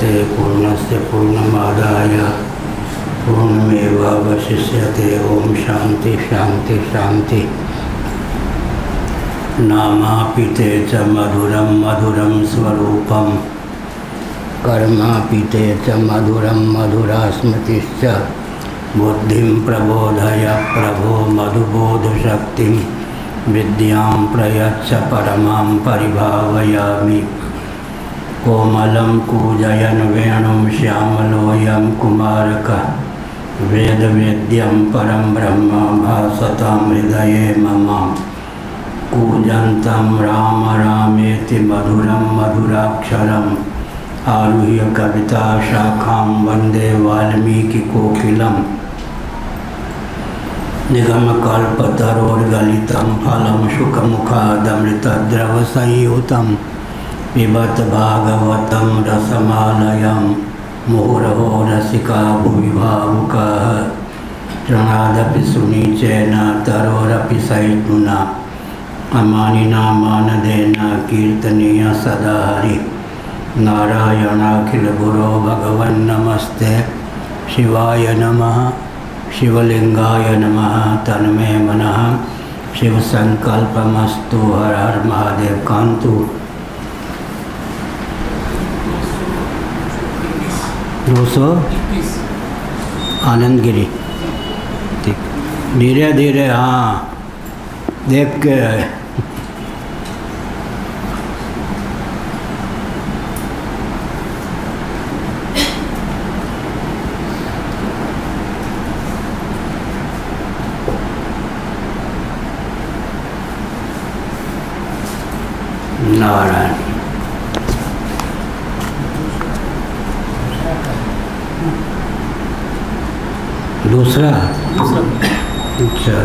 मुदच्यते पूर्णस्य पूर्णमादाय पूर्णमेवावशिष्यते। ओम शांति शांति शांति। नामापिते च मधुरम मधुरम स्वरूपम कर्मापिते च मधुरम मधुरा स्मृतिश्च बुद्धिं प्रबोधय प्रभो मधुबोधशक्तिं विद्यां प्रयच्छ परमां परिभावयामि। कोमलं कूजयन् वेणुं श्यामलोऽयं कुमारकः वेदवेद्यं परं ब्रह्म भासतां हृदये मम। कूजन्तं राम रामेति मधुरं मधुराक्षरम् आरुह्य कविता शाखां वन्दे वाल्मीकिकोकिलम्। निगमकल्पतरोर्गलितं फलं शुकमुखादमृतद्रवसंयुतं पिबत भागवतं रसमालयं। मुहुरहो रसिका भुवि भावुकाः तृणादपि सुनीचेन तरोरपि सैतुना अमानिना मानदेन कीर्तनीय सदा हरि। नारायणाखिल गुरो भगवन् नमस्ते शिवाय नमः। शिवलिंगाय नमः। तन्मे मनः शिव संकल्पमस्तु। हर हर महादेव। कांतु 221 आनंदगिरी। ठीक, धीरे धीरे। हाँ, देख के नारायण। दूसरा अच्छा।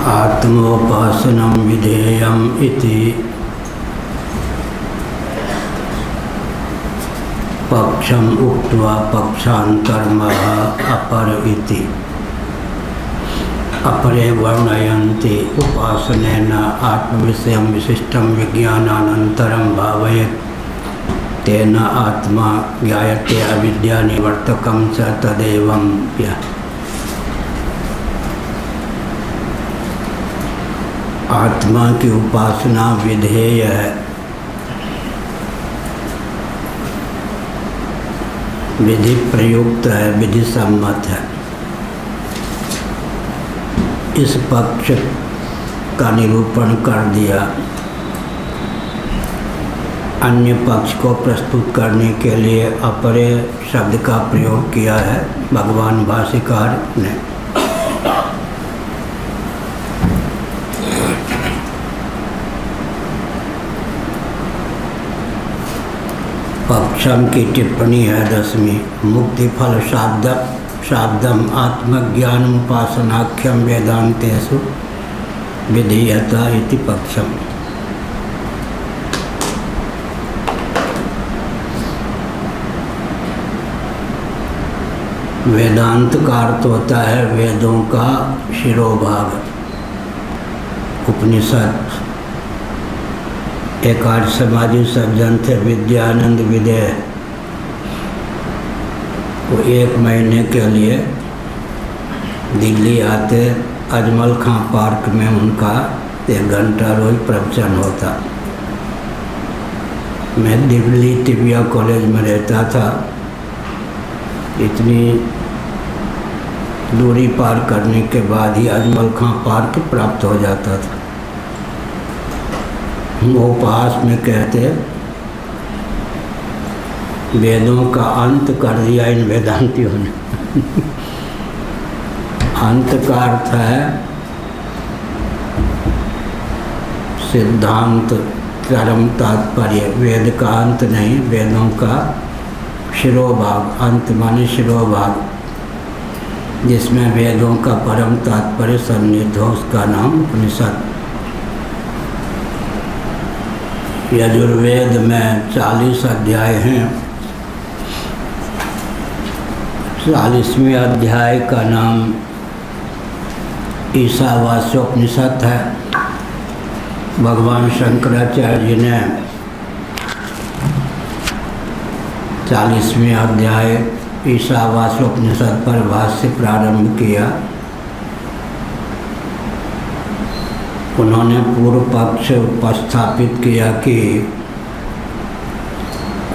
आत्मोपासनं विधेयम् इति पक्षम् उक्त्वा पक्षान्तरमः अपर इति अपरे वर्णयन्ति। उपासनेन आत्मविषयं विशिष्टं विज्ञानानन्तरं भावयेत् तेन आत्मा ज्ञायते। अविद्यानिवर्तकं च तदेवं यः। आत्मा की उपासना विधेय है, विधि प्रयुक्त है, विधि सम्मत है। इस पक्ष का निरूपण कर दिया। अन्य पक्ष को प्रस्तुत करने के लिए अपरे शब्द का प्रयोग किया है भगवान भाष्यकार ने। पक्षम की टिप्पणी है 10वीं। मुक्ति फल शाब्दम आत्मज्ञान उपासनाख्यम वेदांतेषु विधीयता इति पक्षम। वेदांत का अर्थ होता है वेदों का शिरोभाग, उपनिषद। एक आर्य समाजी सज्जन थे विद्यानंद विदय। वो 1 महीने के लिए दिल्ली आते। अजमल खां पार्क में उनका 1 घंटा रोज प्रवचन होता। मैं दिल्ली टिबिया कॉलेज में रहता था। इतनी दूरी पार करने के बाद ही अजमल खां पार्क प्राप्त हो जाता था। वो उपहास में कहते वेदों का अंत कर दिया इन वेदांतियों ने। अंत का अर्थ है सिद्धांत, चरम तात्पर्य। वेद का अंत नहीं, वेदों का शिरोभाग। अंत माने शिरोभाग, जिसमें वेदों का परम तात्पर्य सन्निहित हो, उसका नाम उपनिषद। यजुर्वेद में 40 अध्याय हैं। 40वें अध्याय का नाम ईशावास्योपनिषद है। भगवान शंकराचार्य जी ने 40वें अध्याय ईशावास्योपनिषद पर भाष्य प्रारंभ किया। उन्होंने पूर्व पक्ष उपस्थापित किया कि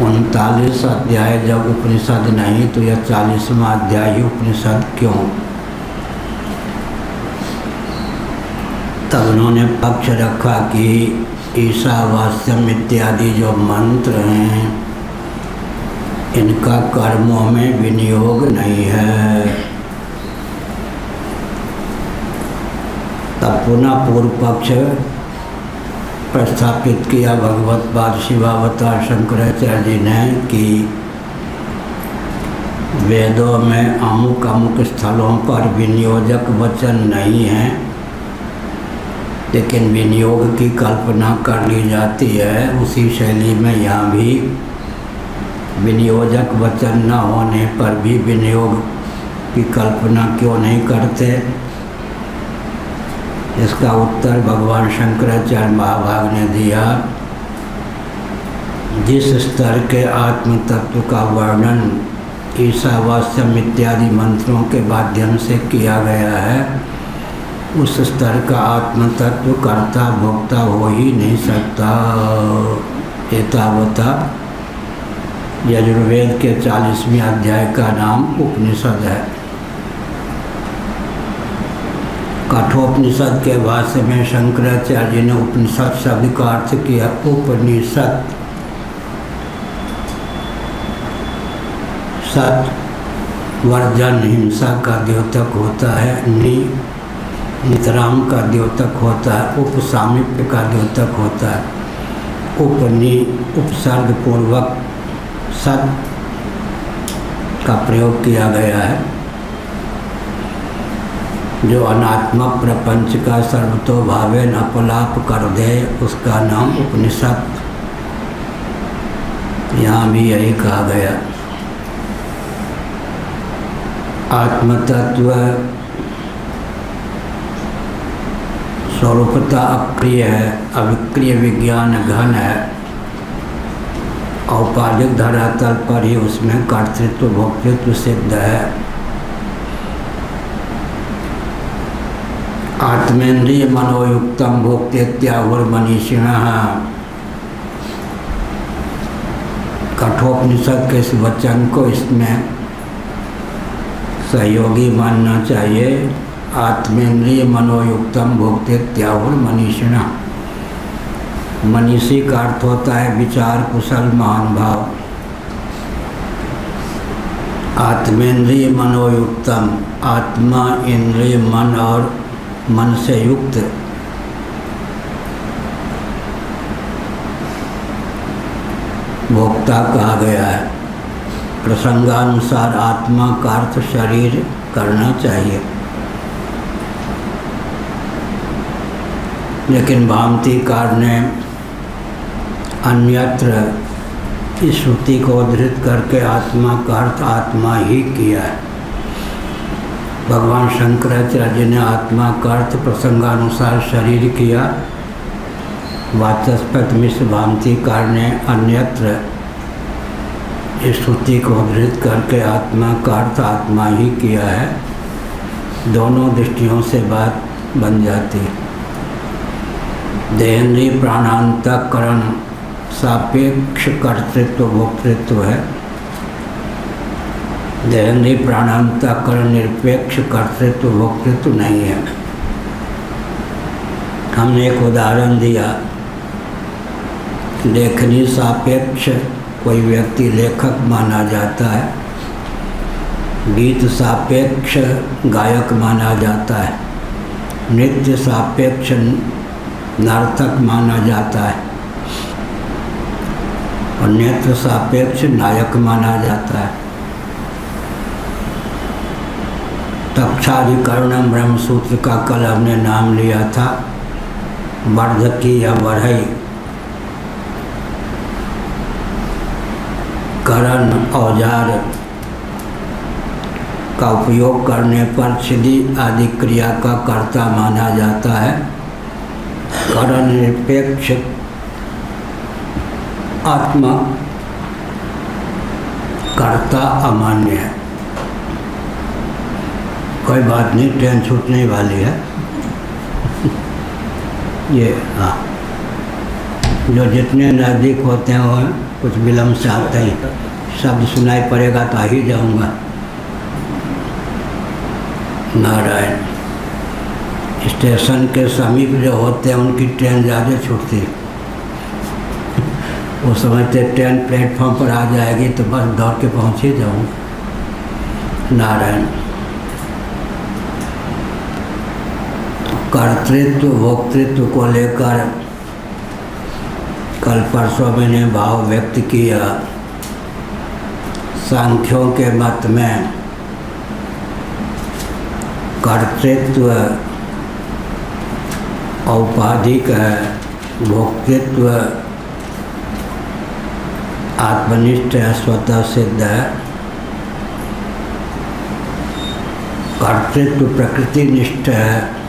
39 अध्याय जब उपनिषद नहीं तो यह 40वां अध्याय ही उपनिषद क्यों? तब उन्होंने पक्ष रखा कि ईशावास्यम इत्यादि जो मंत्र हैं इनका कर्मों में विनियोग नहीं है। तब पुनः पूर्व पक्ष प्रस्थापित किया भगवत्पाद शिवावतार शंकराचार्य जी ने कि वेदों में अमुक अमुक स्थलों पर विनियोजक वचन नहीं है, लेकिन विनियोग की कल्पना कर ली जाती है। उसी शैली में यहाँ भी विनियोजक वचन न होने पर भी विनियोग की कल्पना क्यों नहीं करते? इसका उत्तर भगवान शंकराचार्य महाभाग ने दिया। जिस स्तर के आत्म तत्व का वर्णन ईशावास्यम इत्यादि मंत्रों के माध्यम से किया गया है, उस स्तर का आत्म तत्व कर्ता भोक्ता हो ही नहीं सकता। एतावता यजुर्वेद के 40वें अध्याय का नाम उपनिषद है। कठोपनिषद के भाष्य में शंकराचार्य जी ने उपनिषद शब्द का अर्थ किया उपनिषद। सत वर्जन हिंसा का द्योतक होता है, नितराम का द्योतक होता है, उपसामीप्य का द्योतक होता है। उपनि उपसर्ग पूर्वक सत का प्रयोग किया गया है। जो अनात्मक प्रपंच का सर्वतो भावेन अपलाप कर दे उसका नाम उपनिषद। यहाँ भी यही कहा गया। आत्मतत्व स्वरूपता अक्रिय है, अविक्रिय विज्ञान घन है। औपाधिक धरातल पर ही उसमें कर्तृत्व भोक्तृत्व सिद्ध है। आत्मेन्द्रिय मनोयुक्तम भोक्तेत्याहुर्मनीषिणः। कठोपनिषद के इस वचन को इसमें सहयोगी मानना चाहिए। आत्मेन्द्रिय मनोयुक्तम भोक्तेत्याहुर्मनीषिणः। मनीषी का अर्थ होता है विचार कुशल महान भाव। आत्मेन्द्रिय मनोयुक्तम, आत्मा इंद्रिय मन और मन से युक्त भोक्ता कहा गया है। प्रसंगानुसार आत्मा का अर्थ शरीर करना चाहिए, लेकिन भामतीकार ने अन्यत्र इस श्रुति को उद्धृत करके आत्मा का अर्थ आत्मा ही किया है। भगवान शंकराचार्य जी ने आत्मा का अर्थ प्रसंगानुसार शरीर किया। वाचस्पत मिश्र भामतीकार ने अन्यत्र इस श्रुति को उद्धृत करके आत्मा का अर्थ आत्मा ही किया है। दोनों दृष्टियों से बात बन जाती है। देहेंद्रीय प्राणांतकरण सापेक्ष कर्तृत्व भोक्तृत्व है। देहेंद्रीय प्राणांतकरण निरपेक्ष कर्तृत्व भोक्तृत्व नहीं है। हमने एक उदाहरण दिया, लेखनी सापेक्ष कोई व्यक्ति लेखक माना जाता है, गीत सापेक्ष गायक माना जाता है, नृत्य सापेक्ष नर्तक माना जाता है और नेत्र सापेक्ष नायक माना जाता है। तक्षाधिकरणम ब्रह्मसूत्र का कल हमने नाम लिया था। वर्धकी या बढ़ई करण औजार का उपयोग करने पर सिद्धि आदि क्रिया का कर्ता माना जाता है। करण निरपेक्ष आत्मा कर्ता अमान्य है। कोई बात नहीं, ट्रेन छूटने वाली है। ये हाँ, जो जितने नज़दीक होते हैं वो कुछ विलम्ब से आते ही शब्द सुनाई पड़ेगा तो आ ही जाऊँगा। नारायण। स्टेशन के समीप जो होते हैं उनकी ट्रेन ज़्यादा छूटती है। वो समझते ट्रेन प्लेटफॉर्म पर आ जाएगी तो बस दौड़ के पहुँच ही जाऊँ। नारायण। कर्तृत्व भोक्तृत्व को लेकर कल परसों मैंने भाव व्यक्त किया। सांख्यों के मत में कर्तृत्व औपाधिक है, भोक्तृत्व आत्मनिष्ठ है, स्वतः सिद्ध है। कर्तृत्व प्रकृति निष्ठ है,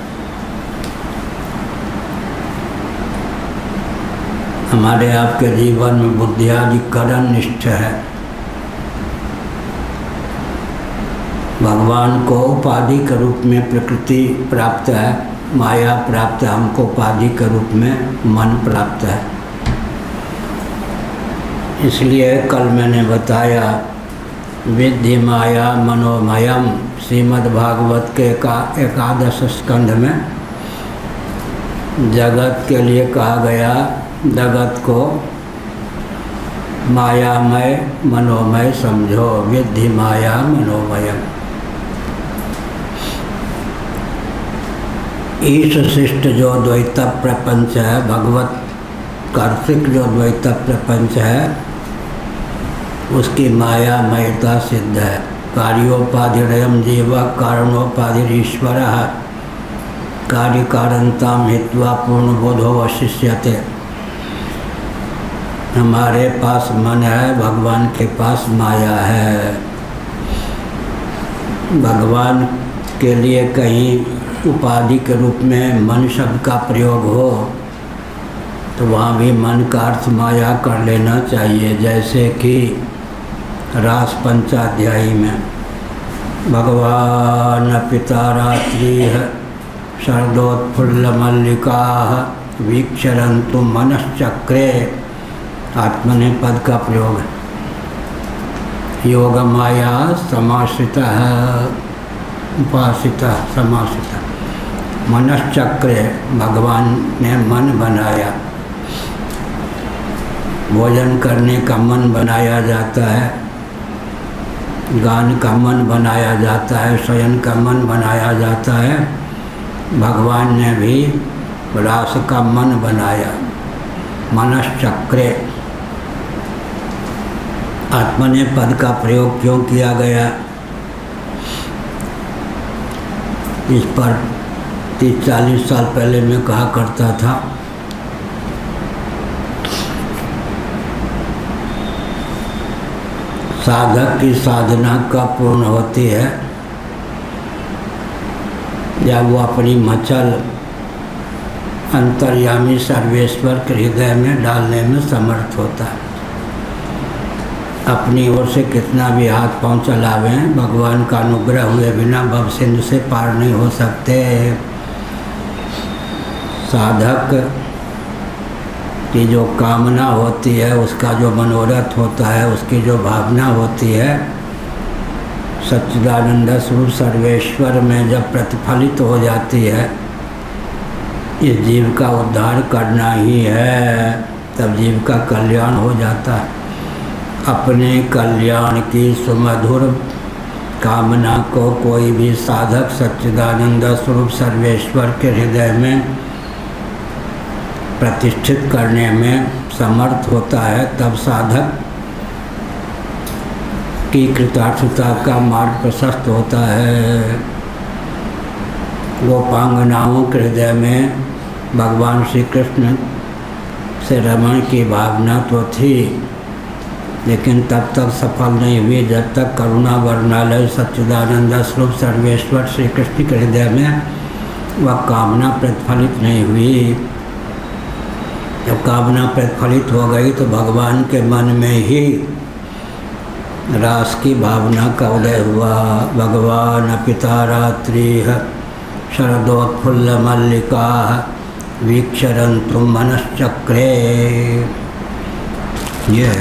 हमारे आपके जीवन में बुद्धि आदि करण निष्ठ है। भगवान को उपाधि के रूप में प्रकृति प्राप्त है, माया प्राप्त है, हमको उपाधि के रूप में मन प्राप्त है। इसलिए कल मैंने बताया विद्धि माया मनोमयम, श्रीमद् भागवत के एकादश स्कंध में जगत के लिए कहा गया, जगत को मायामय मनोमय समझो, विद्धि माया मनोमयम। ईश शिष्ट जो द्वैत प्रपंच है, भगवत कार्तिक जो द्वैत प्रपंच है, उसकी माया मयता सिद्ध है। कार्योपाधिरयम जीव कारणोपाधि ईश्वर कार्य कारणता हित्वा पूर्ण बोधो वशिष्यते। हमारे पास मन है, भगवान के पास माया है। भगवान के लिए कहीं उपाधि के रूप में मन शब्द का प्रयोग हो तो वहाँ भी मन का अर्थ माया कर लेना चाहिए। जैसे कि रास पंचाध्यायी में भगवान पिता रात्रि शरदोत्फुल्ल मल्लिका वीक्षरन्तु मनश्चक्रे, आत्मने पद का प्रयोग है। योग माया समाश्रिता है, उपासिता समाश्रिता। मनश्चक्र, भगवान ने मन बनाया, भोजन करने का मन बनाया जाता है, गान का मन बनाया जाता है, शयन का मन बनाया जाता है। भगवान ने भी रास का मन बनाया, मनश्चक्रे। आत्मने पद का प्रयोग क्यों किया गया, इस पर 30-40 साल पहले मैं कहा करता था। साधक की साधना कब पूर्ण होती है, जब वो अपनी मचल अंतर्यामी सर्वेश्वर के हृदय में डालने में समर्थ होता है। अपनी ओर से कितना भी हाथ पांव चलावें, भगवान का अनुग्रह हुए बिना भव सिंधु से पार नहीं हो सकते। साधक की जो कामना होती है, उसका जो मनोरथ होता है, उसकी जो भावना होती है, सच्चिदानंद स्वरूप सर्वेश्वर में जब प्रतिफलित हो जाती है, इस जीव का उद्धार करना ही है, तब जीव का कल्याण हो जाता है। अपने कल्याण की सुमधुर कामना को कोई भी साधक सच्चिदानंद स्वरूप सर्वेश्वर के हृदय में प्रतिष्ठित करने में समर्थ होता है, तब साधक की कृतार्थता का मार्ग प्रशस्त होता है। गोपांगनाओं के हृदय में भगवान श्री कृष्ण से रमण की भावना तो थी, लेकिन तब तक सफल नहीं हुई जब तक करुणा वर्णालय सच्चिदानंद स्वरूप सर्वेश्वर श्री कृष्ण के हृदय में वह कामना प्रतिफलित नहीं हुई। जब कामना प्रतिफलित हो गई तो भगवान के मन में ही रास की भावना का उदय हुआ। भगवान पिता रात्रि शरदोत्फुल्ल मल्लिका वीक्षरन्तु मनश्चक्रे। ये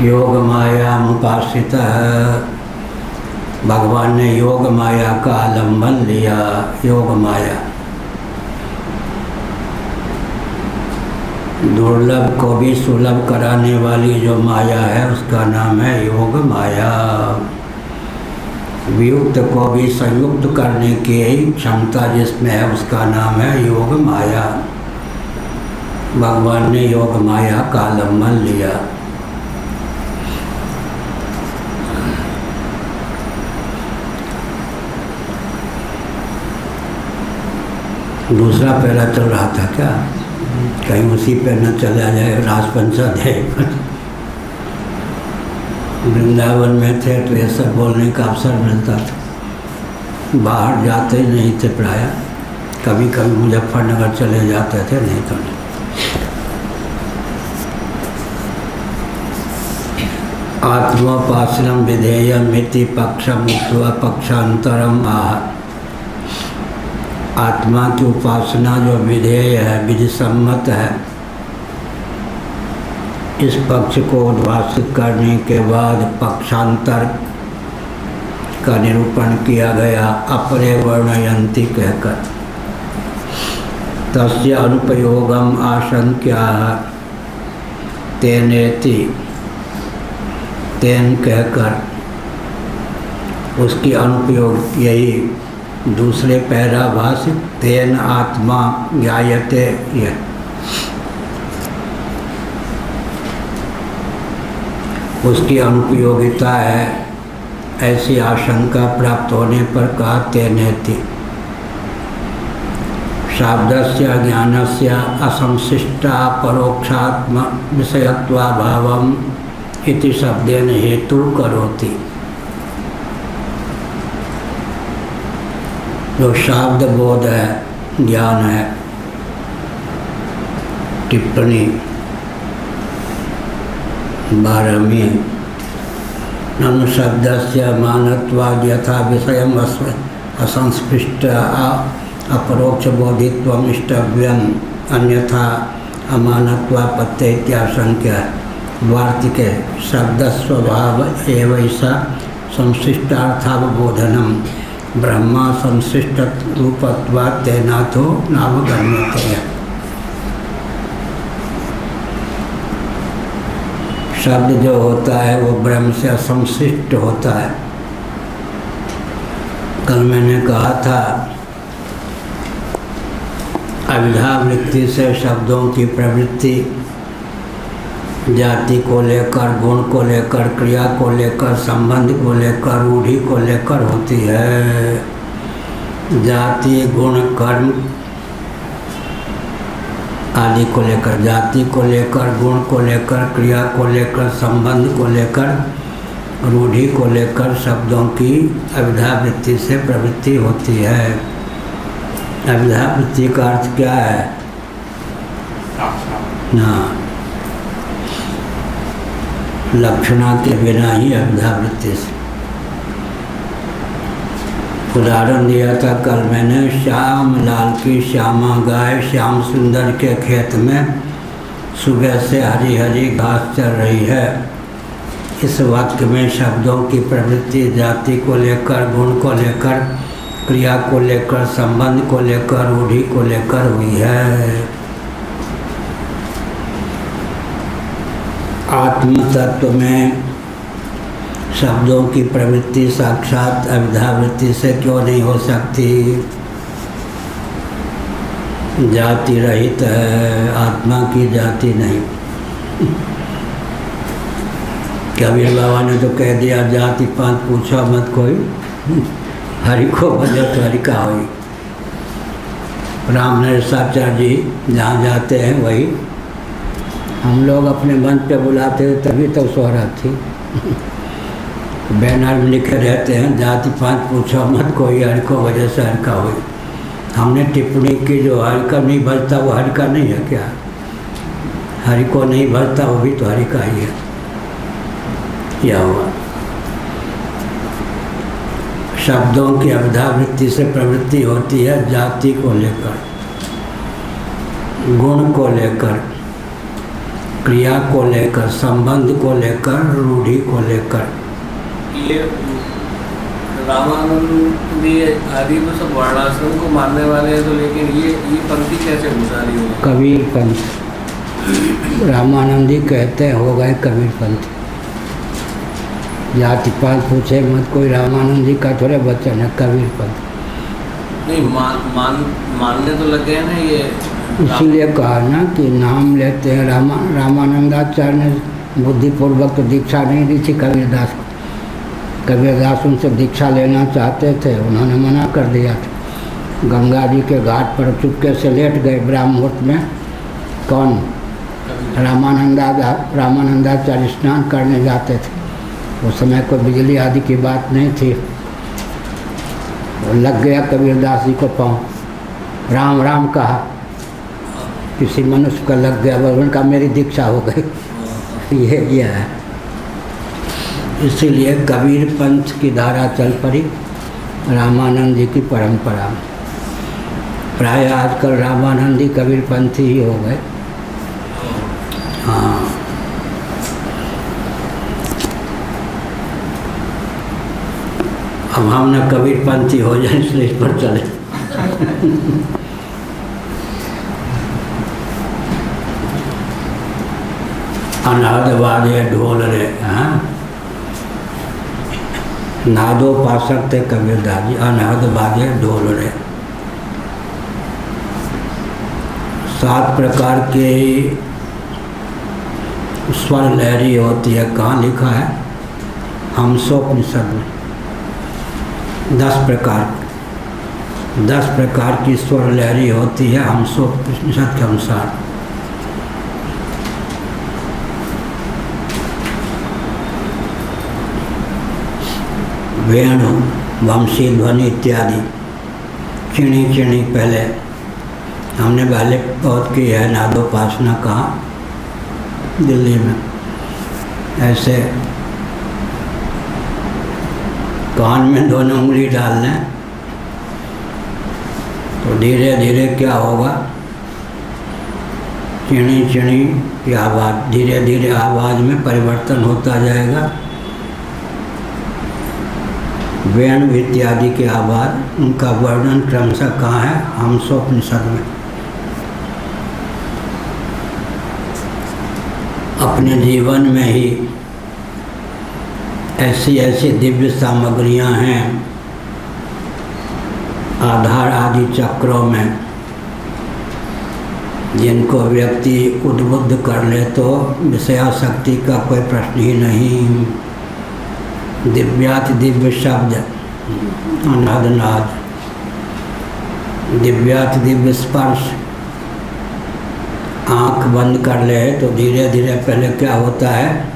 योग माया मुपासित भगवान ने योग माया का आलम्बन लिया। योग माया दुर्लभ को भी सुलभ कराने वाली जो माया है उसका नाम है योग माया। वियुक्त को भी संयुक्त करने की क्षमता जिसमें है उसका नाम है योग माया। भगवान ने योग माया का आलम्बन लिया। दूसरा पहला चल रहा था क्या? कहीं उसी पे न चला जाए राजपंचा देव। वृंदावन में थे तो ये सब बोलने का अवसर मिलता था। बाहर जाते ही नहीं थे प्राय, कभी कभी मुजफ्फरनगर चले जाते थे, नहीं तो नहीं। आत्मोपासनम विधेयम इति पक्षम उक्त्वा पक्षांतरम आह। आत्मा की उपासना जो विधेय है, विधि सम्मत है, इस पक्ष को उद्भाषित करने के बाद पक्षांतर का निरूपण किया गया। अपरे वर्णयन्ति कहकर तस्य अनुपयोगम आशंक्या तेनेति, तेन कहकर उसकी अनुपयोग यही दूसरे पैराभाष तेन आत्मा ज्ञायते। यह उसकी अनुपयोगिता है ऐसी आशंका प्राप्त होने पर कहा तेनेति। शाब्दस्य ज्ञानस्य असंशिष्टा परोक्षात्म विषयत्वाभावम् इति शब्देन हेतु करोति। जो शाब्द बोध है, ज्ञान है। टिप्पणी 12वीं। ननु शब्दस्य मानत्वाद् यथा विषयम् असंस्पृष्ट अपरोक्ष बोधित्वम् इष्टव्यम् अन्यथा अमानत्वापत्ति इत्याशंक्य। वार्तिके शब्दस्वभाव एवैसा संशिष्टार्थावबोधनम् ब्रह्मा संशिष्ट रूपत्वात् तेनाथो नावगम्यते। शब्द जो होता है वो ब्रह्म से असंशिष्ट होता है। कल मैंने कहा था अविद्या वृत्ति से शब्दों की प्रवृत्ति जाति को लेकर, गुण को लेकर, क्रिया को लेकर, संबंध को लेकर, रूढ़ि को लेकर होती है। जाति, गुण, कर्म आदि को लेकर, जाति को लेकर, गुण को लेकर, क्रिया को लेकर, संबंध को लेकर, रूढ़ि को लेकर शब्दों की अविद्या वृत्ति से प्रवृत्ति होती है। अविद्या वृत्ति का अर्थ क्या है? ना लक्षणा के बिना ही अविद्या वृत्ति से। उदाहरण दिया था कल मैंने, श्याम लाल की श्यामा गाय श्याम सुंदर के खेत में सुबह से हरी हरी घास चल रही है। इस वाक्य में शब्दों की प्रवृत्ति जाति को लेकर, गुण को लेकर, क्रिया को लेकर, संबंध को लेकर, रूढ़ि को लेकर हुई है। आत्म तत्व में शब्दों की प्रवृत्ति साक्षात अविद्या वृत्ति से क्यों नहीं हो सकती? जाति रहित है, आत्मा की जाति नहीं। कबीर बाबा ने तो कह दिया जाति पात पूछो मत कोई, हरि को भजो तो हरि का होई। राम नरसाचार्य जी जहाँ जाते हैं वही हम लोग अपने मन पे बुलाते थे तभी तो शोहरत थी। बैनर में लिखे रहते हैं जाति पात पूछो मत कोई हरको वजह से हरका हो। हमने टिप्पणी की जो हरका नहीं भजता वो हरका नहीं है क्या? हरि को नहीं भजता वो भी तो हरि का ही है। क्या हुआ? शब्दों की अवधावृत्ति से प्रवृत्ति होती है जाति को लेकर, गुण को लेकर, क्रिया को लेकर, संबंध को लेकर, रूढ़ि को लेकर। ये रामानंद भी आदि तो सब वर्णाश्रम को मानने वाले हैं, तो लेकिन ये पंक्ति कैसे गुजारी हुई? कबीर पंथ रामानंदी कहते हैं हो गए कबीर पंथ। जाति पात पूछे मत कोई रामानंदी का थोड़े वचन है, कबीर पंथ। नहीं मानने तो लगे हैं ना ये। इसीलिए कहा ना कि नाम लेते हैं रामानंदाचार्य ने बुद्धिपूर्वक तो दीक्षा नहीं दी थी कबीरदास को। कबीरदास उनसे दीक्षा लेना चाहते थे, उन्होंने मना कर दिया था। गंगा जी के घाट पर चुपके से लेट गए ब्राह्म मुहूर्त में। कौन? रामानंदाचार्य स्नान करने जाते थे। उस समय कोई बिजली आदि की बात नहीं थी। लग गया कबीरदास जी को पाँव, राम राम कहा। किसी मनुष्य का लग गया, उनका मेरी दीक्षा हो गई। ये है। इसीलिए कबीर पंथ की धारा चल पड़ी रामानंद जी की परंपरा में। प्राय आजकल रामानंदी कबीर पंथी ही हो गए। हाँ, अब हम न कबीर पंथी हो जाए इसलिए इस पर चले। अनाद वाजे ढोल रे, हाँ नादोपासक थे कबीरदास जी। अनाद वाजे ढोल रे। 7 प्रकार के स्वर लहरी होती है। कहाँ लिखा है? हंसोपनिषद में 10 प्रकार की स्वर लहरी होती है हंसोपनिषद के अनुसार। वेणु, वंशी ध्वनि इत्यादि। चिणी चिणी पहले हमने पहले बहुत की है नादोपासना। कहाँ? दिल्ली में। ऐसे कान में दोनों उंगली डाल लें तो धीरे धीरे क्या होगा? चिणी चिणी की आवाज़, धीरे धीरे आवाज़ में परिवर्तन होता जाएगा। वेणु इत्यादि की आवाज़, उनका वर्णन क्रमशः कहाँ है? हंसोपनिषद में। अपने जीवन में ही ऐसी ऐसी दिव्य सामग्रियां हैं आधार आदि चक्रों में, जिनको व्यक्ति उद्बुद्ध कर ले तो विषयाशक्ति का कोई प्रश्न ही नहीं। दिव्याति दिव्य शब्द, अनादनाद, दिव्याति दिव्य स्पर्श। आँख बंद कर ले तो धीरे धीरे पहले क्या होता है?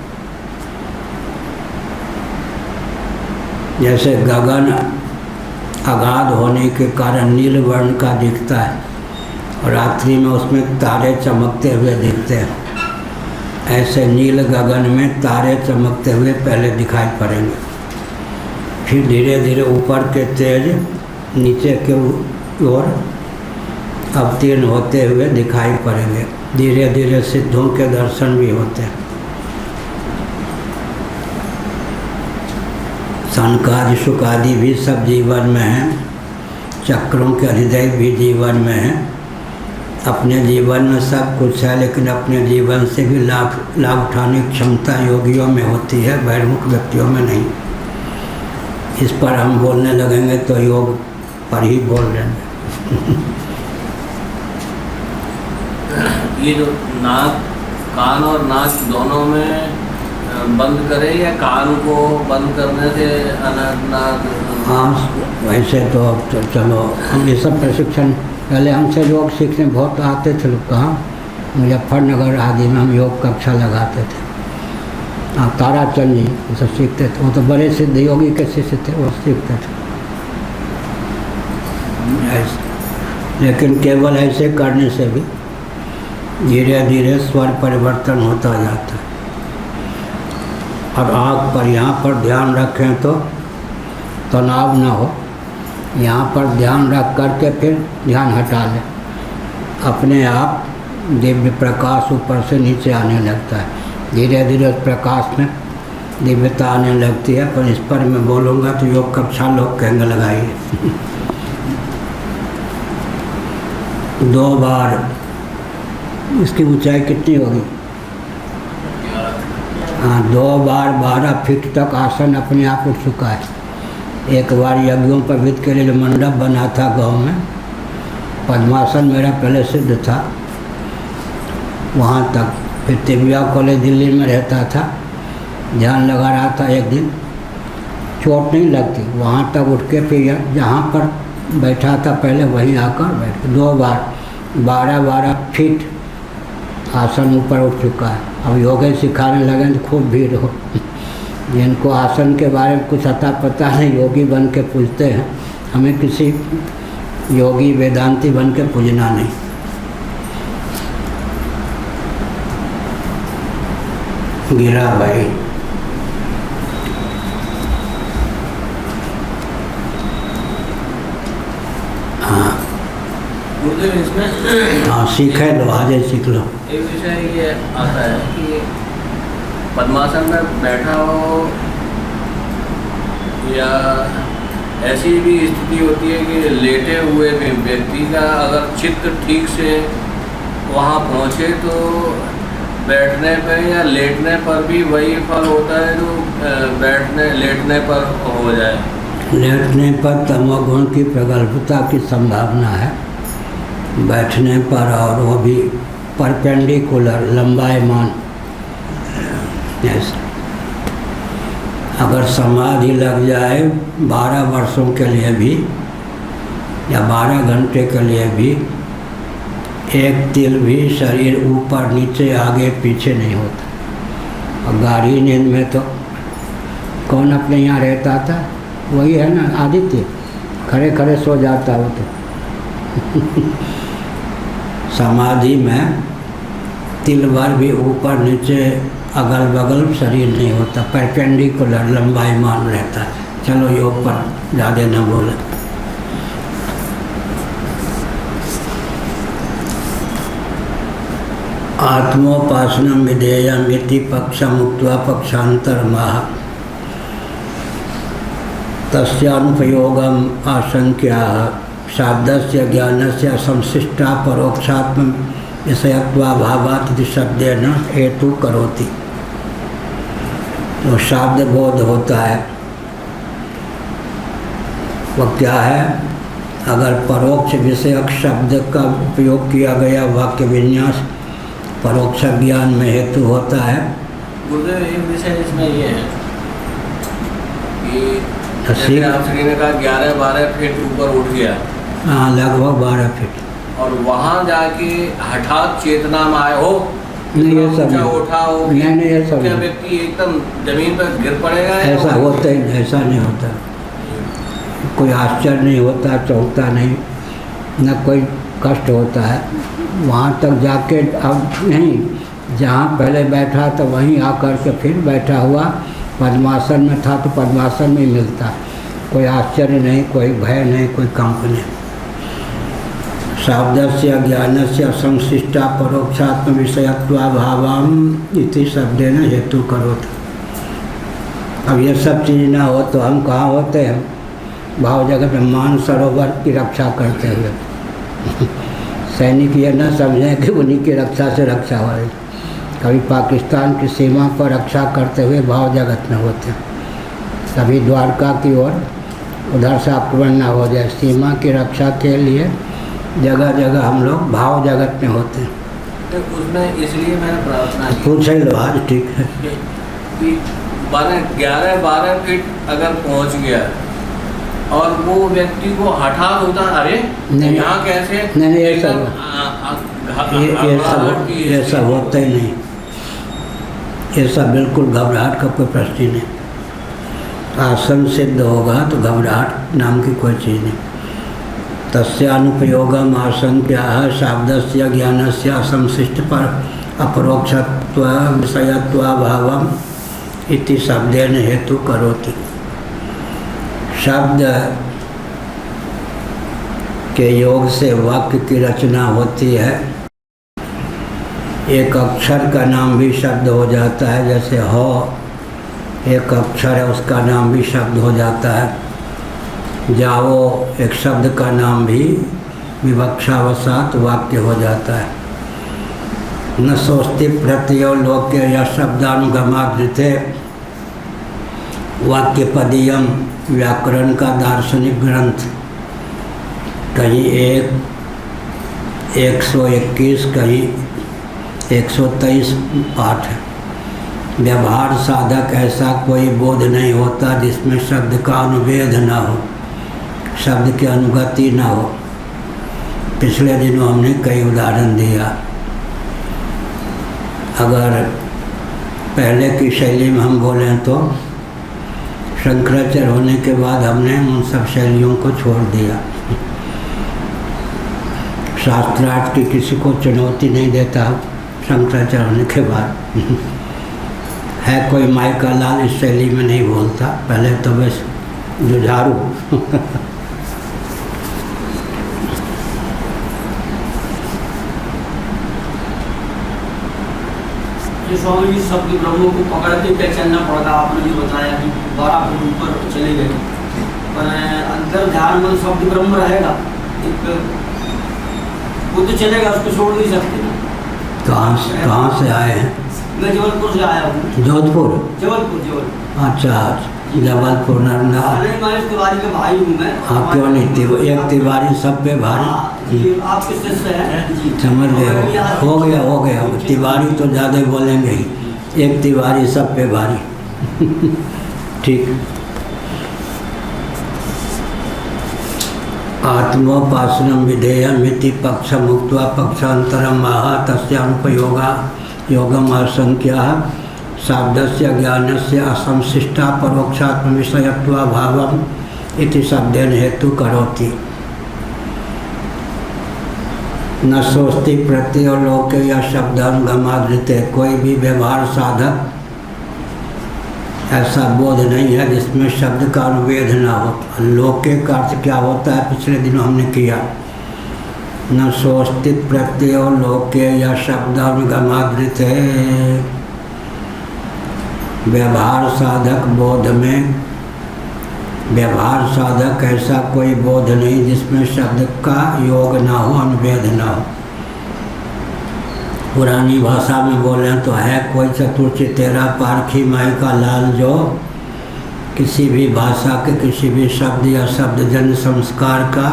जैसे गगन अगाध होने के कारण नील वर्ण का दिखता है और रात्रि में उसमें तारे चमकते हुए दिखते हैं। ऐसे नील गगन में तारे चमकते हुए पहले दिखाई पड़ेंगे, फिर धीरे धीरे ऊपर के तेज नीचे के ओर अवतीर्ण होते हुए दिखाई पड़ेंगे। धीरे धीरे सिद्धों के दर्शन भी होते हैं। सनकादि शुकादि भी सब जीवन में हैं। चक्रों के अधिदेव भी जीवन में हैं। अपने जीवन में सब कुछ है, लेकिन अपने जीवन से भी लाभ उठाने की क्षमता योगियों में होती है, बहिर्मुख व्यक्तियों में नहीं। इस पर हम बोलने लगेंगे तो योग पर ही बोल रहे हैं। ये जो नाक, कान और नाक दोनों में बंद करें या कान को बंद करने से अनाद? हाँ, वैसे तो अब तो चलो हम ये सब प्रशिक्षण पहले हमसे योग सीखने बहुत आते थे लोग। कहाँ मुजफ्फरनगर आदि में हम योग कक्षा लगाते थे। ताराचंद जी वो सब सीखते थे, वो तो बड़े सिद्ध योगी के शिष्य थे, वो सीखते थे ऐसे। लेकिन केवल ऐसे करने से भी धीरे धीरे स्वर परिवर्तन होता जाता है। और आँख पर यहाँ पर ध्यान रखें तो तनाव न हो, यहाँ पर ध्यान रख करके फिर ध्यान हटा लें, अपने आप दिव्य प्रकाश ऊपर से नीचे आने लगता है। धीरे धीरे उस प्रकाश में दिव्यता आने लगती है। पर इस पर मैं बोलूँगा तो योग कक्षा लोग कहेंगे लगाइए। 2 बार इसकी ऊंचाई कितनी होगी? हाँ, 2 बार 12 फीट तक आसन अपने आप उठ चुका है। एक बार यज्ञों पर विद के लिए जो मंडप बना था गांव में, पद्मासन मेरा पहले सिद्ध था, वहाँ तक। फिर तिबिया कॉलेज दिल्ली में रहता था, ध्यान लगा रहा था, एक दिन चोट नहीं लगती, वहाँ तक उठ के फिर जहाँ पर बैठा था पहले वहीं आकर बैठ 2 बार 12 फीट आसन ऊपर उठ चुका है। अब योगा सिखाने लगे तो खूब भीड़ हो। जिनको आसन के बारे में कुछ अता पता नहीं, योगी बन के पूजते हैं। हमें किसी योगी वेदांती बन के पूजना नहीं। गिरा भाई हाँ इसमें हाँ सीखे लो, आज सीख लो। एक विषय ये आता है कि पद्मासन में बैठा हो या ऐसी भी स्थिति होती है कि लेटे हुए भी व्यक्ति का अगर चित्त ठीक से वहाँ पहुँचे तो बैठने पर या लेटने पर भी वही फल होता है जो लेटने पर हो जाए। लेटने पर तमोगुण की प्रगल्भता की संभावना है, बैठने पर और वो भी परपेंडिकुलर लंबाईमान। ऐसा अगर समाधि लग जाए 12 वर्षों के लिए भी या 12 घंटे के लिए भी, एक तिल भी शरीर ऊपर नीचे आगे पीछे नहीं होता। और गाढ़ी नींद में तो कौन अपने यहाँ रहता था? वही है ना आदित्य, खड़े खड़े सो जाता हो तो। समाधि में तिल भर भी ऊपर नीचे अगल बगल शरीर नहीं होता, परपेंडिकुलर लंबाईमान रहता है। चलो योग पर ज़्यादा न बोले। आत्मोपासनम विधेयम इति पक्षम उक्त्वा पक्षांतरमाह तस्यानुपयोगम आशंक्या शाब्दस्य ज्ञानस्य संशिष्टा परोक्षात्म विषयत्वाभावात् इति शब्देन हेतु करोति। तो शब्द बोध होता है वह क्या है? अगर परोक्ष विषयक शब्द का उपयोग किया गया वाक्य विन्यास परोक्ष ज्ञान में हेतु होता है। गुरुदेव एक विषय इसमें ये है कि जैसे आपसे ने कहा 11-12 फीट ऊपर उठ गया। हाँ, लगभग 12 फीट। और वहाँ जाके हठात चेतना में आए हो, नहीं ये सब उठा हो, नहीं ये सब क्या व्यक्ति एकदम जमीन पर गिर पड़ेगा? ऐसा होता ही, ऐसा नहीं होता। कोई आश्चर्य नहीं होता, चौंकता नहीं, न कोई कष्ट होता है। वहाँ तक जाके अब नहीं, जहाँ पहले बैठा था वहीं आकर के फिर बैठा हुआ, पद्मासन में था तो पद्मासन में मिलता। कोई आश्चर्य नहीं, कोई भय नहीं, कोई कंप नहीं। शाब्दस्य ज्ञानस्य संशिष्टा परोक्षात्म विषयत्वाभावम इति शब्देन हेतु करोति। अब ये सब चीज़ ना हो तो हम कहाँ होते हैं? भाव जगत में मान सरोवर की रक्षा करते हुए। सैनिक ये न समझें कि उन्हीं की रक्षा से रक्षा हो रही। कभी पाकिस्तान की सीमा पर रक्षा करते हुए भाव जगत में होते हैं, कभी द्वारका की ओर उधर से आक्रमण न हो जाए। सीमा की रक्षा के लिए जगह जगह हम लोग भाव जगत में होते हैं। तो उसमें इसलिए मैंने प्रार्थना की, पूछ लो आज, ठीक है, कि 11-12 फीट अगर पहुंच गया और वो व्यक्ति को हठात होता, अरे यहाँ कैसे नहीं ये सब होता ही नहीं, ये सब बिल्कुल घबराहट का कोई प्रश्न ही नहीं। आसन सिद्ध होगा तो घबराहट नाम की कोई चीज़ नहीं। तस्यानुपयोगम आसन क्या है, शाब्दस्य ज्ञानस्य असंशिष्ट पर अपरोक्षत्व विषयत्वाभावम इति शब्देन हेतु करोति। शब्द के योग से वाक्य की रचना होती है। एक अक्षर का नाम भी शब्द हो जाता है, जैसे हो एक अक्षर है उसका नाम भी शब्द हो जाता है। जाओ एक शब्द का नाम भी विवक्षावसात वाक्य हो जाता है। न सोस्ति प्रत्यय लोके या शब्दानुगमादृते वाक्यपदीयम व्याकरण का दार्शनिक ग्रंथ। कहीं 121 कहीं 123 पाठ है। व्यवहार साधक ऐसा कोई बोध नहीं होता जिसमें शब्द का अनुवेद न हो, शब्द की अनुगति न हो। पिछले दिनों हमने कई उदाहरण दिया। अगर पहले की शैली में हम बोलें तो शंकराचार्य होने के बाद हमने उन सब शैलियों को छोड़ दिया। शास्त्रार्थ की किसी को चुनौती नहीं देता शंकराचार्य होने के बाद। है कोई माई का लाल इस शैली में नहीं बोलता, पहले तो बस जुझारू। ये स्वामी जी शब्द ब्रह्मों को पकड़ के पहचानना पड़ता। आपने जो बताया कि द्वारा ऊपर चले गए, पर अंदर ध्यान में शब्द ब्रह्म रहेगा, एक वो तो चलेगा, उसको छोड़ नहीं सकते ना। कहाँ से आए हैं? मैं जबलपुर से आया हूँ। जोधपुर? जबलपुर। अच्छा, जबलपुर नरना। तिवारी का भाई हूँ मैं। हाँ, क्यों नहीं, एक तिवारी सब पे भारी। आपके शिष्य हैं। समझ गए? हो गया। तिवारी तो ज़्यादा बोलेंगे ही, एक तिवारी सब पे भारी। ठीक। आत्मोपासनम विधेयम इति पक्ष मुक्त्वा पक्षांतरम आह तस्यानुपयोगा योगम आशंक्या शाब्दस्य ज्ञानस्य असंशिष्टा परोक्षात्म विषयत्वाभावम इति शब्देन हेतु करोति। न सोस्ति प्रत्यय लोके या शब्दानुगमादृते। कोई भी व्यवहार साधक ऐसा बोध नहीं है जिसमें शब्द का अनुवेद न हो। लोके का अर्थ क्या होता है, पिछले दिनों हमने किया। न सोस्ति प्रत्यय लोके या शब्दानुगमादृते। व्यवहार साधक बोध में, व्यवहार साधक ऐसा कोई बोध नहीं जिसमें शब्द का योग ना हो, अनुवेद ना हो। पुरानी भाषा में बोलें तो है कोई चतुर्चितेरा पारखी माई का लाल जो किसी भी भाषा के किसी भी शब्द या शब्दजन्य संस्कार का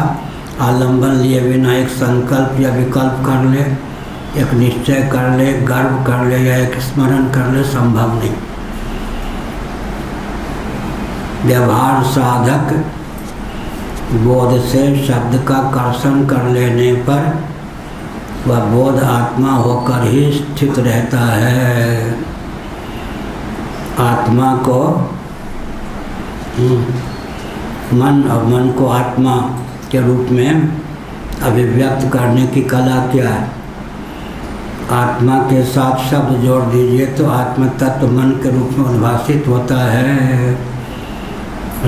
आलंबन लिए बिना एक संकल्प या विकल्प कर ले, एक निश्चय कर ले, गर्व कर ले या एक स्मरण कर ले, संभव नहीं। व्यवहार साधक बोध से शब्द का कर्षण कर लेने पर वह बोध आत्मा होकर ही स्थित रहता है। आत्मा को मन और मन को आत्मा के रूप में अभिव्यक्त करने की कला क्या है? आत्मा के साथ शब्द जोड़ दीजिए तो आत्म तत्व मन के रूप में उद्भासित होता है।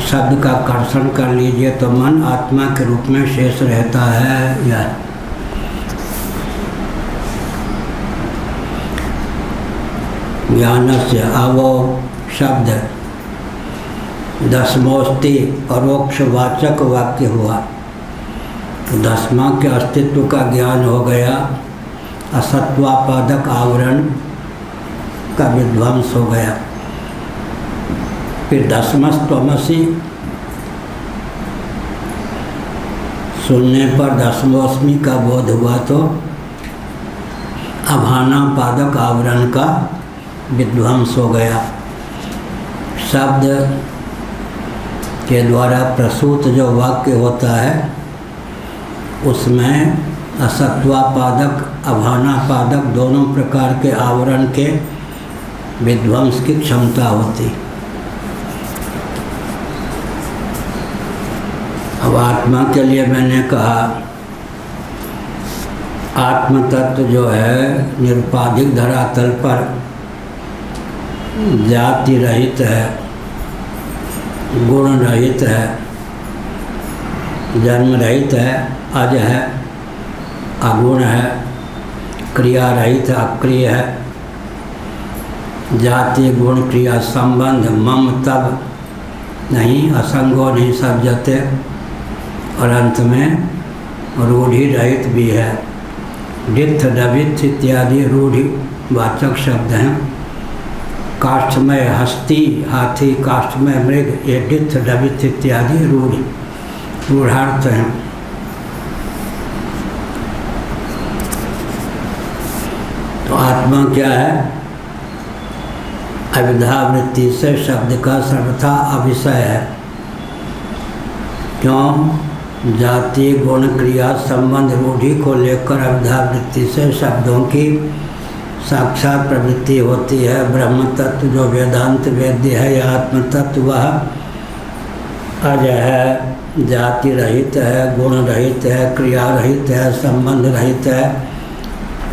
शब्द का कर्षण कर लीजिए तो मन आत्मा के रूप में शेष रहता है। यह ज्ञानस्य अवो शब्द दसमोस्ति परोक्षवाचक वाक्य हुआ तो दसवां के अस्तित्व का ज्ञान हो गया। असत्वापादक आवरण का विध्वंस हो गया। फिर दसमस्त्वमसि सुनने पर दसमोस्मि का बोध हुआ तो अभानापादक आवरण का विध्वंस हो गया। शब्द के द्वारा प्रसूत जो वाक्य होता है उसमें असत्वापादक अभानापादक दोनों प्रकार के आवरण के विध्वंस की क्षमता होती। अब आत्मा के लिए मैंने कहा आत्म तत्व जो है निरुपाधिक धरातल पर जाति रहित है, गुण रहित है, जन्म रहित है, अज है, अगुण है, क्रिया रहित अक्रिय है, जाति गुण क्रिया संबंध मम तब नहीं, असंगो नहीं सज्जते, और अंत में रूढ़ि रहित भी है। डित्थ डबित्थ इत्यादि रूढ़ि वाचक शब्द हैं। काष्ठमय हस्ती हाथी, काष्ठमय मृग, ये डित्थ डबित्थ इत्यादि रूढ़ार्थ हैं। तो आत्मा क्या है? अविद्या वृत्ति से शब्द का सर्वथा अविषय है। क्यों? जाति गुण क्रिया संबंध रूढ़ि को लेकर अविद्या वृत्ति से शब्दों की साक्षात प्रवृत्ति होती है। ब्रह्म तत्व जो वेदांत वेद्य है, या आत्म तत्व वह अज है, जाति रहित है, गुण रहित है, क्रिया रहित है, संबंध रहित है,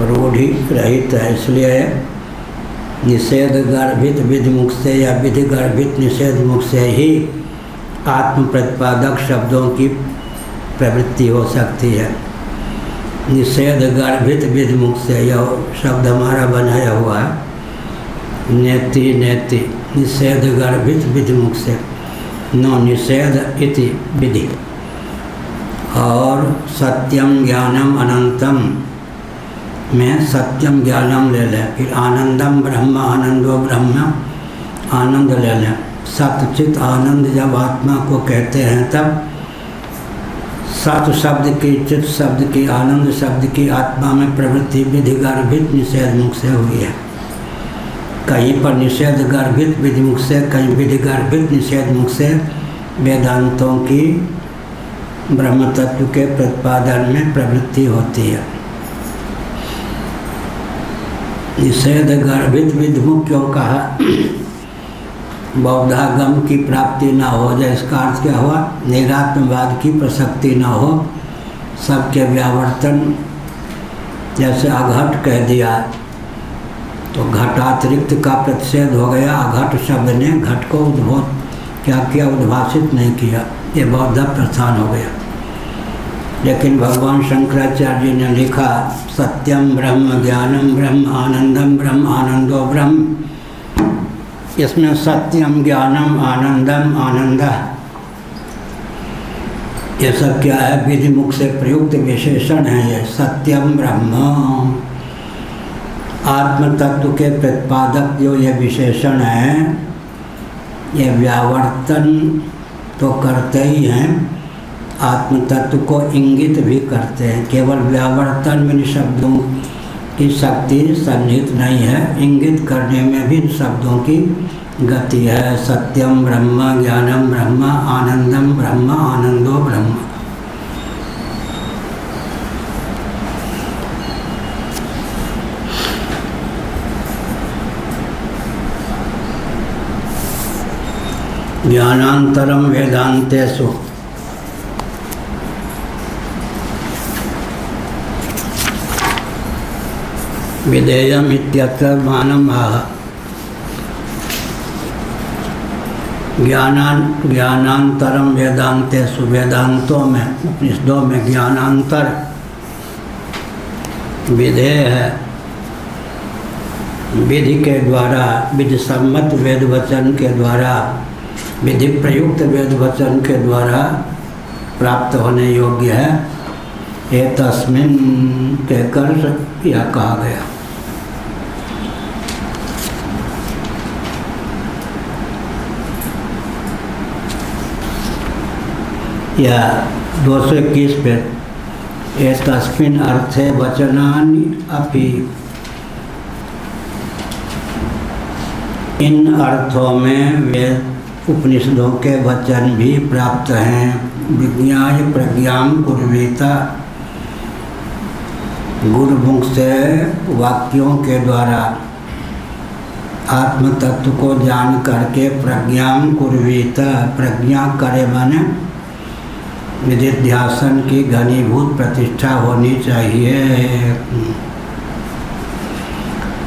रूढ़ि रहित है। इसलिए निषेध गर्भित विधि मुख से या विधि गर्भित निषेध मुख से ही आत्म प्रतिपादक शब्दों की प्रवृत्ति हो सकती है। निषेध गर्भित विधि मुख से, यह शब्द हमारा बनाया हुआ है, नेति नेति, निषेध गर्भित विधि मुख से, नो निषेध इति विधि। और सत्यम ज्ञानम अनंतम में सत्यम ज्ञानम ले लें, फिर आनंदम ब्रह्म आनंदो ब्रह्म, आनंद ले लें। सतचित आनंद जब आत्मा को कहते हैं तब सत शब्द की, चित शब्द की, आनंद शब्द की आत्मा में प्रवृत्ति विधि गर्भित निषेध मुख से हुई है। कहीं पर निषेध गर्भित विधि मुख से, कहीं विधि गर्भित निषेध मुख से वेदांतों की ब्रह्म तत्व के प्रतिपादन में प्रवृत्ति होती है। निषेध गर्भित विधि मुख क्यों कहा? बौद्धागम की प्राप्ति ना हो जाए, इसका अर्थ क्या हुआ? निरात्मवाद की प्रसक्ति ना हो, सबके व्यावर्तन। जैसे अघट कह दिया तो घटातिरिक्त का प्रतिषेध हो गया। अघट शब्द ने घट को उद्भोत क्या किया? उद्भाषित नहीं किया, ये बौद्ध प्रस्थान हो गया। लेकिन भगवान शंकराचार्य जी ने लिखा सत्यम ब्रह्म ज्ञानम ब्रह्म आनंदम ब्रह्म आनंदो ब्रह्म। इसमें सत्यम ज्ञानम आनंदम आनंद, ये सब क्या है? विधि मुख से प्रयुक्त विशेषण है। ये सत्यम ब्रह्म आत्म तत्व के प्रतिपादक जो ये विशेषण है, ये व्यावर्तन तो करते ही हैं, आत्म तत्व को इंगित भी करते हैं। केवल व्यावर्तन में शब्दों की शक्ति सन्निहित नहीं है, इंगित करने में भी शब्दों की गति है। सत्यम ब्रह्म ज्ञानम ब्रह्म आनंदम ब्रह्म आनंदो ब्रह्म। ज्ञानांतरम वेदांतेषु विधेयम इत्यत्र मानम आह। ज्ञानांतरम वेदांतेषु, वेदांतों में उपनिषदों में ज्ञानांतर विधेय है। विधि के द्वारा, विधि सम्मत वेद वचन के द्वारा, विधि प्रयुक्त वेद वचन के द्वारा प्राप्त होने योग्य है। ये तस्मिन कहकर यह कहा गया। या 221 पे ये तस्मिन अर्थे वचनानि अपि, इन अर्थों में वे उपनिषदों के वचन भी प्राप्त हैं। विज्ञाय प्रज्ञां कुर्वीत, गुरुमुख से वाक्यों के द्वारा आत्म तत्व को जान करके प्रज्ञा कुर्वीत, प्रज्ञा करे माने निधिध्यासन की घनीभूत प्रतिष्ठा होनी चाहिए।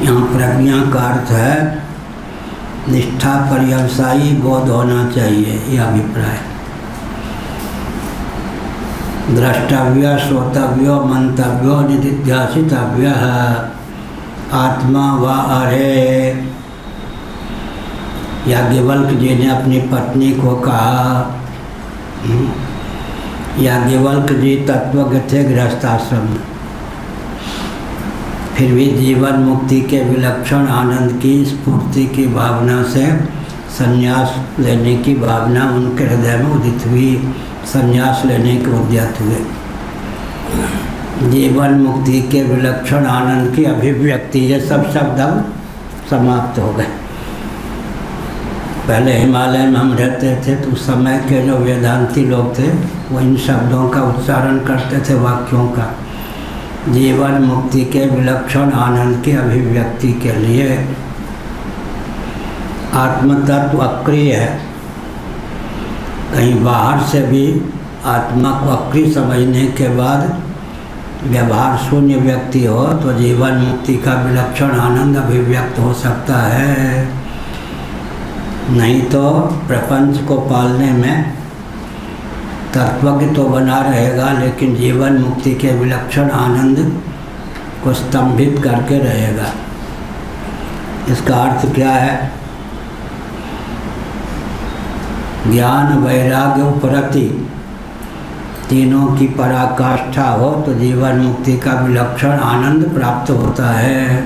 यहाँ प्रज्ञा का अर्थ है निष्ठा पर्यवसायी बोध होना चाहिए, यह अभिप्राय। द्रष्टव्य श्रोतव्यो मंतव्यो निधिध्यासितव्य आत्मा व अरे। याज्ञवल्क्य जी ने अपनी पत्नी को कहा, याज्ञवल्क्य जी तत्वज्ञ थे गृहस्थाश्रम में, फिर भी जीवन मुक्ति के विलक्षण आनंद की स्फूर्ति की भावना से संन्यास लेने की भावना उनके हृदय में उदित हुई, संन्यास लेने के उद्यत हुए। जीवन मुक्ति के विलक्षण आनंद की अभिव्यक्ति, ये सब शब्द अब समाप्त हो गए। पहले हिमालय में हम रहते थे तो उस समय के जो वेदांती लोग थे वो इन शब्दों का उच्चारण करते थे, वाक्यों का। जीवन मुक्ति के विलक्षण आनंद की अभिव्यक्ति के लिए आत्मतत्व अक्रिय है। कहीं बाहर से भी आत्मा को अक्रिय समझने के बाद व्यवहार शून्य व्यक्ति हो तो जीवन मुक्ति का विलक्षण आनंद अभिव्यक्त हो सकता है। नहीं तो प्रपंच को पालने में तत्वज्ञ तो बना रहेगा लेकिन जीवन मुक्ति के विलक्षण आनंद को स्तंभित करके रहेगा। इसका अर्थ क्या है? ज्ञान वैराग्य उपरति तीनों की पराकाष्ठा हो तो जीवन मुक्ति का विलक्षण आनंद प्राप्त होता है।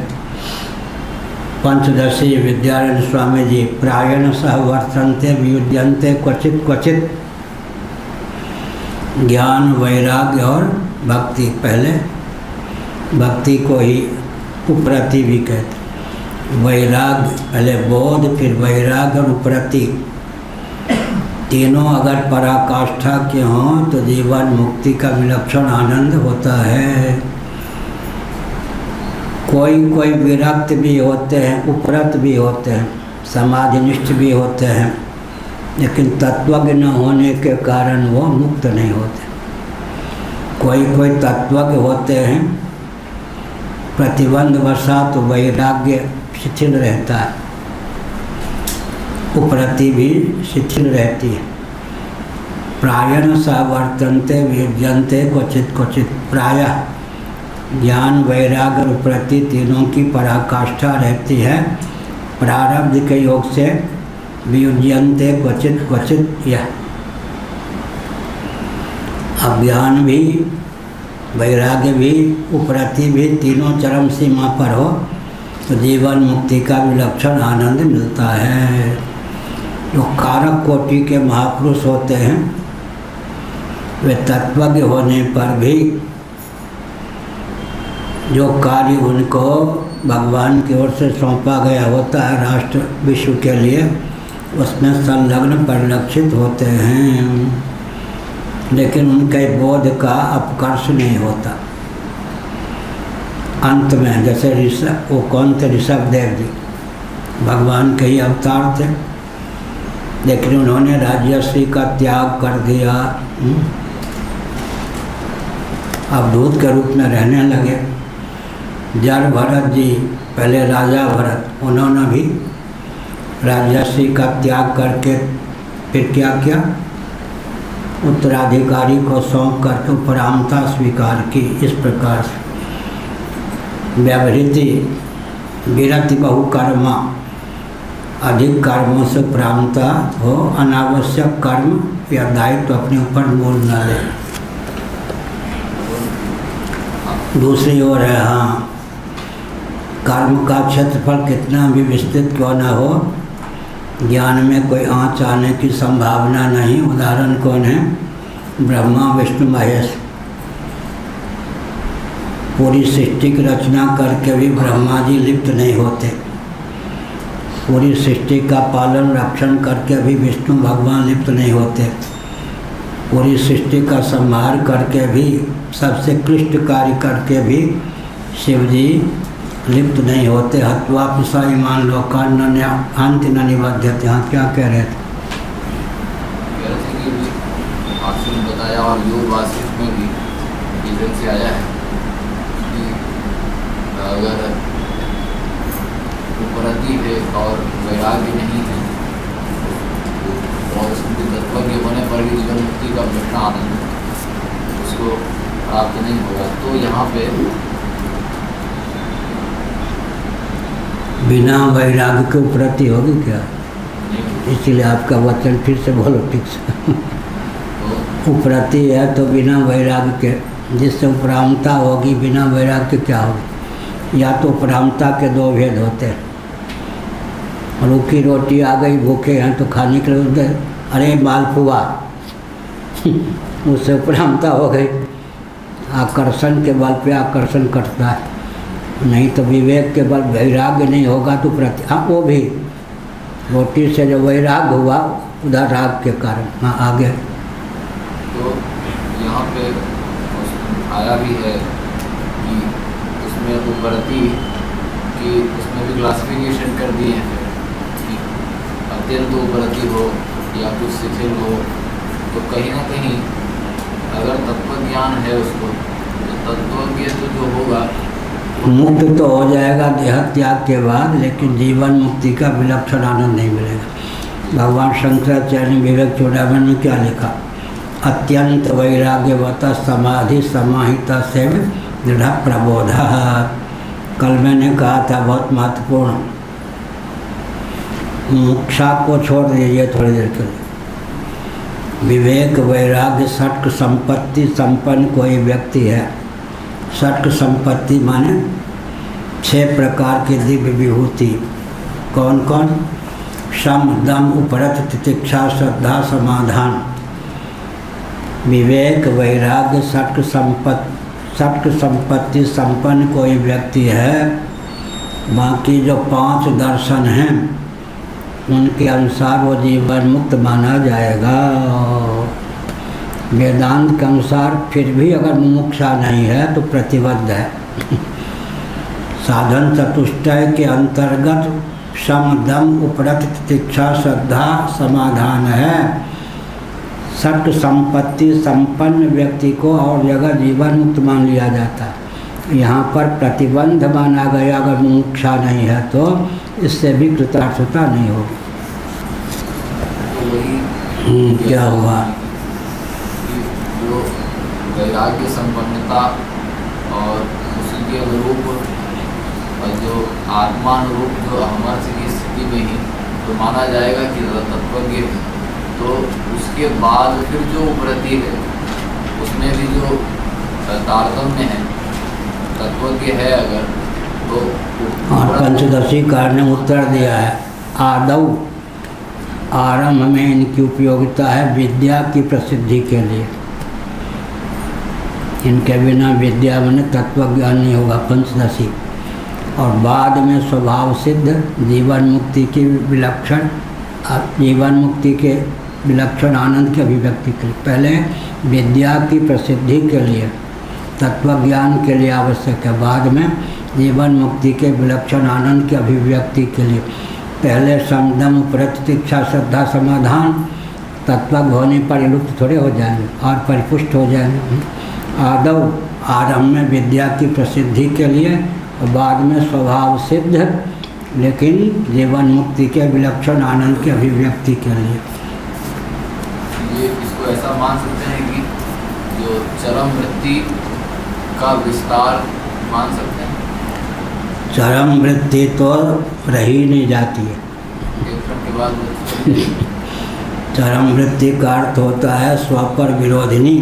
पंचदशी विद्यारण्य स्वामी जी प्रायण सह वर्तन्ते वियुज्यन्ते क्वचित क्वचित। ज्ञान वैराग्य और भक्ति, पहले भक्ति को ही उपरति भी कहते। वैराग्य पहले बोध, फिर वैराग्य और उपरति, तीनों अगर पराकाष्ठा के हों तो जीवन मुक्ति का विलक्षण आनंद होता है। कोई कोई विरक्त भी होते हैं, उपरत भी होते हैं, समाधिनिष्ठ भी होते हैं, लेकिन तत्वज्ञ न होने के कारण वो मुक्त नहीं होते। कोई कोई तत्वज्ञ होते हैं, प्रतिबंधवशात वैराग्य शिथिल रहता है, उपरति भी शिथिल रहती है। प्रायण सा वर्तन्ते वियुज्यन्ते क्वचित क्वचित। प्रायः ज्ञान वैराग्य और उपरति तीनों की पराकाष्ठा रहती है। प्रारब्ध के योग से वियुज्यन्ते क्वचित क्वचित। यह अज्ञान भी, वैराग्य भी, उपरति भी तीनों चरम सीमा पर हो तो जीवन मुक्ति का विलक्षण आनंद मिलता है। जो कारक कोटि के महापुरुष होते हैं वे तत्वज्ञ होने पर भी जो कार्य उनको भगवान की ओर से सौंपा गया होता है राष्ट्र विश्व के लिए, उसमें संलग्न परिलक्षित होते हैं, लेकिन उनके बोध का अपकर्ष नहीं होता। अंत में जैसे ऋषभ, वो कौन थे? ऋषभ देव जी भगवान के ही अवतार थे, लेकिन उन्होंने राजर्षि का त्याग कर दिया, अवधूत के रूप में रहने लगे। जड़ भरत जी, पहले राजा भरत, उन्होंने भी राजर्षि का त्याग करके फिर क्या किया? उत्तराधिकारी को सौंप करके उपरामता स्वीकार की। इस प्रकार से व्यवहृति विरति बहुकर्मा, अधिक कर्मों से उपरामता हो, अनावश्यक कर्म या दायित्व अपने ऊपर मोल न ले। दूसरी ओर है, हाँ, कर्म का क्षेत्रफल कितना भी विस्तृत क्यों न हो, ज्ञान में कोई आँच आने की संभावना नहीं। उदाहरण कौन है? ब्रह्मा विष्णु महेश। पूरी सृष्टि की रचना करके भी ब्रह्मा जी लिप्त नहीं होते, पूरी सृष्टि का पालन रक्षण करके भी विष्णु भगवान लिप्त नहीं होते, पूरी सृष्टि का संहार करके भी, सबसे क्लिष्ट कार्य करके भी शिव जी लिप्त नहीं होते। हत्वा पिसा ईमान लोका अंत न निबध्यते। यहाँ क्या कह रहे थे? आपने बताया और योग वासिष्ठ में भी जीवन से आया है कि अगर उपरति है और वैराग्य नहीं है और उसमें तत्वज्ञ होने पर भी जीवन मुक्ति का घटना आनंद उसको प्राप्त नहीं होगा। तो यहाँ पे बिना वैराग्य के उपरति होगी क्या? इसलिए आपका वचन फिर से बोलो ठीक से। उपरति है तो बिना वैराग्य के, जिससे उपरामता होगी, बिना वैराग्य के क्या होगी? या तो उपरामता के दो भेद होते हैं। रूखी रोटी आ गई, भूखे हैं तो खाने के लिए अरे मालपुआ उससे उपरामता हो गई। आकर्षण के बल पे आकर्षण करता है, नहीं तो विवेक के बल वैराग्य नहीं होगा तो प्रति। हाँ, वो भी रोटी से जो वैराग्य हुआ उधर राग के कारण। हाँ, आगे तो यहाँ पे आया भी है कि उसमें उपरति कि उसमें भी क्लासिफिकेशन कर दिए हैं कि अत्यंत उपरति हो या कुछ शिथिल हो। तो कहीं ना कहीं अगर तत्व ज्ञान है उसको तो तत्व तो जो होगा मुक्त तो हो जाएगा देह त्याग के बाद, लेकिन जीवन मुक्ति का विलक्षण आनंद नहीं मिलेगा। भगवान शंकराचार्य ने विवेक चूड़ामणि में क्या लिखा? अत्यंत वैराग्यवत समाधि समाहित से दृढ़ प्रबोध। कल मैंने कहा था बहुत महत्वपूर्ण, मोक्षा को छोड़ दीजिए थोड़ी देर के लिए। विवेक वैराग्य षट्क संपत्ति संपन्न कोई व्यक्ति है। षट्क संपत्ति माने 6 प्रकार की दिव्य विभूति। कौन कौन? शम दम उपरत तितिक्षा श्रद्धा समाधान। विवेक वैराग्य षट्क संपत्ति संपन्न कोई व्यक्ति है। बाकी जो 5 दर्शन हैं उनके अनुसार वो जीवन मुक्त माना जाएगा। वेदांत के अनुसार फिर भी अगर मुमुक्षा नहीं है तो प्रतिबद्ध है। साधन चतुष्टय के अंतर्गत शम दम उपरत तितिक्षा श्रद्धा समाधान है। षट्क संपत्ति संपन्न व्यक्ति को और जगह जीवन मुक्त मान लिया जाता है। यहाँ पर प्रतिबंध माना गया अगर मुमुक्षा नहीं है तो इससे भी कृतार्थता नहीं होगी। क्या हुआ? जो वैराग्य संपन्नता और उसी के अनुरूप और जो आत्मानुरूप जो अमर्थ की स्थिति में ही तो माना जाएगा कि तत्वज्ञ है। तो उसके बाद फिर जो उपरति है उसमें भी जो तारतम्य है, तत्वज्ञ है अगर तो। और पंचदशी कार ने उत्तर दिया है, आदौ आरंभ में इनकी उपयोगिता है विद्या की प्रसिद्धि के लिए। इनके बिना विद्या में तत्व ज्ञान नहीं होगा, पंचदशी। और बाद में स्वभाव सिद्ध जीवन मुक्ति की विलक्षण जीवन मुक्ति के विलक्षण आनंद की अभिव्यक्ति के लिए। पहले विद्या की प्रसिद्धि के लिए तत्व ज्ञान के लिए आवश्यक है, बाद में जीवन मुक्ति के विलक्षण आनंद की अभिव्यक्ति के लिए। पहले समदम प्रतीक्षा श्रद्धा समाधान तत्व होने पर लुप्त थोड़े हो जाएंगे और परिपुष्ट हो जाएंगे। आदौ आरंभ में विद्या की प्रसिद्धि के लिए और बाद में स्वभाव सिद्ध लेकिन जीवन मुक्ति के विलक्षण आनंद की अभिव्यक्ति के लिए। ये इसको ऐसा मान सकते हैं कि जो चरम वृत्ति का विस्तार मान सकते हैं। चरम वृत्ति तो रही नहीं जाती है, एक के बाद चरम वृत्ति का अर्थ होता है स्वपर विरोधिनी।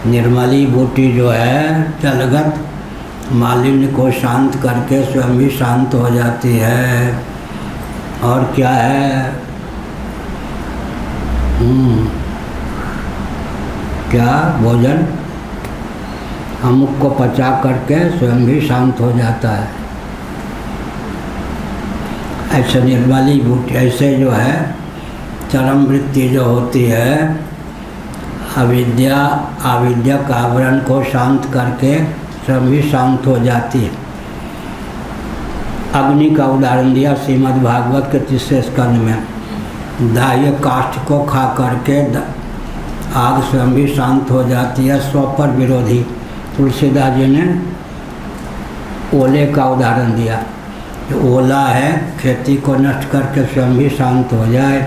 निर्मली बूटी जो है जलगत मालिन्य को शांत करके स्वयं भी शांत हो जाती है। और क्या है? क्या भोजन अमुक को पचा करके स्वयं भी शांत हो जाता है। ऐसे निर्मली बूटी ऐसे जो है चरम वृत्ति जो होती है अविद्या का आवरण को शांत करके स्वयं भी शांत हो जाती है। अग्नि का उदाहरण दिया श्रीमद् भागवत के 3 स्कंद में। दाह्य काष्ठ को खा करके आग स्वयं भी शांत हो जाती है, स्व पर विरोधी। तुलसीदास जी ने ओले का उदाहरण दिया। ओला है खेती को नष्ट करके स्वयं भी शांत हो जाए,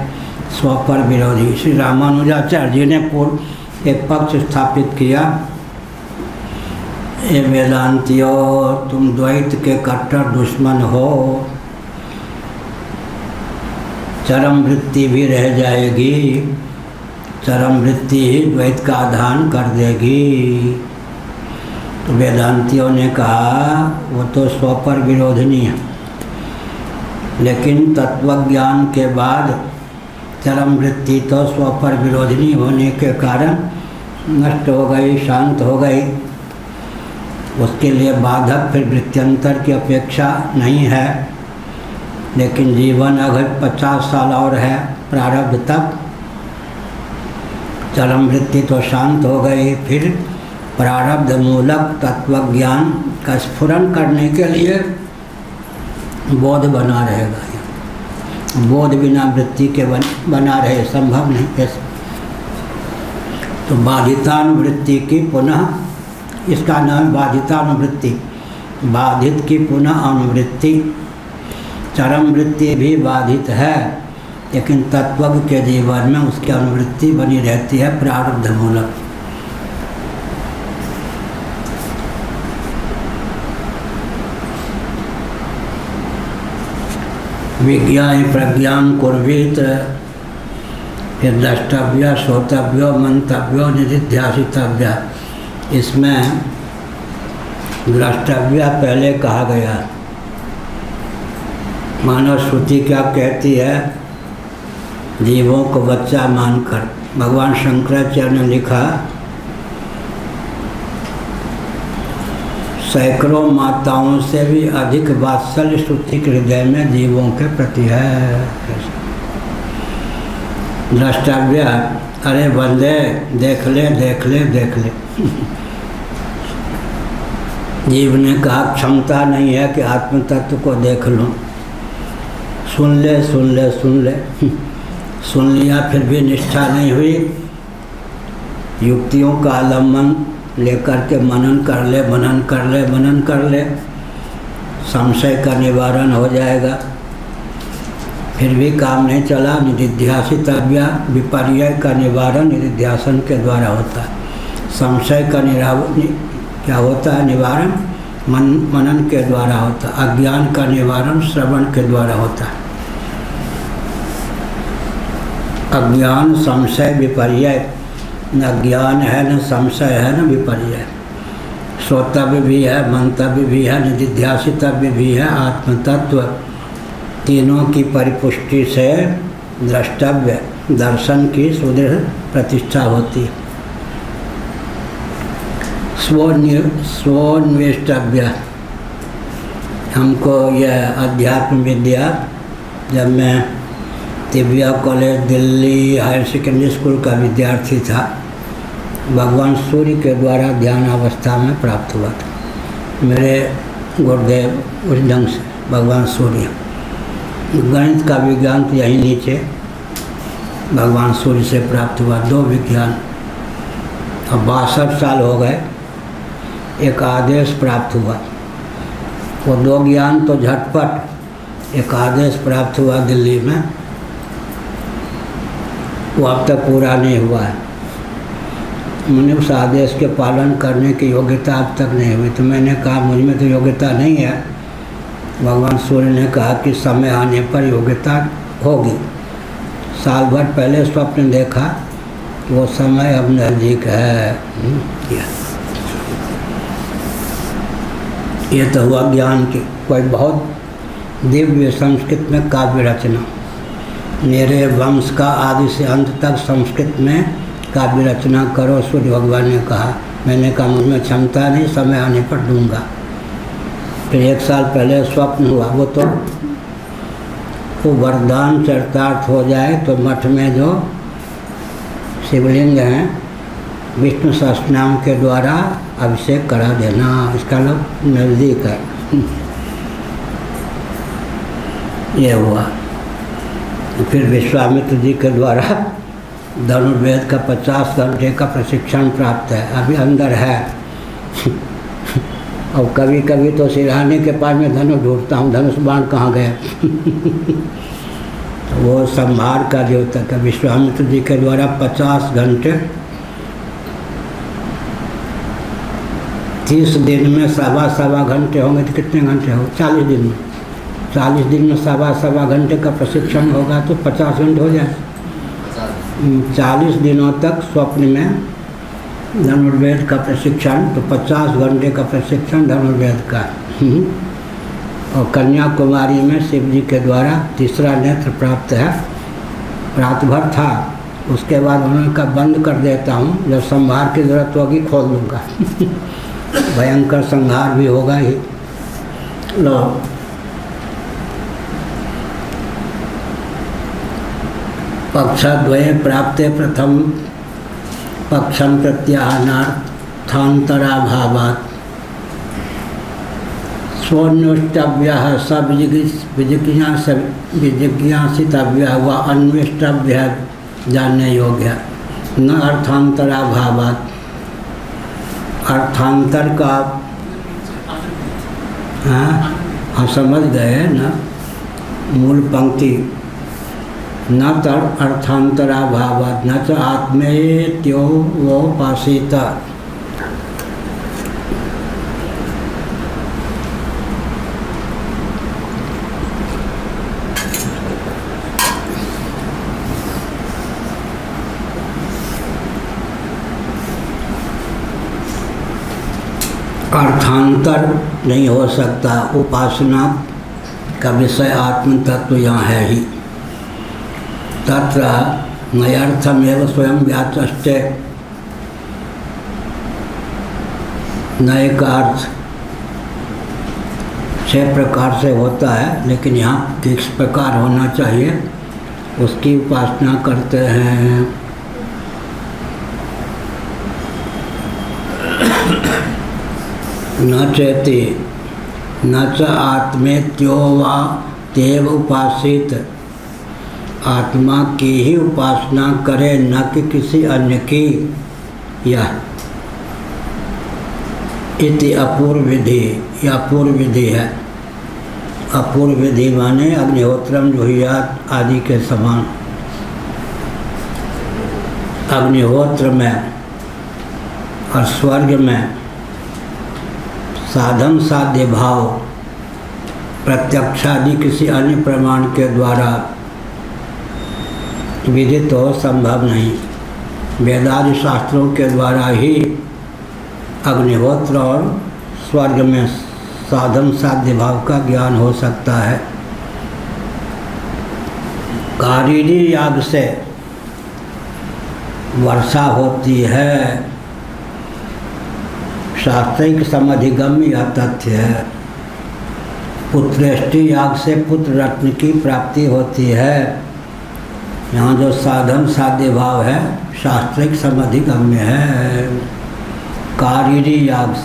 स्व पर विरोधी। श्री रामानुजाचार्य जी ने पूर्व एक पक्ष स्थापित किया, ये वेदांतियों तुम द्वैत के कट्टर दुश्मन हो, चरम वृत्ति भी रह जाएगी, चरम वृत्ति ही द्वैत का आधान कर देगी। तो वेदांतियों ने कहा वो तो स्व पर विरोधनी है, लेकिन तत्वज्ञान के बाद चरम वृत्ति तो स्व पर विरोधनी होने के कारण नष्ट हो गई, शांत हो गई। उसके लिए बाधक फिर वृत्त्यंतर की अपेक्षा नहीं है। लेकिन जीवन अगर 50 साल और है प्रारब्ध तक, चरम वृत्ति तो शांत हो गई, फिर प्रारब्ध मूलक तत्वज्ञान का स्फुरन करने के लिए बोध बना रहेगा। बोध बिना वृत्ति के बना रहे संभव नहीं। तो बाधितानुवृत्ति की पुनः, इसका नाम बाधितानुवृत्ति, बाधित की पुनः अनुवृत्ति। चरम वृत्ति भी बाधित है, लेकिन तत्वज्ञ के जीवन में उसकी अनुवृत्ति बनी रहती है प्रारब्ध मूलक। विज्ञान प्रज्ञान कुर्वीत, फिर द्रष्टव्य, श्रोतव्य, मंतव्य, निधिध्यासितव्य। इसमें द्रष्टव्य पहले कहा गया। मानव श्रुति क्या कहती है? जीवों को बच्चा मानकर भगवान शंकराचार्य ने लिखा, सैकड़ों माताओं से भी अधिक वात्सल्य श्रुति के हृदय में जीवों के प्रति है। द्रष्टव्य, अरे बंदे देख ले देख ले देख ले। जीव ने कहा क्षमता नहीं है कि आत्म तत्व को देख लूं। सुन ले सुन ले सुन ले, सुन लिया फिर भी निष्ठा नहीं हुई। युक्तियों का आलम्बन लेकर के मनन कर ले, मनन कर ले, मनन कर ले, संशय का निवारण हो जाएगा। फिर भी काम नहीं चला, निधिध्यासितव्य, विपर्य का निवारण निधिध्यासन के द्वारा होता है। संशय का क्या होता है? निवारण मनन के द्वारा होता है। अज्ञान का निवारण श्रवण के द्वारा होता है। अज्ञान, संशय, विपर्य, न ज्ञान है न संशय है न विपर्य। श्रोतव्य भी है, मंतव्य भी है, निधिध्यासितव्य भी है। आत्मतत्व तीनों की परिपुष्टि से द्रष्टव्य दर्शन की सुदृढ़ प्रतिष्ठा होती है। स्वोन्वेष्टव्य, हमको यह अध्यात्म विद्या, जब मैं Tibbia college Delhi higher secondary school का विद्यार्थी था, भगवान सूर्य के द्वारा ध्यान अवस्था में प्राप्त हुआ था। मेरे गुरुदेव उस ढंग से भगवान सूर्य, गणित का विज्ञान तो यहीं नीचे भगवान सूर्य से प्राप्त हुआ। 2 विज्ञान। अब 62 साल हो गए, एक आदेश प्राप्त हुआ। वो 2 ज्ञान तो झटपट, एक आदेश प्राप्त हुआ दिल्ली में, वो अब तक पूरा नहीं हुआ है। मैंने उस आदेश के पालन करने की योग्यता अब तक नहीं हुई। तो मैंने कहा मुझ में तो योग्यता नहीं है। भगवान सूर्य ने कहा कि समय आने पर योग्यता होगी। साल भर पहले स्वप्न देखा, वो समय अब नज़दीक है। ये तो हुआ ज्ञान की कोई बहुत दिव्य संस्कृत में काव्य रचना। मेरे वंश का आदि से अंत तक संस्कृत में काव्य रचना करो, सूर्य भगवान ने कहा। मैंने कहा मुझ में क्षमता नहीं, समय आने पर दूंगा। फिर 1 साल पहले स्वप्न हुआ, वो वरदान चरितार्थ हो जाए तो मठ में जो शिवलिंग हैं विष्णु सहस्रनाम के द्वारा अभिषेक करा देना, इसका लोग नज़दीक है। ये हुआ। फिर विश्वामित्र जी के द्वारा धनुर्वेद का 50 घंटे का प्रशिक्षण प्राप्त है, अभी अंदर है। और कभी कभी तो सिरहाने के पास में धनुष ढूंढता हूँ, धनुष बाण कहाँ गए। वो संभार का द्योतक है। विश्वामित्र जी के द्वारा 50 घंटे 30 दिन में सवा घंटे होंगे तो कितने घंटे हो? 40 दिन में। 40 दिन में सवा घंटे का प्रशिक्षण होगा तो 50 घंटे हो जाए। 40 दिनों तक स्वप्न में धनुर्वेद का प्रशिक्षण, तो 50 घंटे का प्रशिक्षण धनुर्वेद का। और कन्याकुमारी में शिव जी के द्वारा तीसरा नेत्र प्राप्त है। रात भर था, उसके बाद उन्होंने कहा बंद कर देता हूँ, जब संहार की जरूरत होगी खोल दूँगा। भयंकर संहार भी होगा ही। लो पक्षद्वये प्राप्ते प्रथम पक्षम प्रत्याहानार्थान्तराभावात् स्वन्वेष्टव्यः विजिज्ञासितव्यः व अन्वेष्टव्यः जानने योग्य न अर्थान्तराभावात्। अर्थांतर का हाँ समझ गए ना, मूल पंक्ति न तर अर्थांतराभावात् न च आत्मेत्योपासित। अर्थांतर नहीं हो सकता। उपासना का विषय आत्म तत्व यहाँ है ही। तत्र नयर्थमेव स्वयं व्याचष्टे, नए का अर्थ 6 प्रकार से होता है, लेकिन यहाँ किस प्रकार होना चाहिए उसकी उपासना करते हैं। न चेति न च आत्मेत्यो वा तेव उपासित। आत्मा की ही उपासना करे, न कि किसी अन्य की। यह इति अपूर्व विधि, यह अपूर्व विधि है। अपूर्व विधि माने अग्निहोत्रम जुहियात आदि के समान। अग्निहोत्र में और स्वर्ग में साधन साध्य भाव प्रत्यक्षादि किसी अन्य प्रमाण के द्वारा विदित हो संभव नहीं। वेदादि शास्त्रों के द्वारा ही अग्निहोत्र और स्वर्ग में साधन साध्य भाव का ज्ञान हो सकता है। कारीरी याग से वर्षा होती है, शास्त्रिक समधिगम्य यह तथ्य है। पुत्रेष्टि याग से पुत्र रत्न की प्राप्ति होती है। यहाँ जो साधन साध्य भाव है शास्त्रिक समधिगम्य है। कारीरी याग,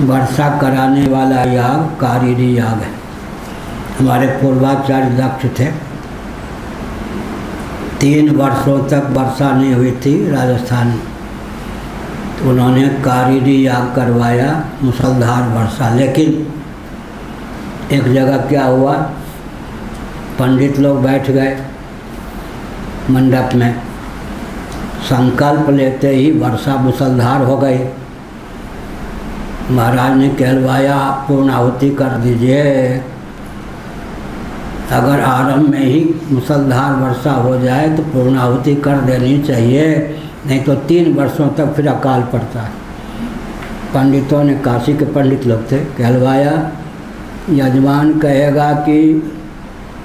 वर्षा कराने वाला याग कारीरी याग है। हमारे पूर्वाचार्य दक्ष थे, 3 वर्षों तक वर्षा नहीं हुई थी राजस्थान में, तो उन्होंने कारीरी याग करवाया, मुसलधार वर्षा। लेकिन एक जगह क्या हुआ, पंडित लोग बैठ गए मंडप में, संकल्प लेते ही वर्षा मुसलधार हो गई। महाराज ने कहलवाया पूर्णाहुति कर दीजिए। अगर आरंभ में ही मुसलधार वर्षा हो जाए तो पूर्णाहुति कर देनी चाहिए, नहीं तो 3 वर्षों तक फिर अकाल पड़ता है। पंडितों ने, काशी के पंडित लोग थे, कहलवाया यजमान कहेगा कि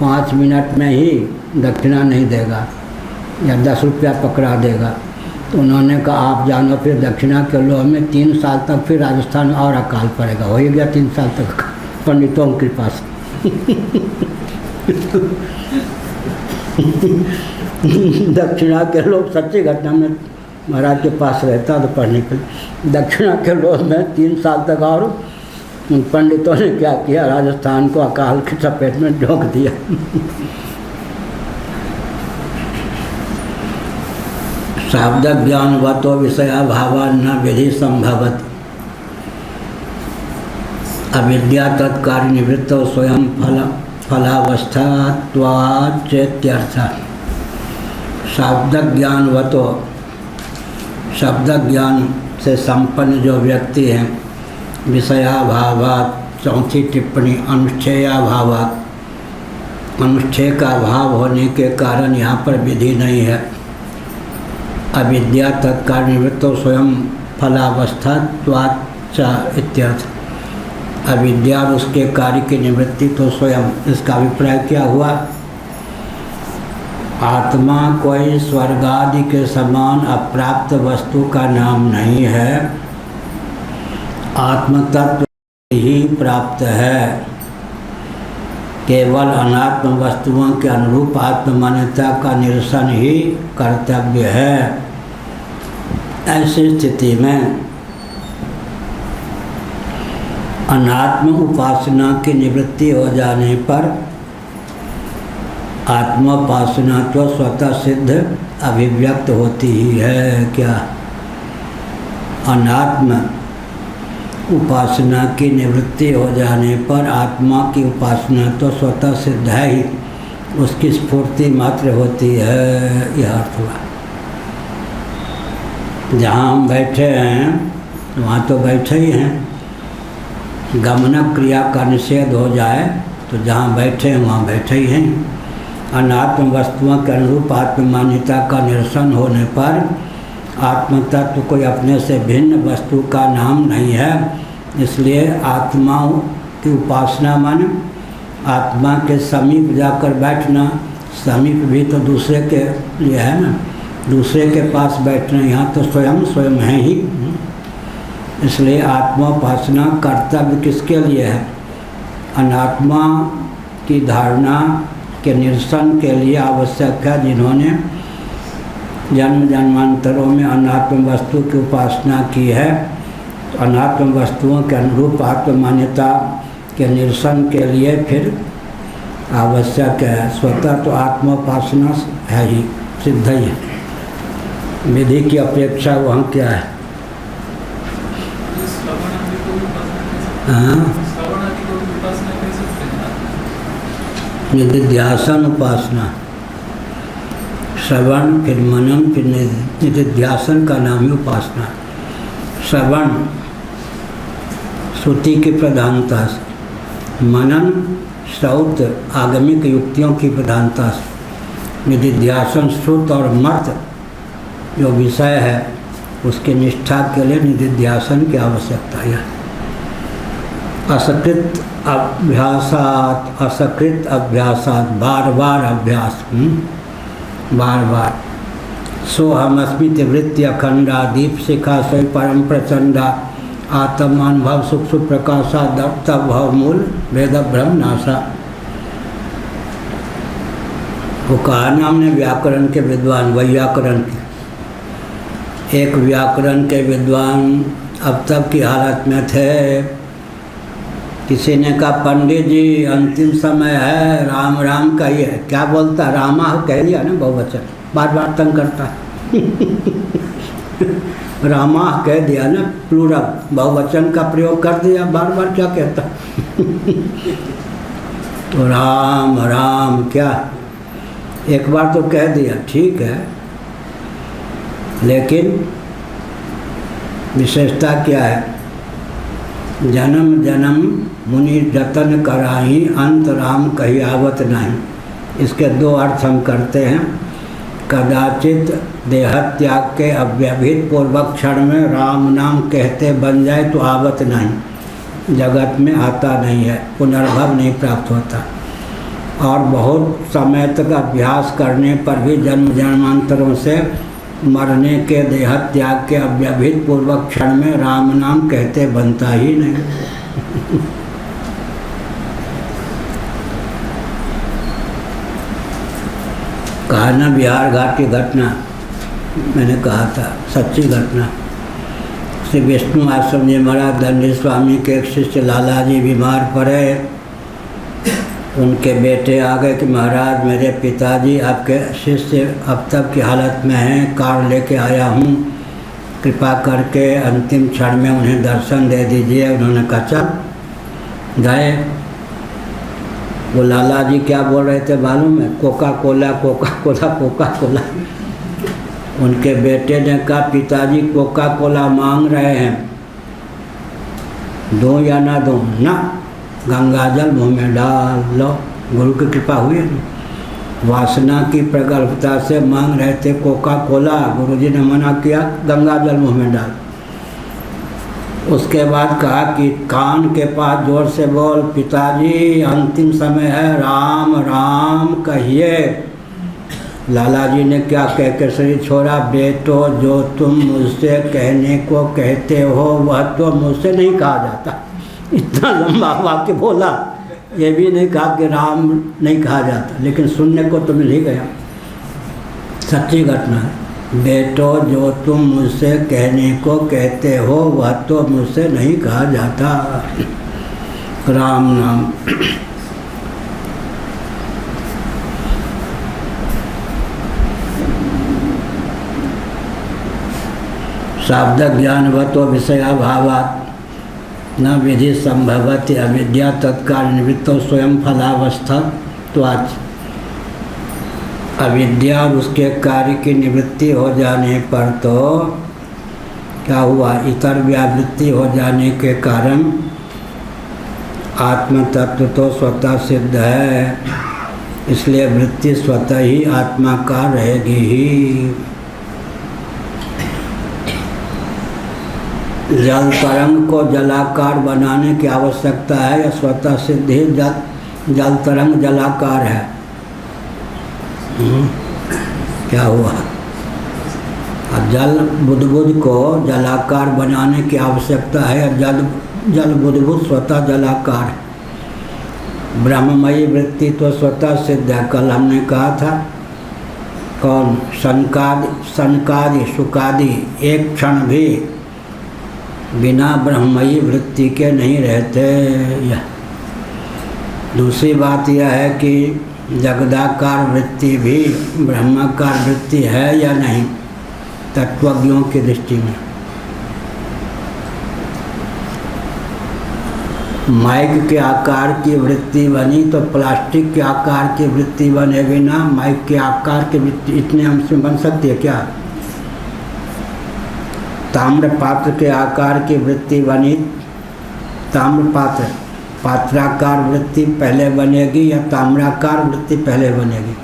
5 मिनट में ही दक्षिणा नहीं देगा या 10 रुपया पकड़ा देगा। तो उन्होंने कहा आप जानो फिर दक्षिणा के लो, हमें 3 साल तक फिर राजस्थान और अकाल पड़ेगा। हो ही गया 3 साल तक पंडितों की कृपा से। दक्षिणा के लोग सच्ची घटना में महाराज के पास रहता तो पढ़ने के लिए। दक्षिणा के लोभ में 3 साल तक और उन पंडितों ने क्या किया, राजस्थान को अकाल की चपेट में झोंक दिया। शाब्द ज्ञानवतो विषयाभावा न विधि संभवत अविद्या तत्कार्य निवृत्त स्वयं फलावस्थात्वाचेत्यर्थ। शाब्द ज्ञानवतो, शब्द ज्ञान से संपन्न जो व्यक्ति हैं, विषयाभावात, चौथी टिप्पणी, अनुष्ठेयाभावात, अनुष्ठेय का अभाव होने के कारण यहाँ पर विधि नहीं है। अविद्या तत्काल निवृत्तो स्वयं फलावस्थात्वाच्च इत्यर्थ। अविद्या और उसके कार्य की निवृत्ति तो स्वयं। इसका अभिप्राय क्या हुआ? आत्मा कोई स्वर्ग आदि के समान अप्राप्त वस्तु का नाम नहीं है, आत्म तत्व ही प्राप्त है। केवल अनात्म वस्तुओं के अनुरूप आत्ममान्यता का निरसन ही कर्तव्य है। ऐसी स्थिति में अनात्म उपासना की निवृत्ति हो जाने पर आत्मोपासना तो स्वतः सिद्ध अभिव्यक्त होती ही है। क्या? अनात्म उपासना की निवृत्ति हो जाने पर आत्मा की उपासना तो स्वतः सिद्ध है ही, उसकी स्फूर्ति मात्र होती है। यह अर्थ हुआ। जहाँ हम बैठे हैं वहाँ तो बैठे ही हैं। गमन क्रिया का निषेध हो जाए तो जहाँ बैठे हैं वहाँ बैठे ही हैं। अनात्म वस्तुओं के अनुरूप आत्ममान्यता का निरसन होने पर आत्म तत्व कोई अपने से भिन्न वस्तु का नाम नहीं है। इसलिए आत्माओं की उपासना माने आत्मा के समीप जाकर बैठना। समीप भी तो दूसरे के लिए है ना, दूसरे के पास बैठना। यहाँ तो स्वयं स्वयं है ही। इसलिए आत्मोपासना कर्तव्य किसके लिए है? अनात्मा की धारणा के निरसन के लिए आवश्यक है। जिन्होंने जन्म जन्मांतरों में अनात्म वस्तु की उपासना की है, तो अनात्म वस्तुओं के अनुरूप आत्ममान्यता के निरसन के लिए फिर आवश्यक है। स्वतः तो आत्मोपासना है ही, सिद्ध ही है। विधि की अपेक्षा वहाँ क्या है? निधिध्यासन उपासना, श्रवण फिर मनन फिर निधिध्यासन का नाम ही उपासना। श्रवण श्रुति की प्रधानता से, मनन श्रौत आगमिक युक्तियों की प्रधानता से, निधिध्यासन श्रुत और मर्त जो विषय है उसके निष्ठा के लिए निधिध्यासन की आवश्यकता है। असकृत अभ्यासात, असकृत अभ्यासात, बार बार अभ्यास, बार बार। सोहमस्मित वृत्ति अखंडा, दीप शिखा सोई परम प्रचंडा, आत्मानुभव सुख सुप्रकाशा, तब भव मूल वेद ब्रह्म नाशा। वो कहा ना हमने व्याकरण के विद्वान, वैयाकरण के एक व्याकरण के विद्वान अब तक की हालत में थे। किसी ने कहा पंडित जी अंतिम समय है, राम राम कहिए। क्या बोलता? रामा कह दिया ना बहुवचन, बार बार तंग करता है। रामा कह दिया ना प्लूरल, बहुवचन का प्रयोग कर दिया, बार बार क्या कहता? तो राम राम क्या, एक बार तो कह दिया ठीक है, लेकिन विशेषता क्या है? जन्म जन्म मुनि जतन कराही, अंत राम कही आवत नहीं। इसके दो अर्थ हम करते हैं। कदाचित देहत्याग के अव्यभित पूर्वक क्षण में राम नाम कहते बन जाए तो आवत नहीं, जगत में आता नहीं है, पुनर्भव नहीं प्राप्त होता। और बहुत समय तक अभ्यास करने पर भी जन्म जन्मांतरों से मरने के देहत्याग के अव्यभित पूर्वक क्षण में राम नाम कहते बनता ही नहीं। कहा ना बिहार घाट की घटना, मैंने कहा था, सच्ची घटना। श्री विष्णु आश्रम जी महाराज दंडी स्वामी के एक शिष्य लाला जी बीमार पड़े। उनके बेटे आ गए कि महाराज मेरे पिताजी आपके शिष्य अब तक की हालत में हैं, कार लेके आया हूँ, कृपा करके अंतिम क्षण में उन्हें दर्शन दे दीजिए। उन्होंने कहा चल गए। वो लाला जी क्या बोल रहे थे मालूम है? Coca Cola Coca Cola Coca Cola. उनके बेटे ने कहा पिताजी कोका कोला मांग रहे हैं, दो या ना दो? ना, गंगाजल मुँह में डाल लो। गुरु की कृपा हुई है। वासना की प्रगल्भता से मांग रहे थे कोका कोला, गुरुजी ने मना किया, गंगाजल मुँह में डाल। उसके बाद कहा कि कान के पास जोर से बोल, पिताजी अंतिम समय है, राम राम कहिए। लाला जी ने क्या कह के शरीर छोड़ा? बेटो जो तुम मुझसे कहने को कहते हो वह तो मुझसे नहीं कहा जाता। इतना लंबा वाक्य बोला, ये भी नहीं कहा कि राम नहीं कहा जाता, लेकिन सुनने को तो मिल ही गया। सच्ची घटना है। बेटो जो तुम मुझसे कहने को कहते हो वह तो मुझसे नहीं कहा जाता। राम नाम। शाब्द ज्ञानवतो विषयाभावात् न विधि संभवति अविद्या तत्काल निवृत्तो स्वयं फलावस्था। तो आज अविद्या और उसके कार्य की निवृत्ति हो जाने पर तो क्या हुआ? इतर व्यावृत्ति हो जाने के कारण आत्म तत्व तो स्वतः सिद्ध है, इसलिए वृत्ति स्वतः ही आत्मा का रहेगी ही। जल तरंग को जलाकार बनाने की आवश्यकता है या स्वतः सिद्ध ही जल तरंग जलाकार है? क्या हुआ? अब जल बुदबुद को जलाकार बनाने की आवश्यकता है, जल बुदबुद स्वतः जलाकार है। ब्रह्ममयी वृत्ति तो स्वतः सिद्ध है। कल हमने कहा था कौन? सनकादि सुकादि एक क्षण भी बिना ब्रह्ममयी वृत्ति के नहीं रहते। दूसरी बात यह है कि जगदाकार वृत्ति भी ब्रह्माकार वृत्ति है या नहीं, तत्वज्ञों की दृष्टि में। माइक के आकार की वृत्ति बनी तो प्लास्टिक के आकार की वृत्ति बनेगी ना, माइक के आकार की वृत्ति इतने अंश में बन सकती है क्या? ताम्र पात्र के आकार की वृत्ति बनी, ताम्र पात्र पात्राकार वृत्ति पहले बनेगी या ताम्राकार वृत्ति पहले बनेगी?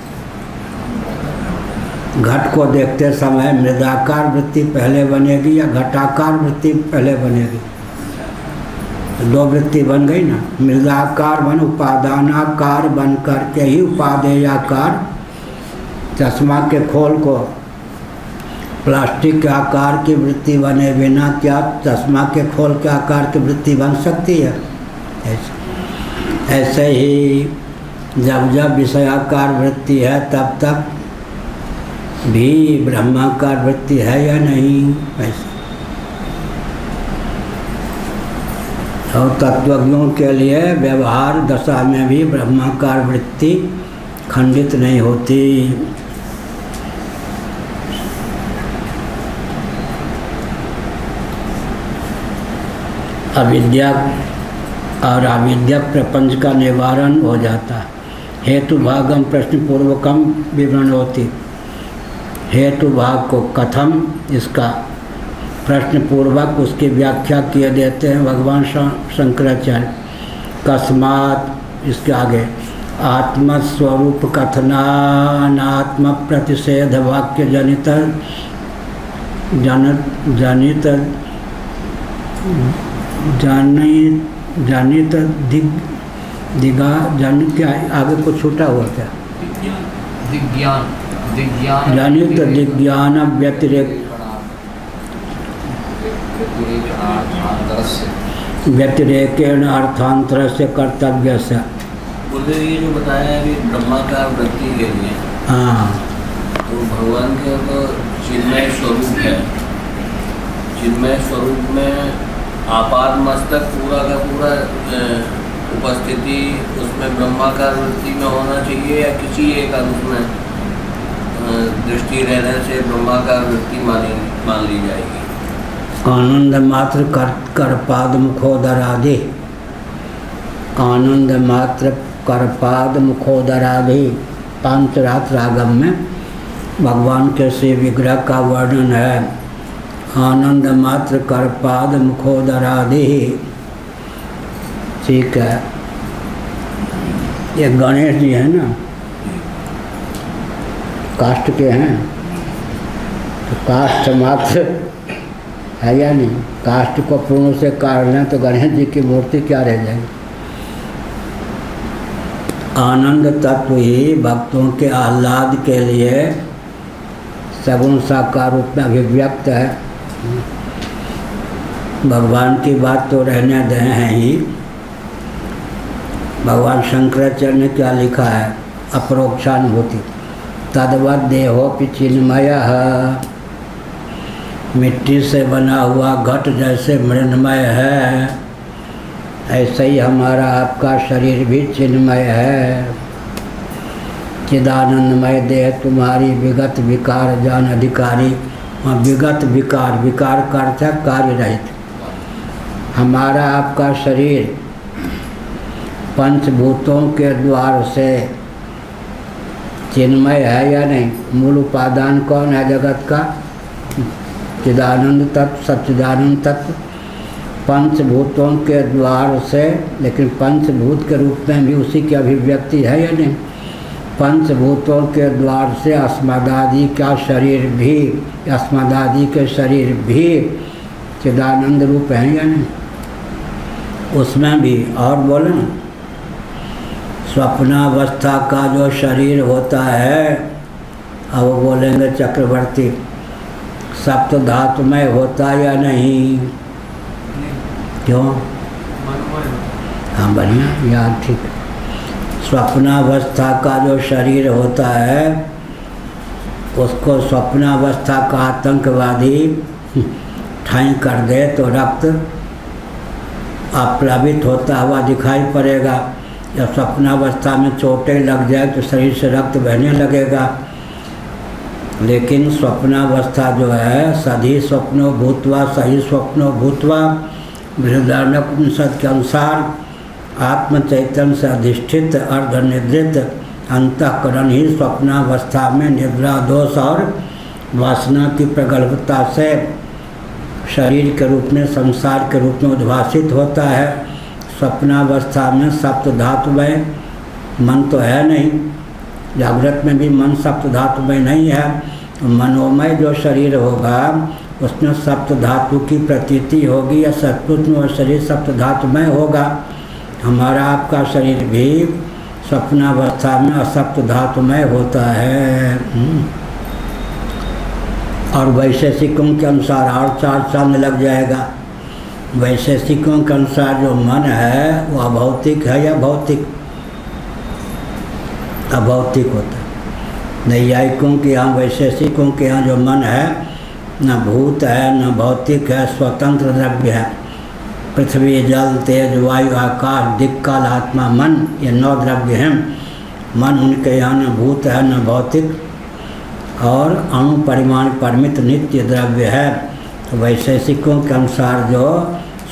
घट को देखते समय मृदाकार वृत्ति पहले बनेगी या घटाकार वृत्ति पहले बनेगी? दो वृत्ति बन गई ना। मृदाकार बन उपादानाकार बन करके ही उपादेयाकार, चश्मा के खोल को प्लास्टिक के आकार की वृत्ति बने बिना क्या चश्मा के खोल के आकार की वृत्ति बन सकती है? ऐसे ही जब जब विषयाकार वृत्ति है तब तक भी ब्रह्माकार वृत्ति है या नहीं? ऐसे और तत्वज्ञों के लिए व्यवहार दशा में भी ब्रह्माकार वृत्ति खंडित नहीं होती। अविद्या और अविद्या प्रपंच का निवारण हो जाता है। हेतु भागम प्रश्न पूर्वकम विवरण होती। हेतु भाग को कथम, इसका प्रश्न पूर्वक उसकी व्याख्या किए देते हैं भगवान शंकराचार्य। कस्मात, इसके आगे आत्मस्वरूप कथनानात्म प्रतिषेध वाक्य जनित जानित दिगा जानित क्या आगे को छूटा हुआ क्या? जानित दिज्ञान व्यतिरेकेण अर्थांतर से कर्तव्य से। बोले ये जो बताया है अभी ब्रह्माकार वृत्ति के लिए, हाँ, तो भगवान के तो चिन्मय चिन्मय स्वरूप में आपात मस्तक पूरा का पूरा उपस्थिति उसमें ब्रह्माकार वृत्ति में होना चाहिए या किसी एक अंश में दृष्टि रहने से ब्रह्माकार वृत्ति मान ली जाएगी? आनंद मात्र कर पाद मुखोदरादि, आनंद मात्र कर पाद मुखोदरादि पांचरात्र रागम में भगवान के श्री विग्रह का वर्णन है। आनंद मात्र कर पाद मुखोदरादि, ठीक है। ये गणेश जी हैं ना, काष्ठ के हैं, तो काष्ठ मात्र है या नहीं? काष्ठ को पूर्ण से काट लें तो गणेश जी की मूर्ति क्या रह जाएगी? आनंद तत्व ही भक्तों के आह्लाद के लिए सगुण साकार रूप में अभिव्यक्त है। भगवान की बात तो रहने दें हैं ही। भगवान शंकराचार्य ने क्या लिखा है? अपरोक्षानुभूति तद्वत देहोपि चिन्मयः, मिट्टी से बना हुआ घट जैसे मृण्मय है, ऐसे ही हमारा आपका शरीर भी चिन्मय है। चिदानंदमय देह तुम्हारी विगत विकार जान अधिकारी। वहाँ विगत विकार, विकार का अर्थ है कार्य रहित। हमारा आपका शरीर पंचभूतों के द्वार से चिन्मय है या नहीं? मूल उपादान कौन है जगत का? चिदानंद तत्व, सच्चिदानंद तत्व। पंचभूतों के द्वार से, लेकिन पंचभूत के रूप में भी उसी की अभिव्यक्ति है या नहीं? पंचभूतों के द्वार से अस्मदादि का शरीर भी, अस्मदादि के शरीर भी चिदानंद रूप है या नहीं? उसमें भी और बोले ना, स्वप्नावस्था का जो शरीर होता है, अब वो बोलेंगे चक्रवर्ती, सप्त धातुमय होता या नहीं? क्यों? हाँ बढ़िया, याद ठीक। स्वप्नावस्था का जो शरीर होता है उसको स्वप्नावस्था का आतंकवादी ठाई कर दे तो रक्त अप्लावित होता हुआ दिखाई पड़ेगा। जब स्वप्नावस्था में चोटें लग जाए तो शरीर से रक्त बहने लगेगा। लेकिन स्वप्नावस्था जो है, सधी स्वप्नो भूतवा सही स्वप्नो भूतवा, बृहदारण्यकोपनिषद के अनुसार आत्म चैतन्य से अधिष्ठित अर्धनिद्रित अंतःकरण ही स्वप्नावस्था में निद्रा दोष और वासना की प्रगल्भता से शरीर के रूप में, संसार के रूप में उद्भासित होता है। स्वप्नावस्था में सप्त धातुमय मन तो है नहीं, जागृत में भी मन सप्त धातुमय नहीं है। मनोमय जो शरीर होगा उसमें सप्त धातु की प्रतीति होगी, या सचमुच में वह शरीर सप्त धातुमय होगा। हमारा आपका शरीर भी स्वप्नावस्था में असप्त धातुमय होता है। और वैशेषिकों के अनुसार और 4 साल लग जाएगा। वैशेषिकों के अनुसार जो मन है वो अभौतिक है या भौतिक? अभौतिक होता है। नैयायिकों के यहाँ, वैशेषिकों के यहाँ जो मन है न भूत है न भौतिक है, स्वतंत्र द्रव्य है। पृथ्वी, जल, तेज, वायु, आकाश, दिक्काल, आत्मा, मन, ये 9 द्रव्य हैं। मन उनके यहाँ न भूत है न भौतिक और अणु परिमाण परिमित नित्य द्रव्य है। तो वैशेषिकों के अनुसार जो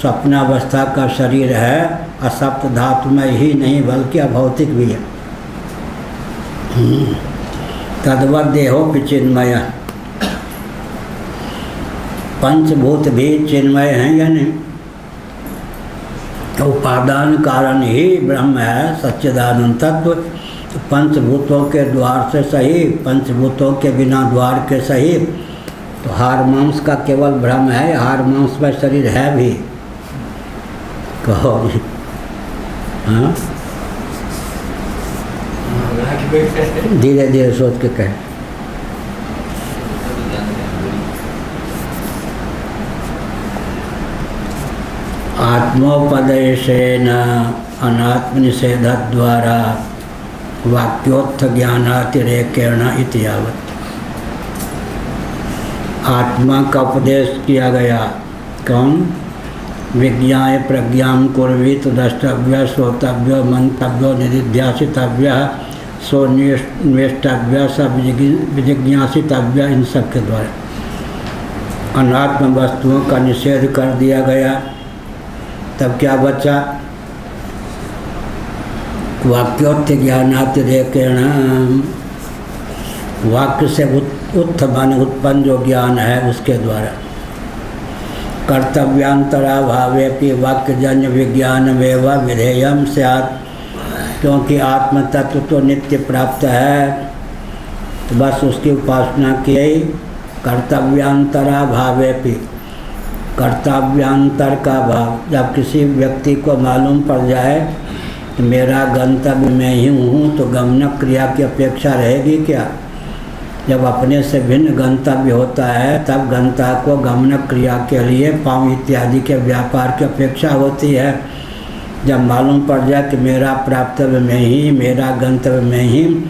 स्वप्नावस्था का शरीर है असप्त धातुमय ही नहीं बल्कि अभौतिक भी है। तद्वत देहोपि चिन्मय, पंचभूत भी चिन्मय हैं या नहीं? उपादान कारण ही ब्रह्म है, सच्चिदानंद तत्व। तो पंचभूतों के द्वार से सही, पंचभूतों के बिना द्वार के सही। तो हार मांस का केवल भ्रम है, हार मांस में शरीर है भी। कहो हाँ, धीरे धीरे सोच के कहे। आत्मोपदेशेन अनात्मनिषेध द्वारा वाक्योत्थ ज्ञानातिरेकेण इति यावत्। आत्मा का उपदेश किया गया। कौन? विज्ञाय प्रज्ञां कुर्वीत द्रष्टव्य श्रोतव्य मंतव्य निधिध्यासितव्य स्वनिवेष्टव्य सब विजिज्ञासितव्य, इन सब के द्वारा अनात्म वस्तुओं का निषेध कर दिया गया। तब क्या बचा? वाक्योत्थ ज्ञानातिरेकेण, वाक्य से उत्पन्न जो ज्ञान है उसके द्वारा। कर्तव्यांतराभावे भी वाक्यजन्य विज्ञानमेव विधेयम स्यात्, क्योंकि आत्म तत्व तो नित्य प्राप्त है, तो बस उसकी उपासना की। कर्तव्यांतराभावे भी, कर्तव्यांतर का भाव, जब किसी व्यक्ति को मालूम पड़ जाए कि मेरा गंतव्य मैं ही हूँ, तो गमन क्रिया की अपेक्षा रहेगी क्या? जब अपने से भिन्न गंतव्य होता है तब गंता को गमन क्रिया के लिए पाँव इत्यादि के व्यापार की अपेक्षा होती है। जब मालूम पड़ जाए कि मेरा प्राप्तव्य में ही, मेरा गंतव्य में ही,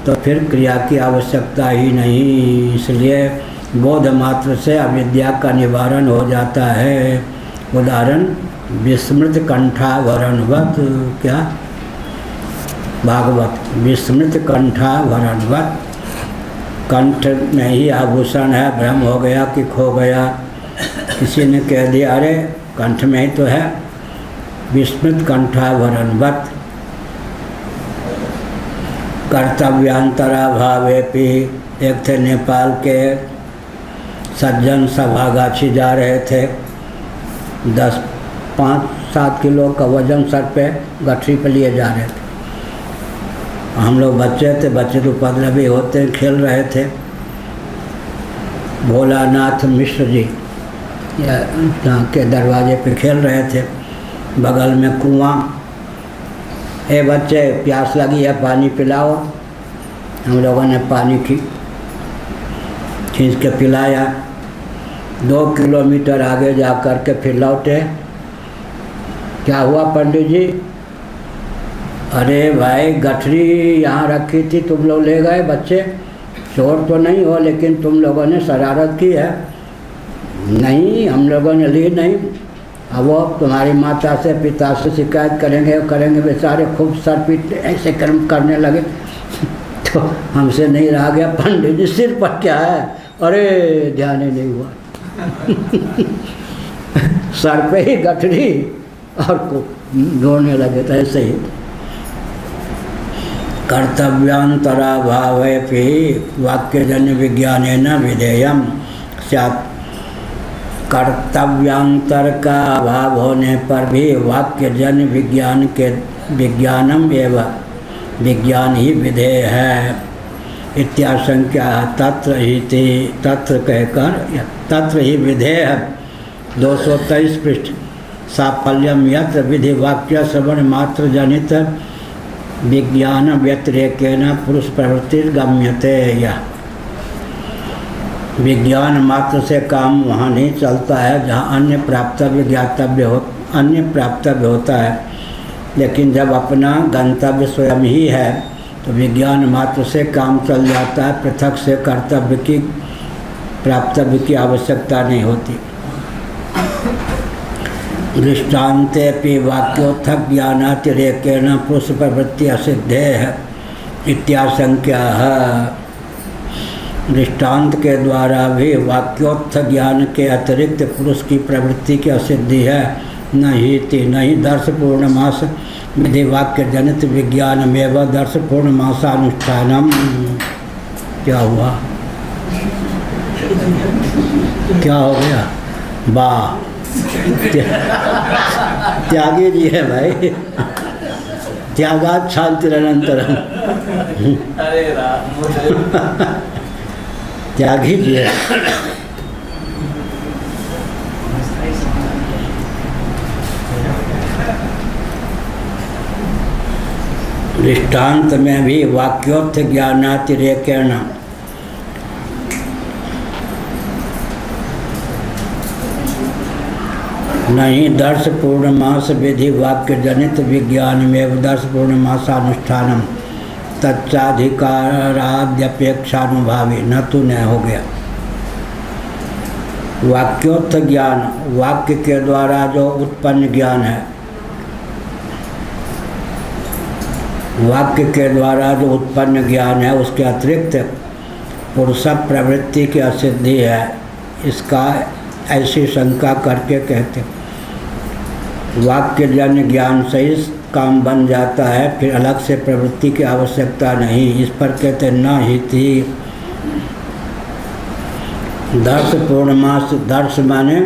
तो फिर क्रिया की आवश्यकता ही नहीं। इसलिए बोध मात्र से अविद्या का निवारण हो जाता है। उदाहरण विस्मृत कंठाभरणवत, क्या? भागवत, विस्मृत कंठाभरणवत, कंठ में ही आभूषण है, भ्रम हो गया कि खो गया, किसी ने कह दिया अरे कंठ में ही तो है, विस्मृत कंठाभरणवत। कर्तव्यांतराभावे भी, एक थे नेपाल के सज्जन सभागाछी जा रहे थे, 5-7 किलो का वजन सर पे गठरी पे लिए जा रहे थे। हम लोग बच्चे थे, बच्चे तो उपद्रवी होते हैं, खेल रहे थे। भोलानाथ मिश्र जी यहाँ के दरवाजे पे खेल रहे थे, बगल में कुआं। ए बच्चे प्यास लगी है, पानी पिलाओ। हम लोगों ने पानी खींच के पिलाया। 2 किलोमीटर आगे जा कर के फिर लौटे। क्या हुआ पंडित जी? अरे भाई गठरी यहाँ रखी थी, तुम लोग ले गए बच्चे। चोर तो नहीं हो, लेकिन तुम लोगों ने शरारत की है। नहीं, हम लोगों ने ली नहीं। अब वो तुम्हारी माता से पिता से शिकायत करेंगे, बेचारे खूब सर पीट ऐसे कर्म करने लगे। तो हमसे नहीं रहा गया, पंडित जी सिर पर क्या है? अरे ध्यान ही नहीं हुआ। सर पे ही गठरी और को ढोने लगे, तो ऐसे ही। कर्तव्यांतराभावे भी वाक्यजन्य विज्ञानेन विधेयम स्यात्, कर्तव्यांतर का अभाव होने पर भी वाक्यजन्य विज्ञानम एवं विज्ञान ही विधेय है। इत्याशंक्या तत्र ही थी, तत्र कहकर तत्र ही विधेय है। 223 पृष्ठ। साफल्यम यत्र विधि वाक्य श्रवण मात्र जनित विज्ञान व्यतिरेकेन पुरुष प्रवृत्ति गम्यते। यह विज्ञान मात्र से काम वहाँ नहीं चलता है जहाँ अन्य प्राप्तव्य होता है। लेकिन जब अपना गंतव्य स्वयं ही है तो विज्ञान मात्र से काम चल जाता है, पृथक से प्राप्तव्य की आवश्यकता नहीं होती। दृष्टान्तेपि वाक्योत्थक ज्ञानातिरेकेण पुरुष प्रवृत्ति असिद्धेः इत्याशंक्या। दृष्टांत के द्वारा भी वाक्योत्थ ज्ञान के अतिरिक्त पुरुष की प्रवृत्ति की असिद्धि है। नहीं दर्श पूर्णमास विधि वाक्य जनित विज्ञान में व दर्श पूर्णमासानुष्ठानम। क्या हुआ? क्या हो गया? वाह, त्यागी जी है भाई। त्यागात् शांतिरनंतरम। अरे राम, त्यागी जी है। दृष्टांत में भी वाक्योत्थ ज्ञानातिरेकेण नहीं दर्श पूर्णमास विधि वाक्य जनित विज्ञान में दर्श पूर्णमासानुष्ठानम तच्चाधिकाराद्यपेक्षानुभावी न तो न हो गया। वाक्योत्थ ज्ञान, वाक्य के द्वारा जो उत्पन्न ज्ञान है, वाक्य के द्वारा जो उत्पन्न ज्ञान है उसके अतिरिक्त पुरुष प्रवृत्ति की असिद्धि है। इसका ऐसी शंका करके कहते वाक्य जन्य ज्ञान से ही काम बन जाता है, फिर अलग से प्रवृत्ति की आवश्यकता नहीं। इस पर कहते न ही थी। दर्श पूर्णमास, दर्श माने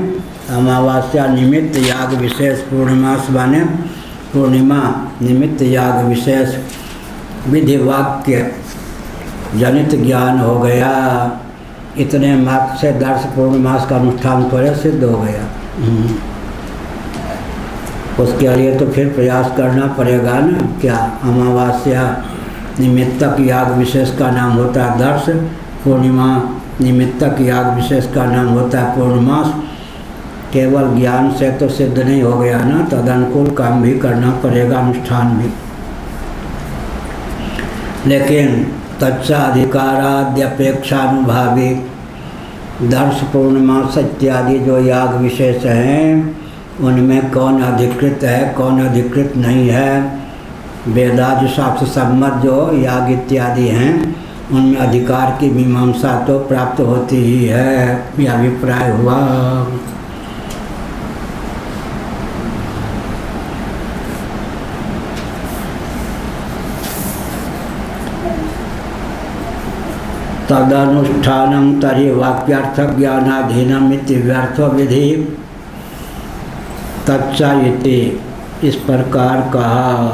अमावस्या निमित्त याग विशेष, पूर्णमास माने पूर्णिमा निमित्त याग विशेष। विधि वाक्य जनित ज्ञान हो गया। इतने मात्र से दर्श पूर्णमास का अनुष्ठान थोड़े सिद्ध हो गया। उसके लिए तो फिर प्रयास करना पड़ेगा ना। क्या अमावस्या निमित्तक याग विशेष का नाम होता है दर्श, पूर्णिमा निमित्तक याग विशेष का नाम होता है पूर्णमास। केवल ज्ञान से तो सिद्ध नहीं हो गया ना, तदनुकूल काम भी करना पड़ेगा, अनुष्ठान भी। लेकिन तच्चा अधिकाराद्यपेक्षानुभावी दर्श पूर्णमास इत्यादि जो याग विशेष हैं उनमें कौन अधिकृत है कौन अधिकृत नहीं है। वेदादि शास्त्र सम्मत जो याग इत्यादि हैं उनमें अधिकार की मीमांसा तो प्राप्त होती ही है, यह अभिप्राय हुआ। तदनुष्ठानं तर्हि वाक्यार्थ ज्ञानाधीनम् इति व्यर्थो विधि तच्चा इति, इस प्रकार कहा।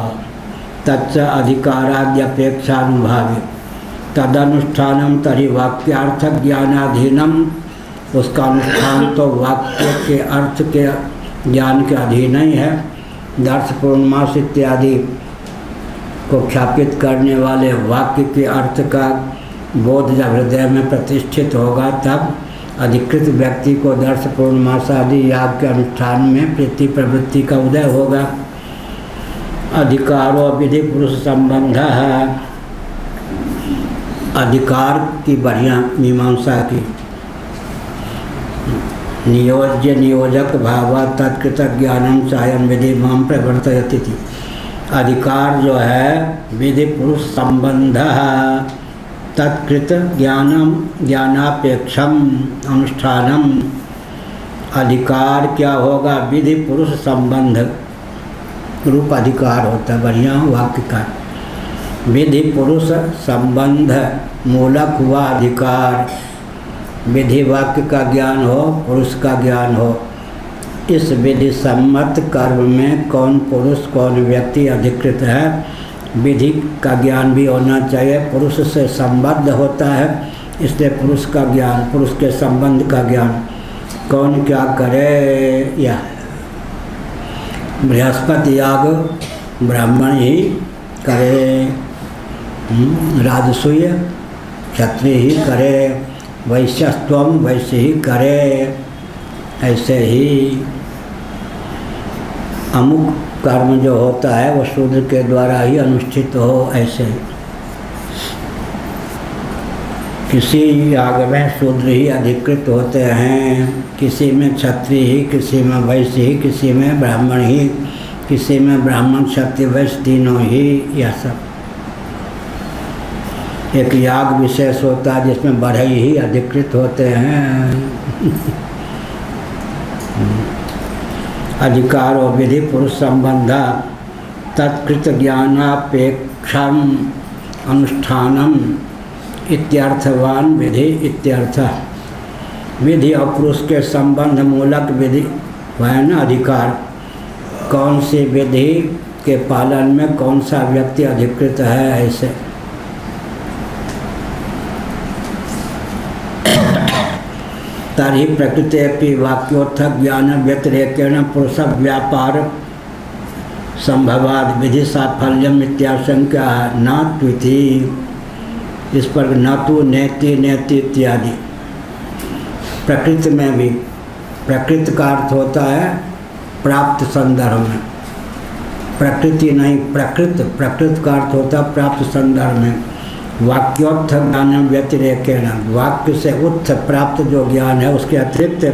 तच्चा अधिकाराद्यपेक्षानुभावी तदनुष्ठानम तर्हि वाक्यार्थ ज्ञानाधीनम, उसका अनुष्ठान तो वाक्य के अर्थ के ज्ञान के अधीन ही है। दर्श पूर्णमास इत्यादि को ख्यापित करने वाले वाक्य के अर्थ का बोध जब हृदय में प्रतिष्ठित होगा तब अधिकृत व्यक्ति को दर्श पूर्णमास आदि याग के अनुष्ठान में प्रीति प्रवृत्ति का उदय होगा। अधिकारो विधि पुरुष संबंध है, अधिकार की बढ़िया मीमांसा की। नियोज्य नियोजक भाव तत्कृत ज्ञानम चायन विधि माम प्रवर्तयति थी। अधिकार जो है विधि पुरुष संबंध है, तत्कृत ज्ञानम ज्ञानापेक्षम अनुष्ठानम। अधिकार क्या होगा? विधि पुरुष संबंध रूप अधिकार होता है। बढ़िया वाक्य का विधि पुरुष संबंध मूलक हुआ अधिकार। विधि वाक्य का ज्ञान हो, पुरुष का ज्ञान हो। इस विधि सम्मत कर्म में कौन पुरुष कौन व्यक्ति अधिकृत है, विधि का ज्ञान भी होना चाहिए। पुरुष से संबद्ध होता है, इसलिए पुरुष का ज्ञान, पुरुष के संबंध का ज्ञान कौन क्या करे। या बृहस्पति याग ब्राह्मण ही करे, राजसूय क्षत्रिय ही करे, वैश्यत्वम वैश्य ही करे। ऐसे ही अमुक कर्म जो होता है वो शूद्र के द्वारा ही अनुष्ठित हो। ऐसे किसी याग में शूद्र ही अधिकृत होते हैं, किसी में क्षत्रिय ही, किसी में वैश्य ही, किसी में ब्राह्मण ही, किसी में ब्राह्मण क्षत्रिय वैश्य तीनों ही। यह सब एक याग विशेष होता है जिसमें बढ़ई ही अधिकृत होते हैं। अधिकारो विधि पुरुष संबंध तत्कृत ज्ञानापेक्षम अनुष्ठानम इत्यर्थवान विधि इत्यर्थ। विधि और पुरुष के संबंध मूलक विधि है ना अधिकार। कौन सी विधि के पालन में कौन सा व्यक्ति अधिकृत है, ऐसे। तर्हि प्रकृतेपि वाक्योत्थ ज्ञान व्यतिरेकेण पुरुष व्यापार संभवाद विधि साफल्यम इत्याशंका न त्विति। इस पर न तु नेति नेति इत्यादि। प्रकृति में भी, प्रकृति का अर्थ होता है प्राप्त संदर्भ में, प्रकृति नहीं प्रकृत, प्रकृत का अर्थ होता है प्राप्त संदर्भ में। वाक्योत्थ ज्ञान व्यतिरेकेण, वाक्य से उत्थ प्राप्त जो ज्ञान है उसके अतिरिक्त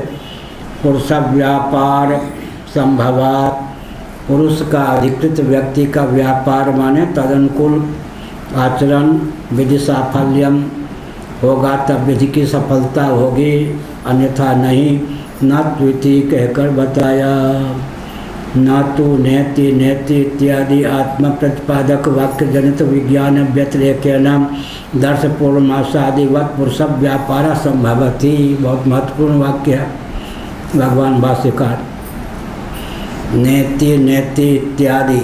पुरुष व्यापार संभवात, पुरुष का अधिकृत व्यक्ति का व्यापार माने तदनुकूल आचरण विधि साफल्यम होगा तब विधि की सफलता होगी, अन्यथा नहीं। न त्विति कहकर बताया। न तो नेति नेति इत्यादि आत्म प्रतिपादक वाक्य जनित विज्ञान व्यतिरेकेण दर्श पूर्णमासादिवत पुरुष व्यापार संभवति। बहुत महत्वपूर्ण वाक्य है भगवान भाष्यकार। नेति नेति इत्यादि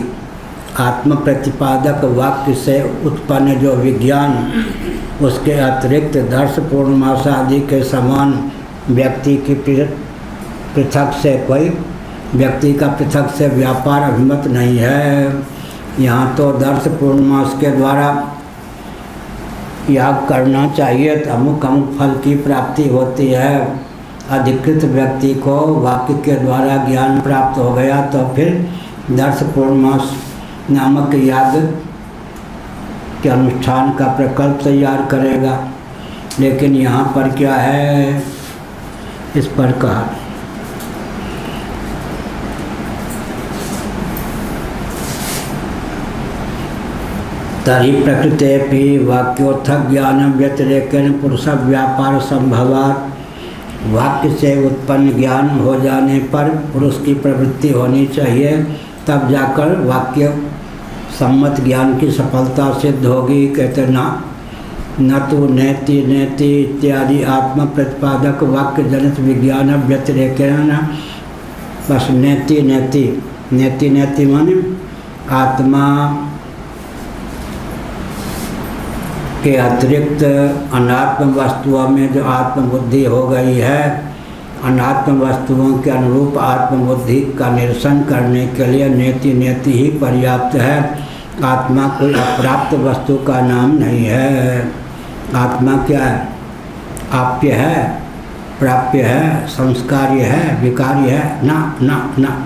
आत्म प्रतिपादक वाक्य से उत्पन्न जो विज्ञान, उसके अतिरिक्त दर्श पूर्णमासादि के समान व्यक्ति की पृथक से कोई व्यक्ति का पृथक से व्यापार अभिमत नहीं है। यहाँ तो दर्श पूर्णमास के द्वारा याग करना चाहिए तो अमुक अमुक फल की प्राप्ति होती है। अधिकृत व्यक्ति को वाक्य के द्वारा ज्ञान प्राप्त हो गया तो फिर दर्श पूर्णमास नामक याग के अनुष्ठान का प्रकल्प तैयार करेगा। लेकिन यहाँ पर क्या है, इस प्रकार तरी प्रकृतेपि वाक्योत्थ ज्ञान व्यतिरेकेण पुरुष व्यापार संभवात, वाक्य से उत्पन्न ज्ञान हो जाने पर पुरुष की प्रवृत्ति होनी चाहिए, तब जाकर वाक्य सम्मत ज्ञान की सफलता सिद्ध होगी। कहते न तो नेति नेति इत्यादि आत्म प्रतिपादक वाक्य जनित विज्ञान व्यतिरेकेण, बस नेति नेति नेति नेति माने आत्मा के अतिरिक्त अनात्म वस्तुओं में जो आत्मबुद्धि हो गई है, अनात्म वस्तुओं के अनुरूप आत्मबुद्धि का निरसन करने के लिए नेति नेति ही पर्याप्त है। आत्मा कोई अप्राप्त वस्तु का नाम नहीं है। आत्मा क्या है? आप्य है, प्राप्य है, संस्कार्य है, विकार्य है। ना ना ना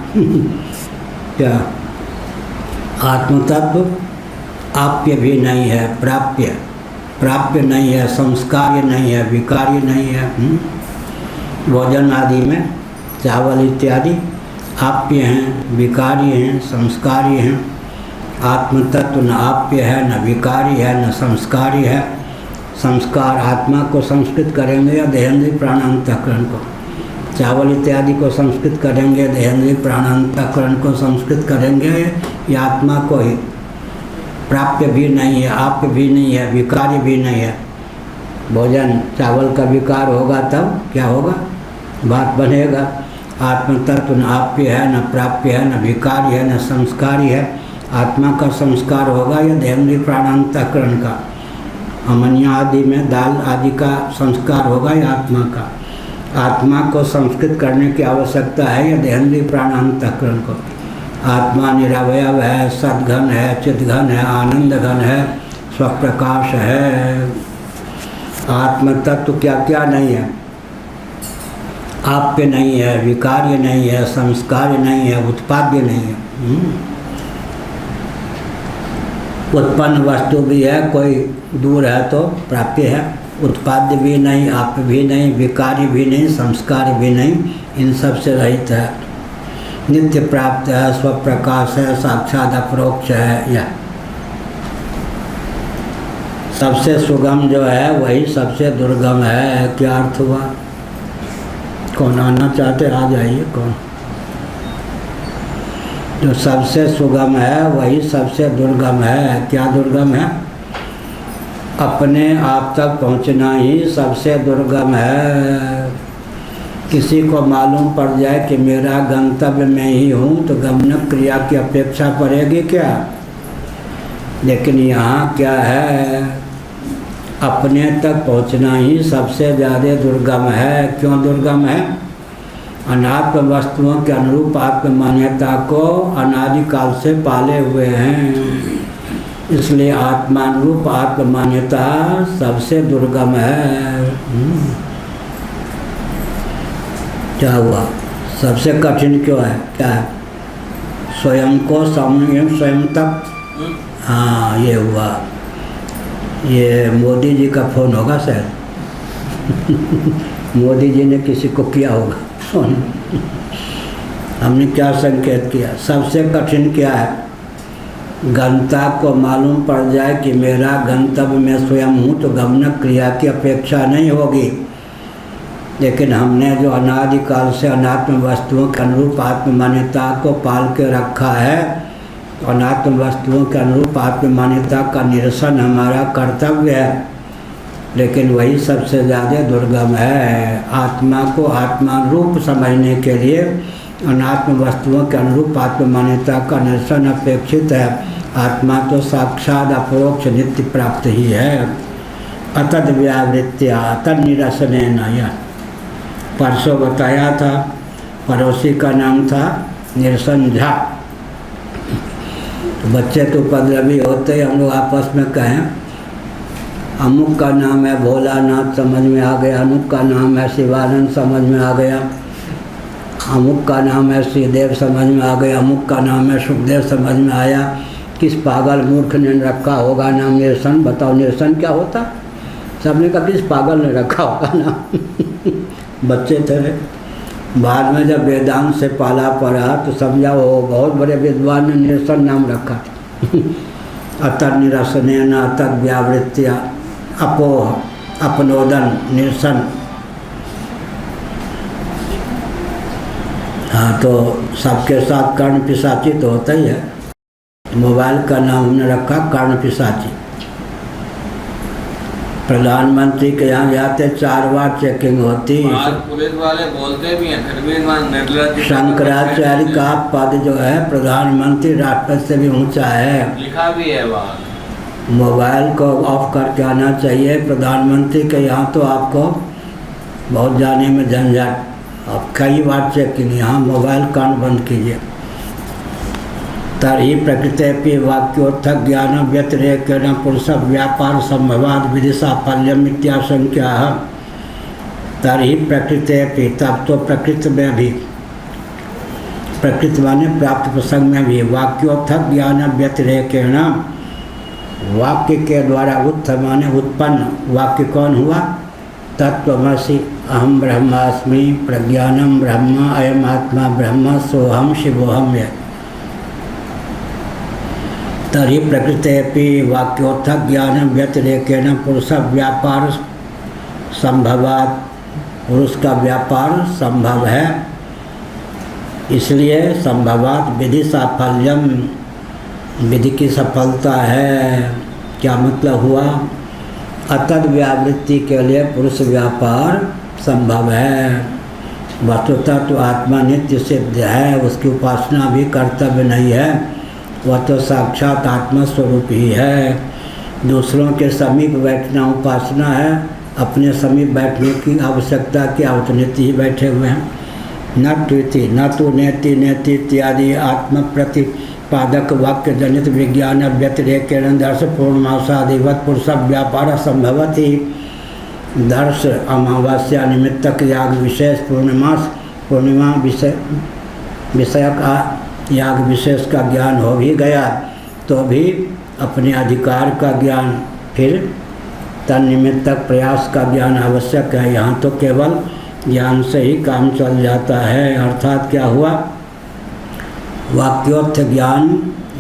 क्या आत्मतत्व आप्य भी नहीं है, प्राप्य प्राप्य नहीं है, संस्कार्य नहीं है, विकार्य नहीं है। भोजन आदि में चावल इत्यादि आप्य हैं, विकार्य हैं, संस्कार्य हैं। आत्मतत्व न आप्य है, न विकार्य है, न संस्कार्य है। संस्कार आत्मा को संस्कृत करेंगे या देहेंद्रिय प्राणांतःकरण को, चावल इत्यादि को संस्कृत करेंगे, देहेंद्रिय प्राणांतःकरण को संस्कृत करेंगे, या आत्मा को ही। प्राप्य भी नहीं है, आप्य भी नहीं है, विकार्य भी नहीं है। भोजन चावल का विकार होगा तब क्या होगा, बात बनेगा। आत्मतत्व न आप्य है, न प्राप्य है, न विकार्य है, न संस्कारी है। आत्मा का संस्कार होगा या देहेंद्रिय प्राणांतःकरण का, अमनिया आदि में दाल आदि का संस्कार होगा या आत्मा का। आत्मा को संस्कृत करने की आवश्यकता है या देहेंद्रिय प्राणांतःकरण को। आत्मा निरवयव है, सद्घन है, चिद्घन है, आनंद घन है, स्वप्रकाश है। आत्म तत्व क्या क्या नहीं है, आप्य नहीं है, विकार्य नहीं है, संस्कार्य नहीं है, उत्पाद्य नहीं है। उत्पन्न वस्तु भी है, कोई दूर है तो प्राप्य है। उत्पाद्य भी नहीं, आप्य भी नहीं, विकार्य भी नहीं, संस्कार्य भी नहीं, इन सब से रहित है। नित्य प्राप्त है, स्वप्रकाश है, साक्षात अपरोक्ष है। यह सबसे सुगम जो है वही सबसे दुर्गम है। क्या अर्थ हुआ? कौन आना चाहते आ जाइए। कौन? जो सबसे सुगम है वही सबसे दुर्गम है। क्या दुर्गम है? अपने आप तक पहुंचना ही सबसे दुर्गम है। किसी को मालूम पड़ जाए कि मेरा गंतव्य में ही हूँ तो गमन क्रिया की अपेक्षा पड़ेगी क्या? लेकिन यहाँ क्या है, अपने तक पहुँचना ही सबसे ज़्यादा दुर्गम है। क्यों दुर्गम है? अनात्म वस्तुओं के अनुरूप आत्म मान्यता को अनादिकाल से पाले हुए हैं, इसलिए आत्मानुरूप आत्म मान्यता सबसे दुर्गम है। क्या हुआ? सबसे कठिन क्यों है? क्या है? स्वयं को स्वयं तक, हाँ ये हुआ। ये मोदी जी का फ़ोन होगा शायद। मोदी जी ने किसी को किया होगा फ़ोन। हमने क्या संकेत किया? सबसे कठिन क्या है? गंता को मालूम पड़ जाए कि मेरा गंतव्य मैं स्वयं हूँ तो गमनक क्रिया की अपेक्षा नहीं होगी। लेकिन हमने जो अनादिकाल से अनात्म वस्तुओं के अनुरूप आत्म मान्यता को पाल के रखा है, अनात्म वस्तुओं के अनुरूप आत्म मान्यता का निरसन हमारा कर्तव्य है। लेकिन वही सबसे ज़्यादा दुर्गम है। आत्मा को आत्मारूप समझने के लिए अनात्म वस्तुओं के अनुरूप आत्म मान्यता का निरसन अपेक्षित है। आत्मा तो साक्षात अपरोक्ष नित्य प्राप्त ही है। अतद व्यावृत्या तद निरसनेन। यह परसों बताया था, पड़ोसी का नाम था निरसन झा। तो बच्चे तो उपद्रवी होते, हम लोग आपस में कहें अमुक का नाम है भोलानाथ, समझ में आ गया। अमुक का नाम है शिवानंद, समझ में आ गया। अमुक का नाम है श्रीदेव, समझ में आ गया। अमुक का नाम है सुखदेव, समझ में आया। किस पागल मूर्ख ने रखा होगा नाम निरसन? बताओ निरसन क्या होता? सबने कहा किस पागल ने रखा होगा नाम। बच्चे थे। बाद में जब वेदांत से पाला पड़ा तो समझा वो बहुत बड़े विद्वान ने निरसन नाम रखा। अतः निरसनेन अतः व्यावृत्या अपोह अपनोदन निरसन। हाँ, तो सबके साथ कर्ण पिशाची तो होता ही है। मोबाइल का नाम हमने रखा कर्ण पिशाची। प्रधानमंत्री के यहाँ जाते 4 बार चेकिंग होती। पुलिस वाले बोलते भी हैं, फिर भी निर्लज। शंकराचार्य का पद जो है प्रधानमंत्री राष्ट्रपति से भी ऊंचा है, लिखा भी है बात। मोबाइल को ऑफ करके आना चाहिए। प्रधानमंत्री के यहाँ तो आपको बहुत जाने में झंझट। अब कई बार चेकिंग, यहाँ मोबाइल कान बंद कीजिए। तर्हि प्रकृतेपि वाक्योत्थ ज्ञान व्यतिरेकेण पुरुष व्यापार संभवाद विधि साफल्यम इत्याशंक्या। तर्हि प्रकृतेपि, तब तो प्रकृति में भी, प्रकृति माने प्राप्त प्रसंग में भी, वाक्योत्थ ज्ञान व्यतिरेकेण, वाक्य के द्वारा उत्थ माने उत्पन्न। वाक्य कौन हुआ? तत्त्वमसि अहम ब्रह्मास्मि, प्रज्ञानम ब्रह्म, अयम आत्मा ब्रह्म, सोहम शिवोहम। यह तर्हि प्रकृतेपि वाक्योत्थ ज्ञान व्यतिरेकेण पुरुष व्यापार संभवात्। पुरुष का व्यापार संभव है, इसलिए संभवात् विधि साफल्यम, विधि की सफलता है। क्या मतलब हुआ? अतद व्यावृत्ति के लिए पुरुष व्यापार संभव है। वस्तुतः तो आत्मा नित्य सिद्ध है, उसकी उपासना भी कर्तव्य नहीं है। वह तो साक्षात आत्मा स्वरूप ही है। दूसरों के समीप बैठना उपासना है, अपने समीप बैठने की आवश्यकता क्या? वो तो नित्य ही बैठे हुए हैं। न त्विति न तो नेति नेति इत्यादि आत्म प्रतिपादक वाक्य जनित विज्ञान व्यतिरेकेण दर्श पूर्णमासादिवत पुरुष व्यापार संभवति। दर्श अमावस्या निमित्तक याग विशेष पूर्णिमा विषयक याग विशेष का ज्ञान हो भी गया तो भी अपने अधिकार का ज्ञान, फिर तन्निमित्तक प्रयास का ज्ञान आवश्यक है। यहाँ तो केवल ज्ञान से ही काम चल जाता है। अर्थात क्या हुआ? वाक्योत्थ ज्ञान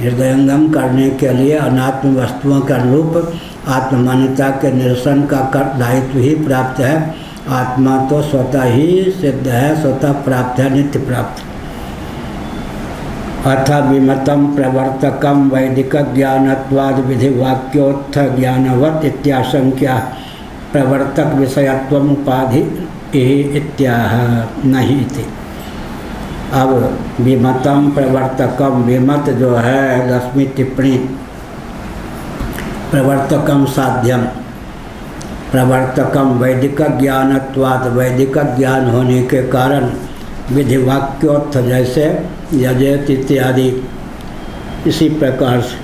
हृदयंगम करने के लिए अनात्म वस्तुओं के अनुरूप आत्ममान्यता के निरसन का दायित्व ही प्राप्त है। आत्मा तो स्वतः ही सिद्ध है, स्वतः प्राप्त है, नित्य प्राप्त। अथ विमतम प्रवर्तकम वैदिक ज्ञानत्वाद विधि वाक्योत्थ ज्ञानवत इत्याशंक्या। प्रवर्तक विषयत्वम उपाधि इत्याह नहीं थी। अब विमतम प्रवर्तकम, विमत जो है 10वीं टिप्पणी, प्रवर्तकम साध्यम, प्रवर्तकम वैदिक ज्ञानत्वाद, वैदिक ज्ञान होने के कारण विधि वाक्योत्थ जैसे यजेत इत्यादि, इसी प्रकार से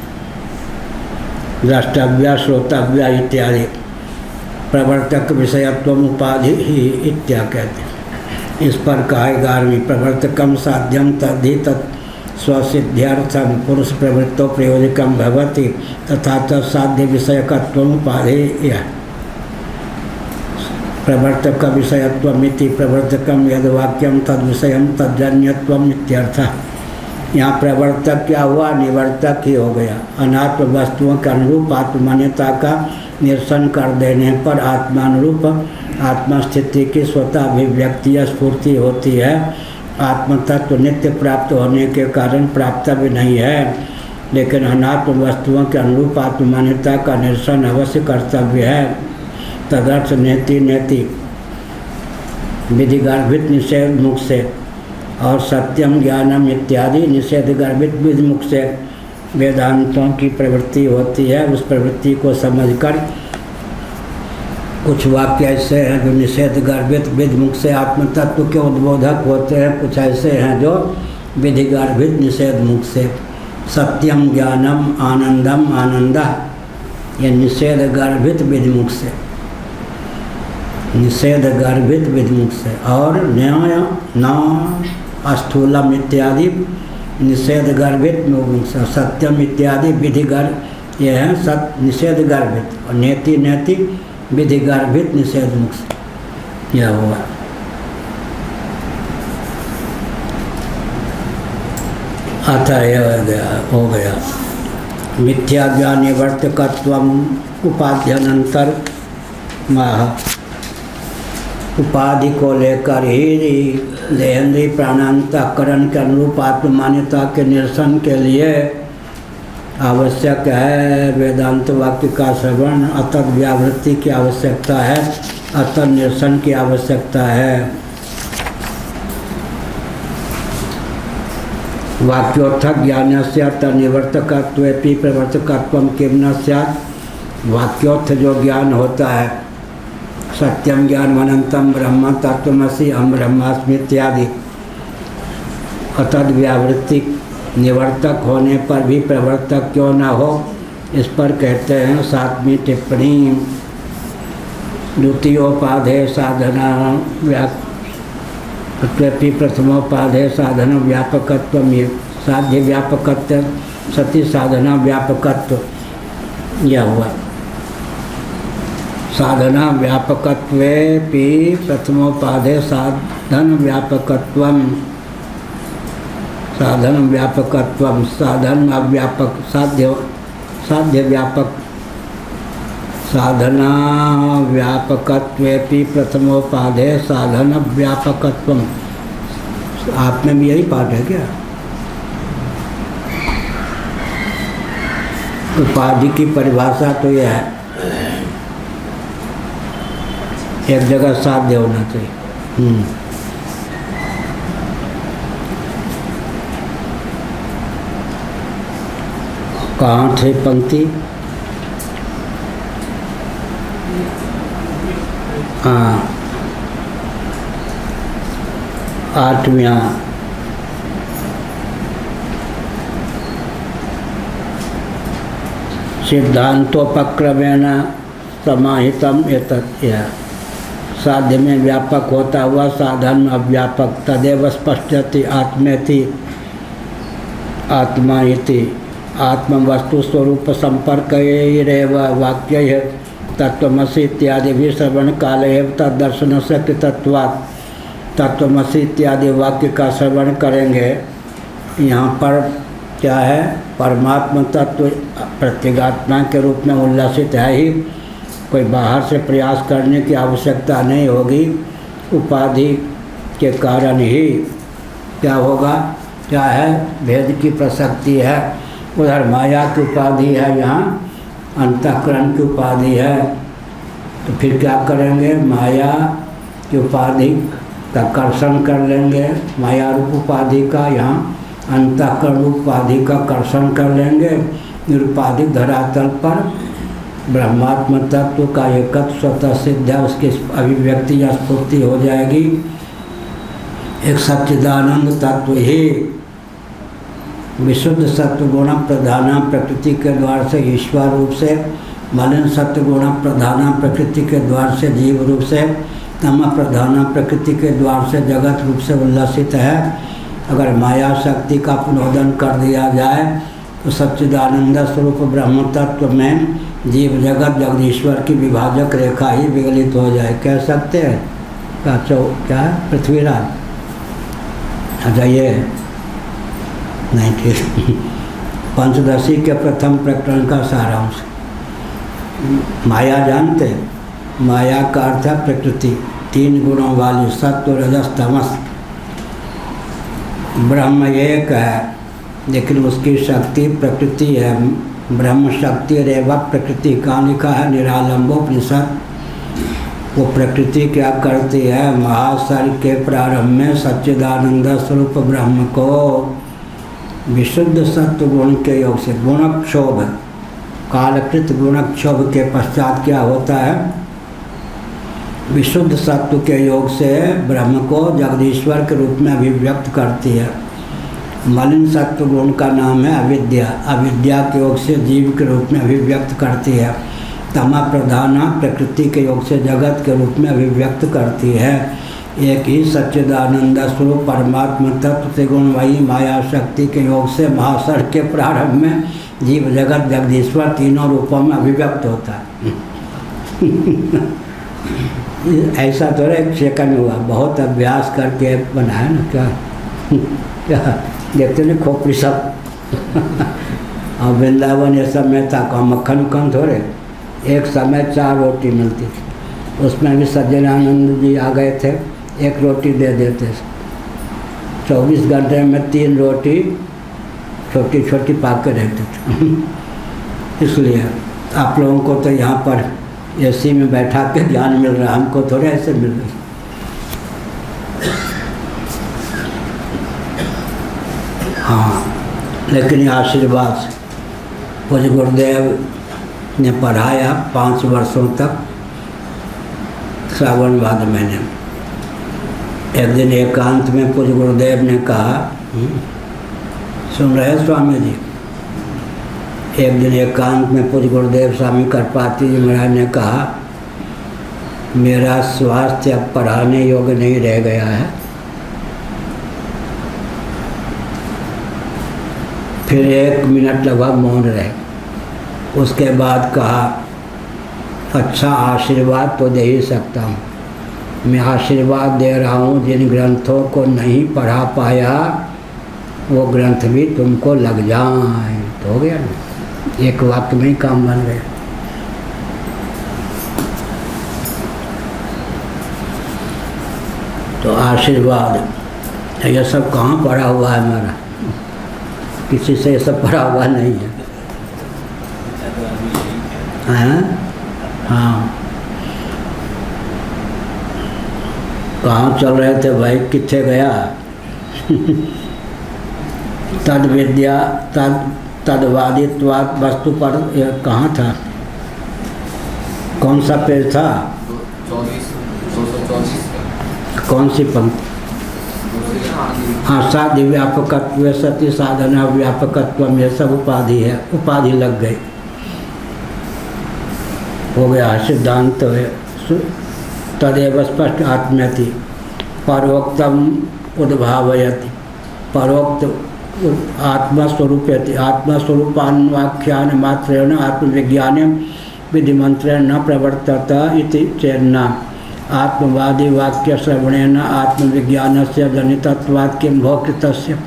द्रष्टव्य श्रोतव्य इत्यादि प्रवर्तक विषयत्व उपाधि ही इत्या कहते हैं। इस पर कहा 11वीं प्रवर्तकम साध्यम तद्धि तत् स्वसिद्ध्यर्थम पुरुष प्रवृत्तो प्रयोजकम भवति तथा तत्साध्य विषयकत्वमुपाधेय प्रवर्तक विषयत्वमिति प्रवर्तकम यद्वाक्यम तद्विषयम तज्जन्यत्वम इत्यर्थः। यहाँ प्रवर्तक क्या हुआ, निवर्तक ही हो गया। अनात्म वस्तुओं के अनुरूप आत्ममान्यता का निरसन कर देने पर आत्मानुरूप आत्मा स्थिति की स्वतः अभिव्यक्ति या स्फूर्ति होती है। आत्म तत्व नित्य प्राप्त होने के कारण प्राप्तव्य नहीं है, लेकिन अनात्म वस्तुओं के अनुरूप आत्ममान्यता का निरसन अवश्य कर्तव्य है। तदर्थ नेति नेति विधि गर्भित निषेध मुख से और सत्यम ज्ञानम इत्यादि निषेध गर्भित विधि मुख से वेदांतों की प्रवृत्ति होती है। उस प्रवृत्ति को समझकर कुछ वाक्य ऐसे हैं जो निषेध गर्भित विधि मुख से आत्म तत्व के उद्बोधक होते हैं, कुछ ऐसे हैं जो विधि गर्भित निषेध मुख से। सत्यम ज्ञानम आनंदम आनंदः ये निषेध गर्भित विधि मुख से, निषेध गर्भित विधि मुख से। और न्याय न स्थूलम इत्यादि निषेध गर्भित मुख से। सत्यम इत्यादि विधि गर्भ ये हैं निषेध गर्भित, और नेति नेति विधि गर्भित निषेध मुख से यह हुआ। अतः हो गया मिथ्या ज्ञान निवर्तकत्वम उपाध्यनंतर माह उपाधि को लेकर ही देहेंद्रीय प्राणांतकरण के अनुरूप आत्ममान्यता के निरसन के लिए आवश्यक है वेदांत वाक्य का श्रवण। अतः व्यावृत्ति की आवश्यकता है, अतः निरसन की आवश्यकता है। वाक्योत्थक ज्ञान से अतः निवर्तकत्वेपि प्रवर्तकत्वम किम न स्यात्। वाक्योत्थ जो ज्ञान होता है, सत्यम ज्ञान अनंतम ब्रह्म तत्वमसि अहम ब्रह्मास्मि इत्यादि, अतः व्यावृत्ति निवर्तक होने पर भी प्रवर्तक क्यों न हो, इस पर कहते हैं 7वीं टिप्पणी। द्वितीयोपाधेय साधना व्यापकत्वेपि प्रथमोपाधेय साधन व्यापकत्व साध्य व्यापकत्व सती साधना व्यापकत्व यह हुआ। साधना व्यापकत्वेपि प्रथमोपाधेय साधन व्यापकत्वम साधन व्यापकत्वम साधन अव्यापक साध्य व्यापक साधना व्यापकत्वेपि प्रथमोपाधेय साधन व्यापकत्वम। आप में भी यही पाठ है क्या? उपाधि की परिभाषा तो यह है, एक जगह साध्य होना चाहिए। कहाँ थे पंक्ति? हाँ 8वां सिद्धांतोपक्रमेण समाहितम एतत् यह साध्य में व्यापक होता हुआ साधन अव्यापक तदेव स्पष्टति आत्मेति आत्मा इति आत्म वस्तु स्वरूप संपर्क वाक्य तत्वमसि इत्यादि भी श्रवण काले तदर्शन से कृतत्वात् तत्वमसि इत्यादि वाक्य का श्रवण करेंगे। यहाँ पर क्या है, परमात्मा तत्व प्रत्यगात्मा के रूप में उल्लसित है ही, कोई बाहर से प्रयास करने की आवश्यकता नहीं होगी। उपाधि के कारण ही क्या होगा, क्या है, भेद की प्रसक्ति है। उधर माया की उपाधि है, यहाँ अंतःकरण की उपाधि है। तो फिर क्या करेंगे, माया की उपाधि का कर्षण कर लेंगे, माया रूप उपाधि का, यहाँ अंतःकरण उपाधि का कर्षण कर लेंगे। निरुपाधिक धरातल पर ब्रह्मात्म तत्व का एकत्व स्वतः सिद्ध है, उसकी अभिव्यक्ति या स्फूर्ति हो जाएगी। एक सच्चिदानंद तत्व ही विशुद्ध सत्वगुण प्रधाना प्रकृति के द्वार से ईश्वर रूप से, मलिन सत्वगुण प्रधाना प्रकृति के द्वार से जीव रूप से, तम प्रधाना प्रकृति के द्वार से जगत रूप से उल्लसित है। अगर माया शक्ति का पुनोदन कर दिया जाए तो सच्चिदानंद स्वरूप ब्रह्म तत्व में जीव जगत जगदीश्वर की विभाजक रेखा ही विगलित हो जाए। कह सकते हैं क्या है पृथ्वीराज? अच्छा ये नहीं ठीक। पंचदशी के प्रथम प्रकरण का सारांश। माया जानते हैं? माया का अर्थ है प्रकृति, 3 गुणों वाली सत्व रजस तमस। ब्रह्म एक है लेकिन उसकी शक्ति प्रकृति है। ब्रह्म शक्ति रेव प्रकृति का लिखा है निरालंबोपनिषद। वो प्रकृति क्या करती है? महासर्ग के प्रारंभ में सच्चिदानंद स्वरूप ब्रह्म को विशुद्ध सत्व गुण के योग से गुणक्षोभ, कालकृत गुणक्षोभ के पश्चात क्या होता है? विशुद्ध सत्व के योग से ब्रह्म को जगदीश्वर के रूप में अभिव्यक्त करती है। मलिन सत्व गुण का नाम है अविद्या। अविद्या के योग से जीव के रूप में अभिव्यक्त करती है। तमा प्रधाना प्रकृति के योग से जगत के रूप में अभिव्यक्त करती है। एक ही सच्चिदानंद स्वरूप परमात्मा तत्व से गुण वही माया शक्ति के योग से महासर्ग के प्रारंभ में जीव जगत जगदीश्वर तीनों रूपों में अभिव्यक्त होता है। ऐसा तो एक सेकंड हुआ, बहुत अभ्यास करके बनाया ना। क्या देखते नहीं खोपड़ी सब और वृंदावन ये सब में था कम मक्खन उक्खन थोड़े। एक समय 4 रोटी मिलती थी, उसमें भी सज्जनानंद जी आ गए थे, 1 रोटी दे देते। 24 घंटे में 3 रोटी छोटी छोटी पाके रहते थे। इसलिए आप लोगों को तो यहाँ पर एसी में बैठा के ज्ञान मिल रहा, हमको थोड़े ऐसे मिल रही। हाँ, लेकिन आशीर्वाद से पूज्य गुरुदेव ने पढ़ाया 5 वर्षों तक श्रावण भाद्र महीने में। एक दिन एकांत में पूज्य गुरुदेव ने कहा, सुन रहे स्वामी जी? एक दिन एकांत में पूज्य गुरुदेव स्वामी करपाती जी महाराज ने कहा, मेरा स्वास्थ्य अब पढ़ाने योग्य नहीं रह गया है। फिर 1 मिनट लगभग मौन रहे। उसके बाद कहा, अच्छा आशीर्वाद तो दे ही सकता हूँ। मैं आशीर्वाद दे रहा हूँ, जिन ग्रंथों को नहीं पढ़ा पाया वो ग्रंथ भी तुमको लग जाए। तो हो गया ना, एक वाक्य में ही काम बन गया। तो आशीर्वाद यह सब कहाँ पढ़ा हुआ है हमारा? किसी से ये सब पढ़ा हुआ नहीं है। हाँ, कहाँ चल रहे थे भाई? किथे गया? तद विद्या तदवादित्वाद वस्तु पर कहाँ था? कौन सा पेज था? 224। कौन सी पंक्ति? हाँ, साधि व्यापकत्व सती साधना व्यापकत्व में सब उपाधि है। उपाधि लग गई, हो गया सिद्धांत है। तदेव स्पष्ट आत्म्यति परोक्तम उद्भावयति। परोक्त आत्मस्वरूपयति। आत्मस्वरूपान्वाख्यान मात्रेण आत्मविज्ञान विधिमंत्रेण न प्रवर्तत इति चेन्ना। आत्मवादी वाक्य श्रवणेन आत्मविज्ञानस्य जनितत्वात् किं भोक्तस्य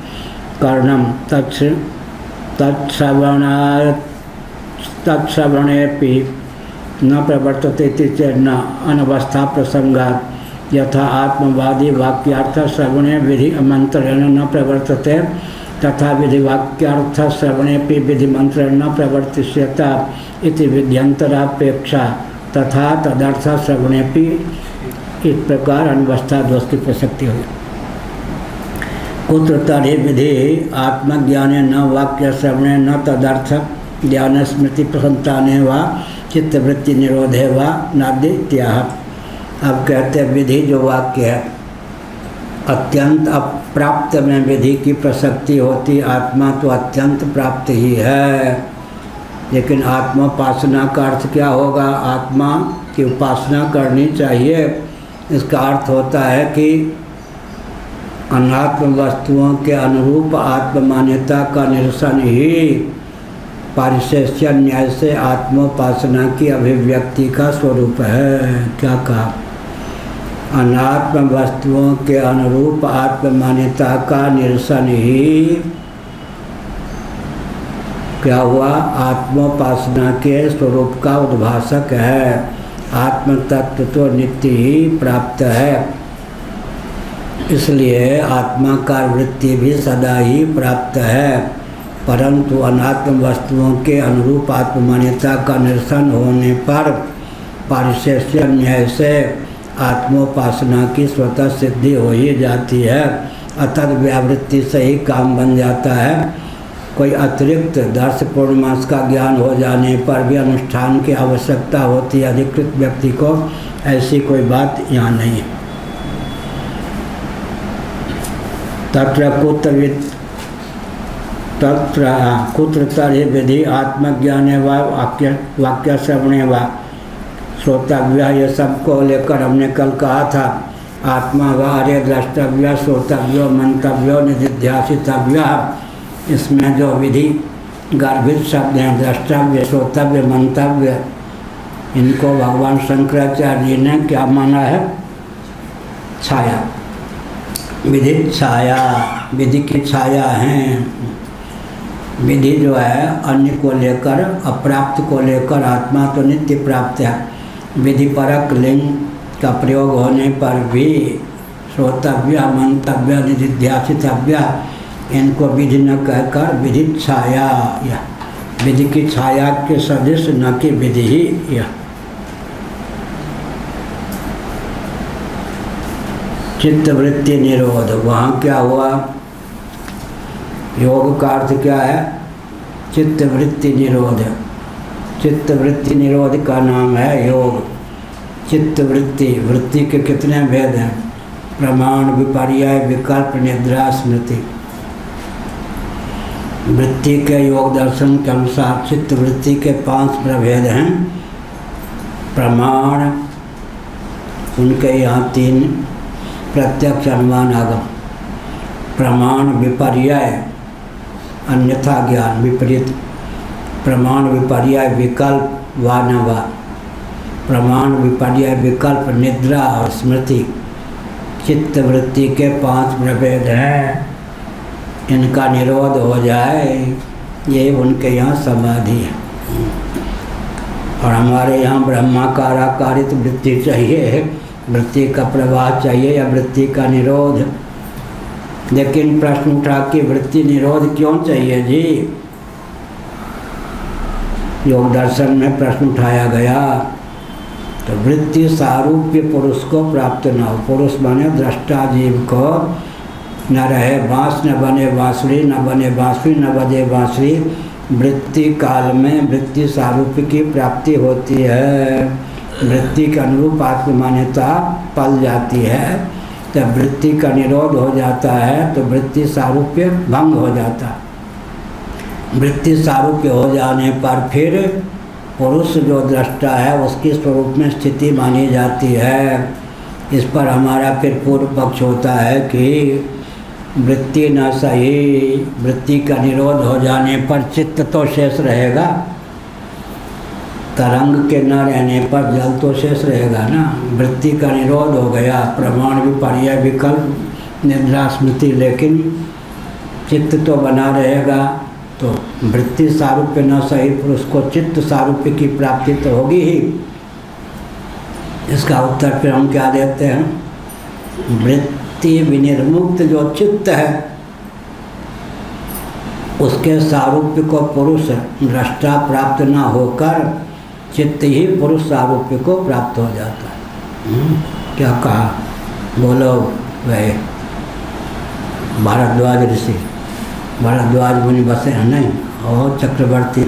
कारणं तत्श्रवणेपि न प्रवर्तते इति चेन्न अनवस्था प्रसंगात्। यथा आत्मवादी वाक्यार्थ श्रवणे विधि मंत्रेण न प्रवर्तते तथा विधि वाक्यार्थ श्रवणेपि विधि मंत्रेण न प्रवर्तिष्यत इति विध्यंतरापेक्षा तथा तदर्थ श्रवणेपि। इस प्रकार अनवस्था दोष की प्रसक्ति हुई। कुत्र तर्हि विधि आत्मज्ञाने न वाक्य श्रवणे न तदर्थ ज्ञान स्मृति प्रसन्ताने वा चित्तवृत्ति निरोधे वा नाद्यत्याह। अब कहते हैं विधि जो वाक्य है अत्यंत अप्राप्त में विधि की प्रसक्ति होती। आत्मा तो अत्यंत प्राप्त ही है, लेकिन आत्मोपासना का अर्थ क्या होगा? आत्मा की उपासना करनी चाहिए। इसका अर्थ होता है कि अनात्म वस्तुओं के अनुरूप आत्ममान्यता का निरसन ही पारिशेष्य न्याय से आत्मोपासना की अभिव्यक्ति का स्वरूप है। क्या कहा? अनात्म वस्तुओं के अनुरूप आत्ममान्यता का निरसन ही क्या हुआ? आत्मोपासना के स्वरूप का उद्भाषक है। आत्म तत्व तो नित्य ही प्राप्त है, इसलिए आत्माकार वृत्ति भी सदा ही प्राप्त है। परंतु अनात्म वस्तुओं के अनुरूप आत्ममान्यता का निरसन होने पर पारिशेष्य न्याय से आत्मोपासना की स्वतः सिद्धि हो ही जाती है। अतः व्यावृत्ति से ही काम बन जाता है। कोई अतिरिक्त दर्श पूर्णमास का ज्ञान हो जाने पर भी अनुष्ठान की आवश्यकता होती है अधिकृत व्यक्ति को, ऐसी कोई बात यहाँ नहीं है। तत्र कुत्र तर्हि विधि आत्मज्ञाने व वाक्य श्रवणे व श्रोतव्य, ये सबको लेकर हमने कल कहा था। आत्मा व अरे द्रष्टव्य, श्रोतव्य, मंतव्य, निधिध्यासितव्य। इसमें जो विधि गर्भित शब्द हैं, द्रष्टव्य, श्रोतव्य, मंतव्य, इनको भगवान शंकराचार्य जी ने क्या माना है? छाया। विधि छाया, विधि की छाया हैं। विधि जो है अन्य को लेकर, अप्राप्त को लेकर, आत्मा तो नित्य प्राप्त है। विधि परक लिंग का प्रयोग होने पर भी श्रोतव्य, मंतव्य, निधिध्यासितव्य, इनको विधि न कहकर विधि छाया, या विधि की छाया के सदृश न कि विधि ही। यह चित्तवृत्ति निरोध, वहाँ क्या हुआ? योग का अर्थ क्या है? चित्तवृत्ति निरोध। चित्तवृत्ति निरोध का नाम है योग। चित्तवृत्ति, वृत्ति के कितने भेद हैं? प्रमाण, विपर्यय, विकल्प, निद्रा, स्मृति। वृत्ति के योग दर्शन के अनुसार चित्तवृत्ति के 5 प्रभेद हैं। प्रमाण, उनके यहाँ 3, प्रत्यक्ष, अनुमान, आगम। प्रमाण, विपर्यय, अन्यथा ज्ञान, विपरीत। प्रमाण, विपर्यय, विकल्प, वा न वा। प्रमाण, विपर्यय, विकल्प, निद्रा और स्मृति चित्तवृत्ति के 5 प्रभेद हैं। इनका निरोध हो जाए, ये उनके यहाँ समाधि है। और हमारे यहाँ ब्रह्माकार आकारित वृत्ति चाहिए, वृत्ति का प्रवाह चाहिए या वृत्ति का निरोध। लेकिन प्रश्न उठा कि वृत्ति निरोध क्यों चाहिए जी? योग दर्शन में प्रश्न उठाया गया। तो वृत्ति सारूप्य पुरुष को प्राप्त न हो। पुरुष माने दृष्टा जीव को न रहे बाँस, न बने बाँसुरी, न बने बाँसुरी, न बजे बाँसुरी। वृत्ति काल में वृत्ति सारूप्य की प्राप्ति होती है। वृत्ति के अनुरूप आत्ममान्यता पल जाती है। जब वृत्ति का निरोध हो जाता है तो वृत्ति सारूप्य भंग हो जाता है। वृत्ति सारूप्य हो जाने पर फिर पुरुष जो दृष्टा है उसकी स्वरूप में स्थिति मानी जाती है। इस पर हमारा फिर पूर्व पक्ष होता है कि वृत्ति न सही, वृत्ति का निरोध हो जाने पर चित्त तो शेष रहेगा, तरंग के न रहने पर जल तो शेष रहेगा ना। वृत्ति का निरोध हो गया, प्रमाण, विपर्यय, विकल्प, निद्रा, स्मृति, लेकिन चित्त तो बना रहेगा। तो वृत्ति सारूप्य न सही, पुरुष को चित्त सारूप्य की प्राप्ति तो होगी ही। इसका उत्तर फिर हम क्या देते हैं? वृत्ति विनिर्मुक्त जो चित्त है उसके सारूप्य को पुरुष दृष्टा प्राप्त न होकर चित्त ही पुरुष सारूप्य को प्राप्त हो जाता है। क्या कहा? बोलो गए भारद्वाज ऋषि, भारद्वाज मुनि बसे हैं नहीं, और चक्रवर्ती।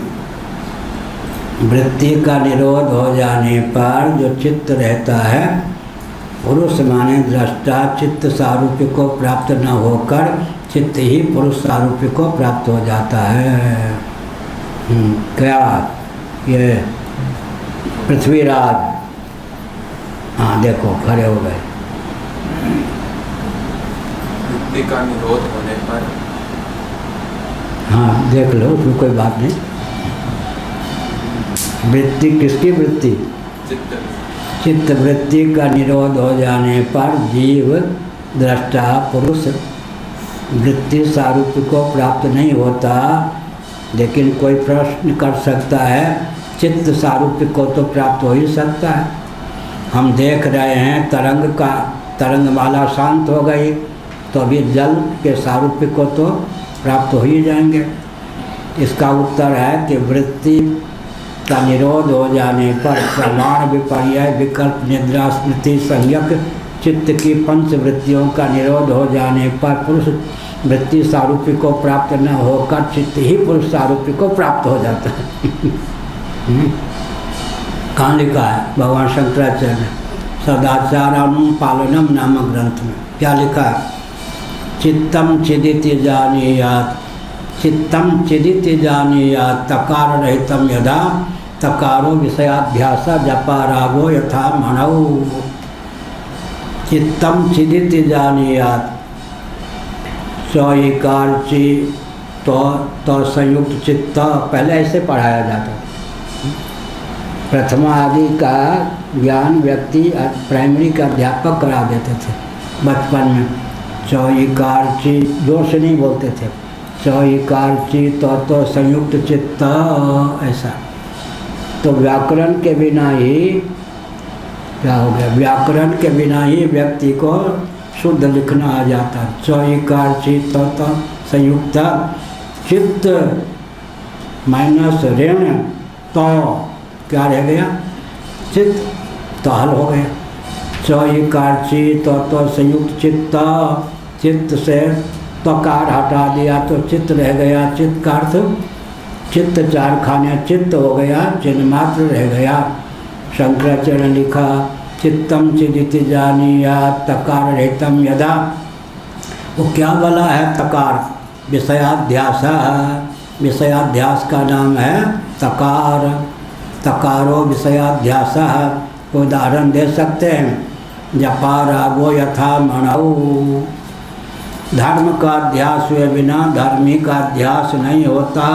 वृत्ति का निरोध हो जाने पर जो चित्त रहता है, पुरुष माने दृष्टा चित्त सारूप्य को प्राप्त न होकर चित्त ही पुरुष सारूप्य को प्राप्त हो जाता है। क्या ये पृथ्वीराज, हाँ देखो खड़े हो गए। वृत्ति का निरोध होने पर। हाँ देख लो, उसमें कोई बात नहीं। वृत्ति किसकी वृत्ति? चित्त वृत्ति का निरोध हो जाने पर जीव दृष्टा पुरुष वृत्ति सारूप्य को प्राप्त नहीं होता। लेकिन कोई प्रश्न कर सकता है, चित्त सारूप्य को तो प्राप्त हो ही सकता है। हम देख रहे हैं तरंगमाला शांत हो गई, तो अभी जल के सारूप्य को तो प्राप्त हो ही जाएंगे। इसका उत्तर है कि वृत्ति का निरोध हो जाने पर प्रमाण विपर्यय विकल्प निद्रा स्मृति संयक चित्त की पंच वृत्तियों का निरोध हो जाने पर पुरुष वृत्ति सारूप्य को प्राप्त न होकर चित्त ही पुरुष सारूप्य को प्राप्त हो जाता है। कहाँ लिखा है? भगवान शंकराचार्य सदाचारानुपालनम नामक ग्रंथ में क्या लिखा है? चित्तम चिदिति जानीयात, चित्तम चिदिति जानीयात तकार रहितम यदा तकारो विषयाध्यास जपा रागो यथा मनौ। चित्तम चिदिति जानीयात, चौकार ची तो संयुक्त चित्त पहले ऐसे पढ़ाया जाता। प्रथमा आदि का ज्ञान व्यक्ति प्राइमरी का अध्यापक करा देते थे बचपन में। चौकार ची जोर से नहीं बोलते थे, चौकार ची तो संयुक्त चित्त ऐसा। तो व्याकरण के बिना ही क्या हो गया? व्याकरण के बिना ही व्यक्ति को शुद्ध लिखना आ जाता। चौकार ची तो संयुक्त चित्त माइनस ऋण तो क्या रह गया? चित्त, तो हल हो गया। चौकार ची तो संयुक्त चित्त, चित्त से तकार हटा दिया तो चित्त रह गया। चित्त का अर्थ चित्त चार खाने चित्त हो गया, चिन्ह मात्र रह गया। शंकराचार्य ने लिखा चित्तम चिदिति जानीयात तकार रहितम यदा। वो क्या बोला है? तकार विषयाध्यास, विषयाध्यास का नाम है तकार। तकारो विषयाध्यास। कोई उदाहरण दे सकते हैं? जपा रागो यथा मणौ। धर्म का अध्यास हुए बिना धर्मी का अध्यास नहीं होता।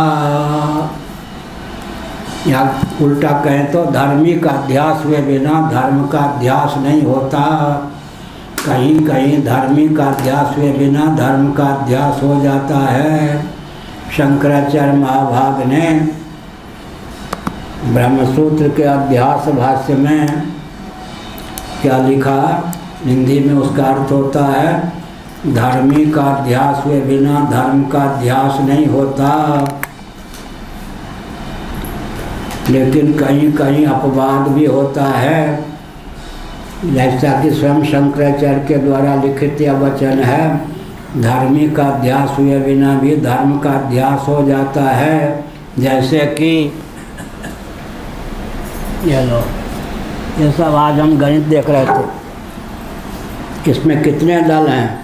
या उल्टा कहें तो धर्मी का अध्यास हुए बिना धर्म का अध्यास नहीं होता। कहीं कहीं धर्मी का अध्यास हुए बिना धर्म का अध्यास हो जाता है। शंकराचार्य महाभाग ने ब्रह्मसूत्र के अध्यास भाष्य में क्या लिखा? हिंदी में उसका अर्थ होता है धर्मी का अध्यास हुए बिना धर्म का अध्यास नहीं होता। लेकिन कहीं कहीं अपवाद भी होता है, जैसा कि स्वयं शंकराचार्य के द्वारा लिखित यह वचन है, धर्मी का अध्यास हुए बिना भी धर्म का अध्यास हो जाता है। जैसे कि ये सब आज हम गणित देख रहे थे, इसमें कितने दल हैं?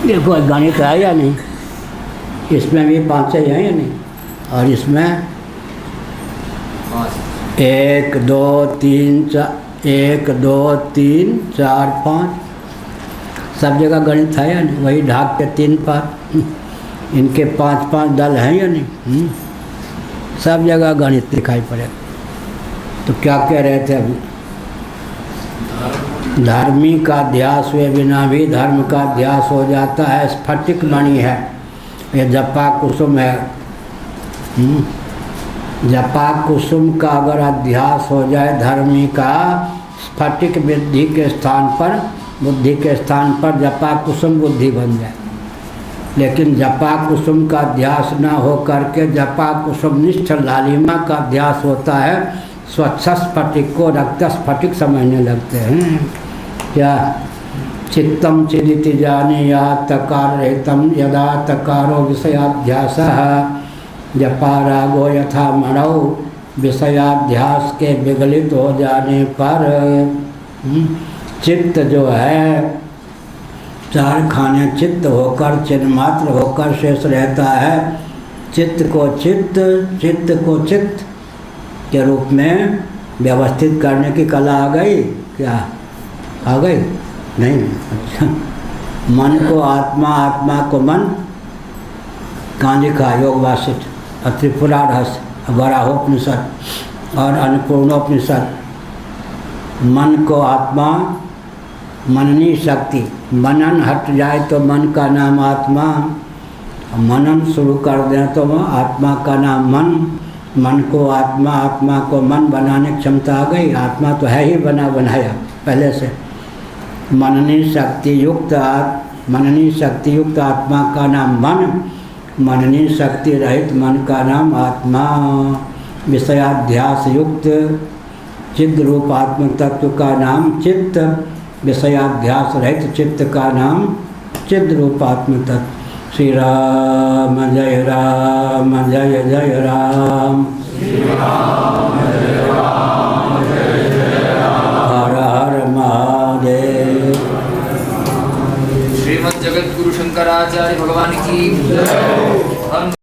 देखो गणित है या नहीं? इसमें भी 5 हैं या नहीं? और इसमें 1 2 3 4 1 2 3 4 5 सब जगह गणित है या नहीं? वही ढाक के 3 पर इनके 5 दल हैं या नहीं? सब जगह गणित दिखाई पड़े। तो क्या कह रहे थे अभी? धर्मी का अध्यास हुए बिना भी धर्म का अध्यास हो जाता है। स्फटिक मणि है, ये जपा कुसुम है। जपा कुसुम का अगर अध्यास हो जाए धर्मी का, स्फटिक बुद्धि के स्थान पर जपा कुसुम बुद्धि बन जाए। लेकिन जपा कुसुम का अध्यास न हो करके जपा कुसुम निष्ठ लालिमा का अध्यास होता है। स्वच्छ स्फटिक को रक्त स्फटिक समझने लगते हैं। क्या? चित्तम चिदिति जानीयात तकार रहितम यदा तकारो विषयाध्यास जपा रागो यथा मणौ। विषयाध्यास के विगलित हो जाने पर चित्त जो है 4 खाने चित्त होकर चिन्ह मात्र होकर शेष रहता है। चित्त को चित्त के रूप में व्यवस्थित करने की कला आ गई। क्या आ गई? नहीं, अच्छा। मन को आत्मा, आत्मा को मन, कहाँ लिखा? योग वासिष्ठ, त्रिपुरा रहस्य, वराहोपनिषद और अन्नपूर्णोपनिषद। मन को आत्मा, मननी शक्ति, मनन हट जाए तो मन का नाम आत्मा, मनन शुरू कर दें तो आत्मा का नाम मन। मन को आत्मा, आत्मा को मन बनाने की क्षमता आ गई। आत्मा तो है ही बनाया पहले से। मननी शक्ति युक्त आत्मा का नाम मन, मननी शक्ति रहित मन का नाम आत्मा। विषयाध्यास युक्त चित्त रूप आत्म तत्व का नाम चित्त, विषयाध्यास रहित चित्त का नाम चित्त रूप आत्म तत्व। श्री राम जय राम, जय जय राम, हर हर महादेव। श्रीमद् जगत गुरु शंकराचार्य भगवान की